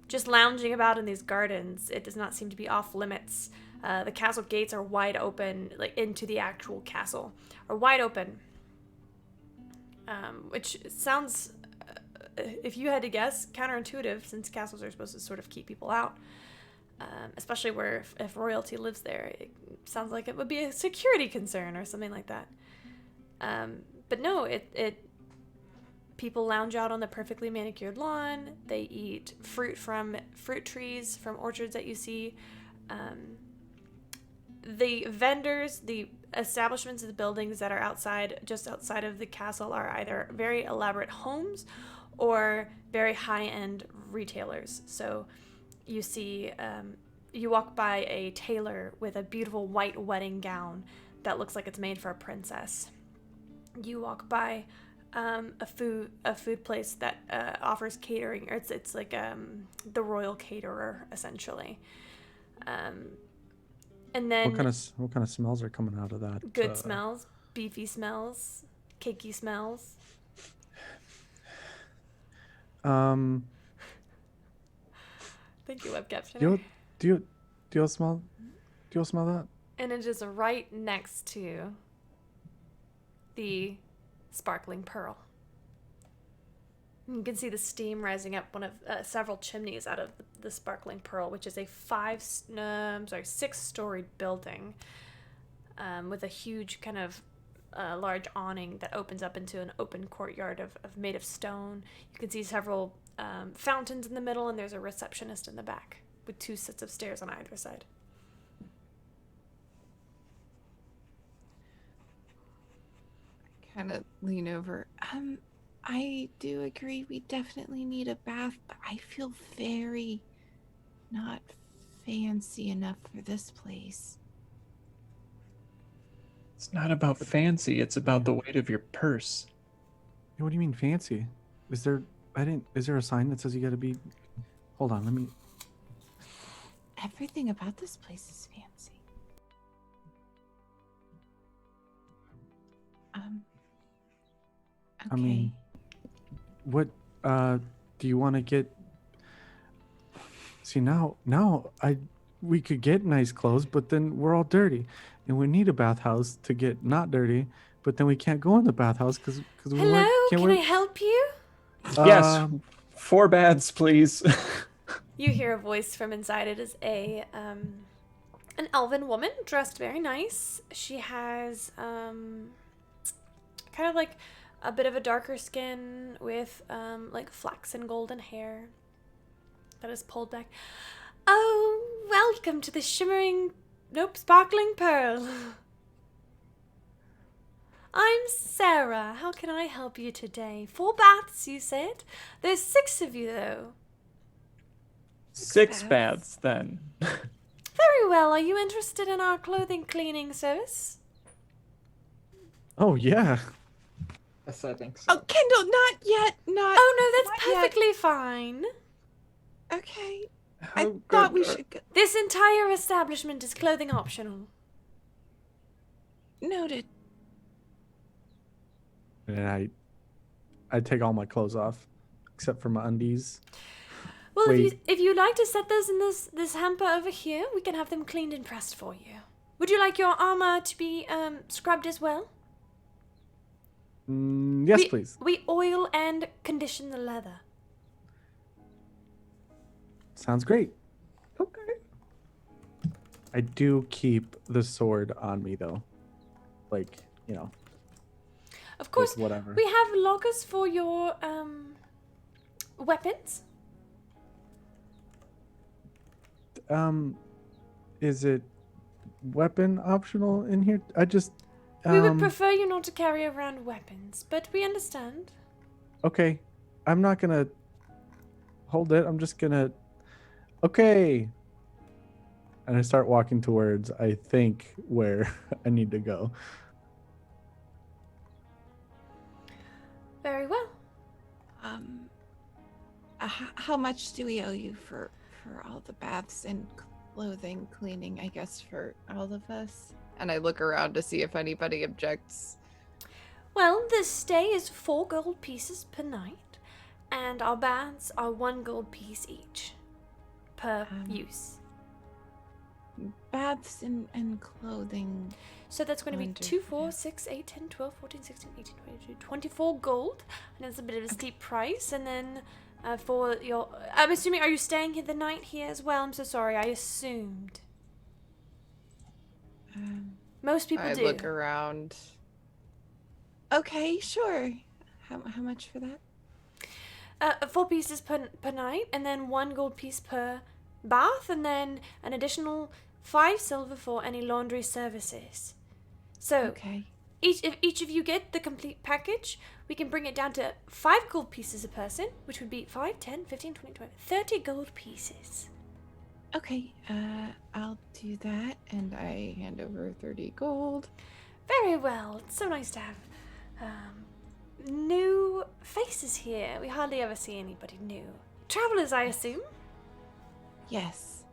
just lounging about in these gardens. It does not seem to be off limits. The castle gates are wide open, like into the actual castle, are wide open. Which sounds, if you had to guess, counterintuitive, since castles are supposed to sort of keep people out. Especially where if royalty lives there, it sounds like it would be a security concern or something like that. But no, people lounge out on the perfectly manicured lawn. They eat fruit from fruit trees from orchards that you see. The vendors, the establishments, the buildings that are just outside of the castle are either very elaborate homes or very high-end retailers. So you see, you walk by a tailor with a beautiful white wedding gown that looks like it's made for a princess. You walk by a food place that offers catering, or it's like the royal caterer essentially. And then what kind of smells are coming out of that? good smells, beefy smells, cakey smells. Um, Thank you, Webcaptioner. do you smell that? And it is right next to the sparkling pearl. You can see the steam rising up one of several chimneys out of the sparkling pearl, which is a 6-story building with a huge kind of large awning that opens up into an open courtyard made of stone. You can see several fountains in the middle, and there's a receptionist in the back with 2 sets of stairs on either side. I kind of lean over. I do agree we definitely need a bath, but I feel very not fancy enough for this place. It's not about fancy, it's about the weight of your purse. What do you mean fancy? Is there I didn't. Is there a sign that says you gotta be? Hold on. Let me. Everything about this place is fancy. Okay. I mean, what? Do you want to get? See now, we could get nice clothes, but then we're all dirty, and we need a bathhouse to get not dirty. But then we can't go in the bathhouse because we Hello, can't can I help you? Yes, Um, 4 baths, please. You hear a voice from inside. It is an elven woman dressed very nice. She has kind of like a bit of a darker skin with like flaxen golden hair that is pulled back. Oh, welcome to the sparkling pearl. I'm Sarah. How can I help you today? 4 baths, you said? There's 6 of you, though. 6 baths, then. Very well. Are you interested in our clothing cleaning service? Oh yeah. Yes, I think so. Oh, Kendall, not yet. Not. Oh, no, that's not yet. perfectly fine. Okay. How I good thought we are- should go. This entire establishment is clothing optional. Noted. And I take all my clothes off, except for my undies. Well, Wait. if you'd like to set those in this hamper over here, we can have them cleaned and pressed for you. Would you like your armor to be scrubbed as well? Yes, please. We oil and condition the leather. Sounds great. Okay. I do keep the sword on me though, like Of course, like whatever. we have lockers for your weapons. Is it weapon optional in here? I just We would prefer you not to carry around weapons, but we understand. Okay, I'm not gonna hold it. I'm just gonna. Okay. And I start walking towards, I think, where I need to go. Very well. How much do we owe you for all the baths and clothing cleaning? I guess for all of us. And I look around to see if anybody objects. Well, the stay is 4 gold pieces per night, and our baths are 1 gold piece each per use. Baths and clothing. So that's going to be Wonderful. 2, 4, 6, 8, 10, 12, 14, 16, 18, 22, 24 gold. And it's a bit of a steep price. And then for your... I'm assuming, are you staying here the night here as well? I'm so sorry, I assumed. Most people I do. look around. Okay, sure. How much for that? 4 pieces per night, and then 1 gold piece per bath, and then an additional 5 silver for any laundry services. So Okay. if each of you get the complete package, we can bring it down to 5 gold pieces a person, which would be 5, 10, 15, 20, 20, 30 gold pieces. Okay. I'll do that, and I hand over 30 gold. Very well. It's so nice to have new faces here. We hardly ever see anybody new. Travelers, I assume? Yes.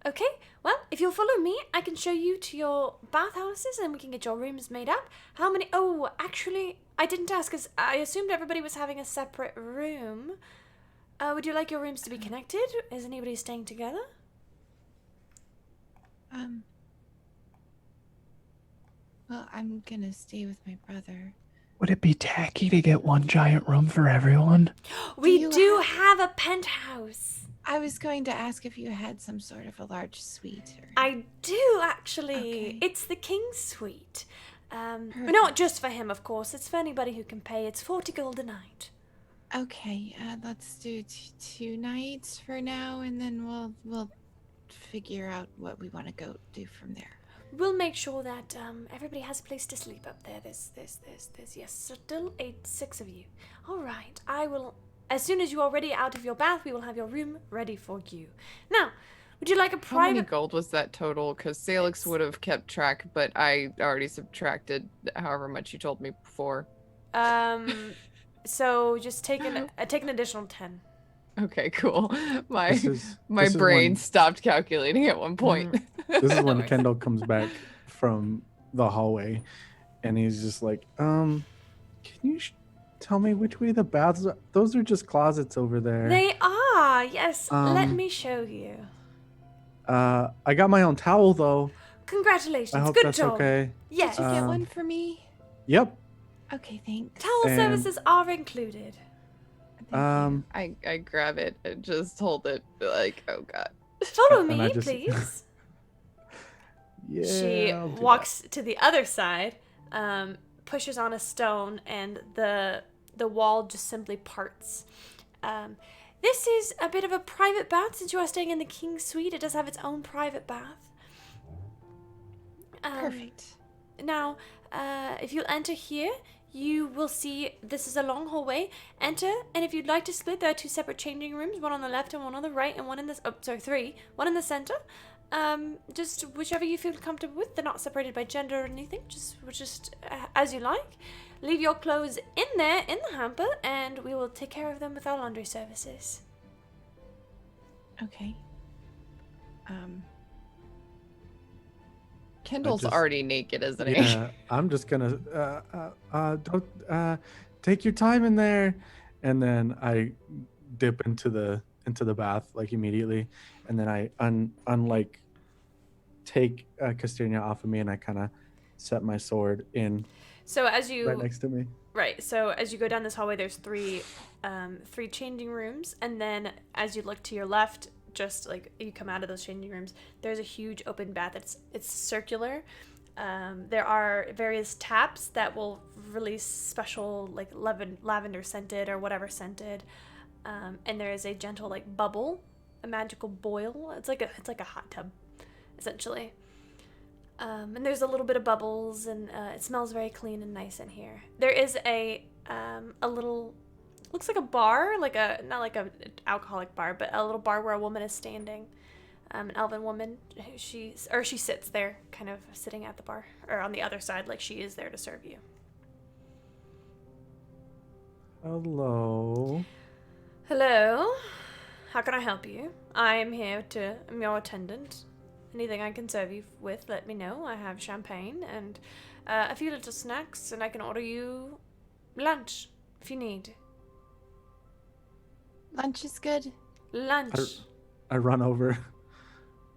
Okay, well, if you'll follow me, I can show you to your bathhouses and we can get your rooms made up. How many? Oh, actually, I didn't ask because I assumed everybody was having a separate room. Would you like your rooms to be connected? Is anybody staying together? Well, I'm gonna stay with my brother. Would it be tacky to get one giant room for everyone? We you do have a penthouse. I was going to ask if you had some sort of a large suite. Or... I do, actually. Okay. It's the King's Suite. Perfect. Not just for him, of course. It's for anybody who can pay. It's 40 gold a night. Okay, let's do 2 nights for now, and then we'll figure out what we want to go do from there. We'll make sure that everybody has a place to sleep up there. There's yes, still 6 of you. All right, I will. As soon as you are ready out of your bath, we will have your room ready for you. Now, Would you like a How many private? gold was that total? Because Salix It's- would have kept track, but I already subtracted however much you told me before. So just take an additional 10. Okay, cool. My This is my this is brain when stopped calculating at one point. this is when worries. Kendall comes back from the hallway, and he's just like, can you tell me which way the baths are? Those are just closets over there. They are. Yes. Let Um, me show you. I got my own towel though. Congratulations. I hope Good that's job. okay. Yes. Did you get Um, one for me? Yep. Okay, thanks. Towel and- services are included. Thank you. I grab it and just hold it like, oh god. Follow And I me, just- please. Yeah. She I'll do walks to the other side, pushes on a stone, and the wall just simply parts. This is a bit of a private bath since you are staying in the King's Suite. It does have its own private bath. Perfect. Now, if you'll enter here, you will see this is a long hallway. Enter, and if you'd like to split, there are 2 separate changing rooms, one on the left and one on the right, and one in the 3, one in the center. Just whichever you feel comfortable with. They're not separated by gender or anything. Just as you like. Leave your clothes in there in the hamper, and we will take care of them with our laundry services. Okay. Kendall's just- already naked, isn't he? Yeah, I'm just gonna don't take your time in there, and then I dip into the bath like immediately, and then I unlike take Castania off of me, and I kind of set my sword in So as you right next to me. Right. So as you go down this hallway, there's three changing rooms, and then as you look to your left, just like you come out of those changing rooms, there's a huge open bath. It's circular. There are various taps that will release special like lavender scented or whatever scented, and there is a gentle like bubble, a magical boil. It's like a hot tub, essentially. And there's a little bit of bubbles, and it smells very clean and nice in here. There is a little, looks like a bar, not like a alcoholic bar, but a little bar where a woman is standing, an elven woman. She sits there, kind of sitting at the bar, or on the other side, like she is there to serve you. Hello. Hello, how can I help you? I'm your attendant. Anything I can serve you with, let me know. I have champagne and a few little snacks, and I can order you lunch if you need. Lunch is good. Lunch. I run over.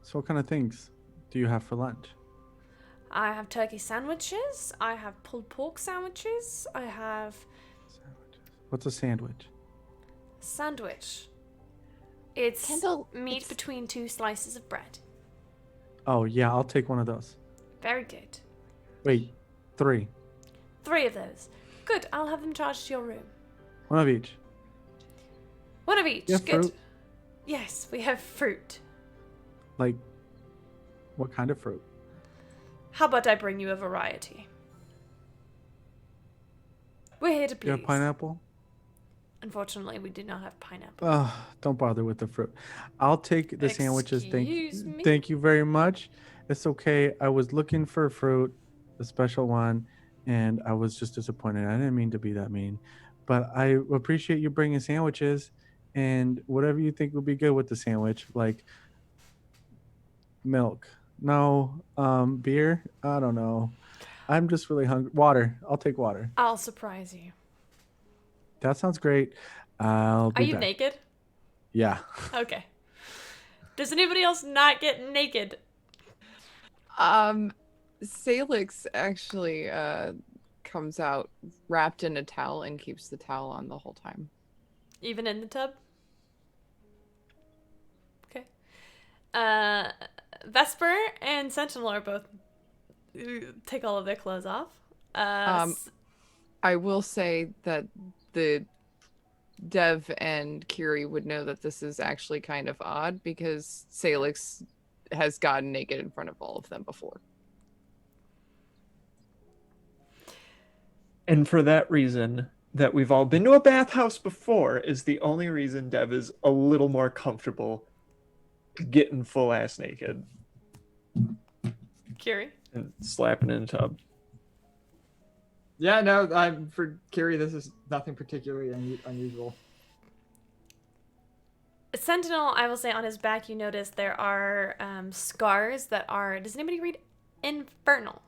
So what kind of things do you have for lunch? I have turkey sandwiches. I have pulled pork sandwiches. I have Sandwiches. What's a sandwich? sandwich. It's Kendall, meat it's- between 2 slices of bread. Oh yeah, I'll take one of those. Very good. Wait, 3. 3 of those. Good. I'll have them charged to your room. One of each. 1 of each. You have Good. fruit? Yes, we have fruit. Like, what kind of fruit? How about I bring you a variety? We're here to Do please. you have pineapple? Unfortunately, we do not have pineapple. Don't bother with the fruit. I'll take the sandwiches. Excuse me? Thank you very much. It's okay. I was looking for fruit, a special one, and I was just disappointed. I didn't mean to be that mean, but I appreciate you bringing sandwiches and whatever you think would be good with the sandwich, like milk. No, beer. I don't know. I'm just really hungry. Water. I'll take water. I'll surprise you. That sounds great. I'll be Are you back. naked? Yeah. Okay. Does anybody else not get naked? Salix actually comes out wrapped in a towel and keeps the towel on the whole time. Even in the tub? Okay. Vesper and Sentinel are both take all of their clothes off. I will say that the Dev and Kiri would know that this is actually kind of odd because Salix has gotten naked in front of all of them before. And for that reason, that we've all been to a bathhouse before is the only reason Dev is a little more comfortable getting full ass naked Curie. and slapping in a tub. Yeah, no, for Kiri, this is nothing particularly unusual. Sentinel, I will say on his back, you notice there are scars that are. Does anybody read infernal?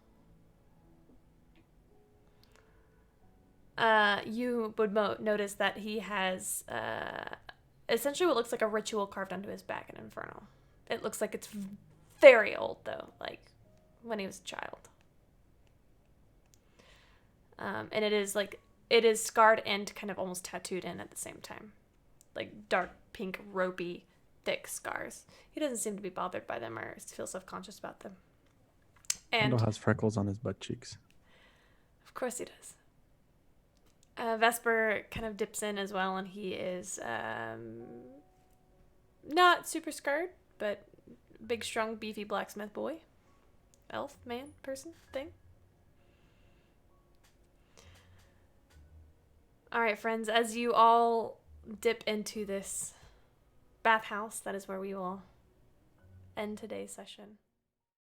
You would notice that he has essentially what looks like a ritual carved onto his back in infernal. It looks like it's very old though, like when he was a child. And it is scarred and kind of almost tattooed in at the same time. Like dark pink, ropey, thick scars. He doesn't seem to be bothered by them or feel self-conscious about them. And Randall has freckles on his butt cheeks. of course he does. Vesper kind of dips in as well, and he is not super scarred, but big, strong, beefy blacksmith boy. Elf, man, person, thing. All right, friends, as you all dip into this bathhouse, that is where we will end today's session.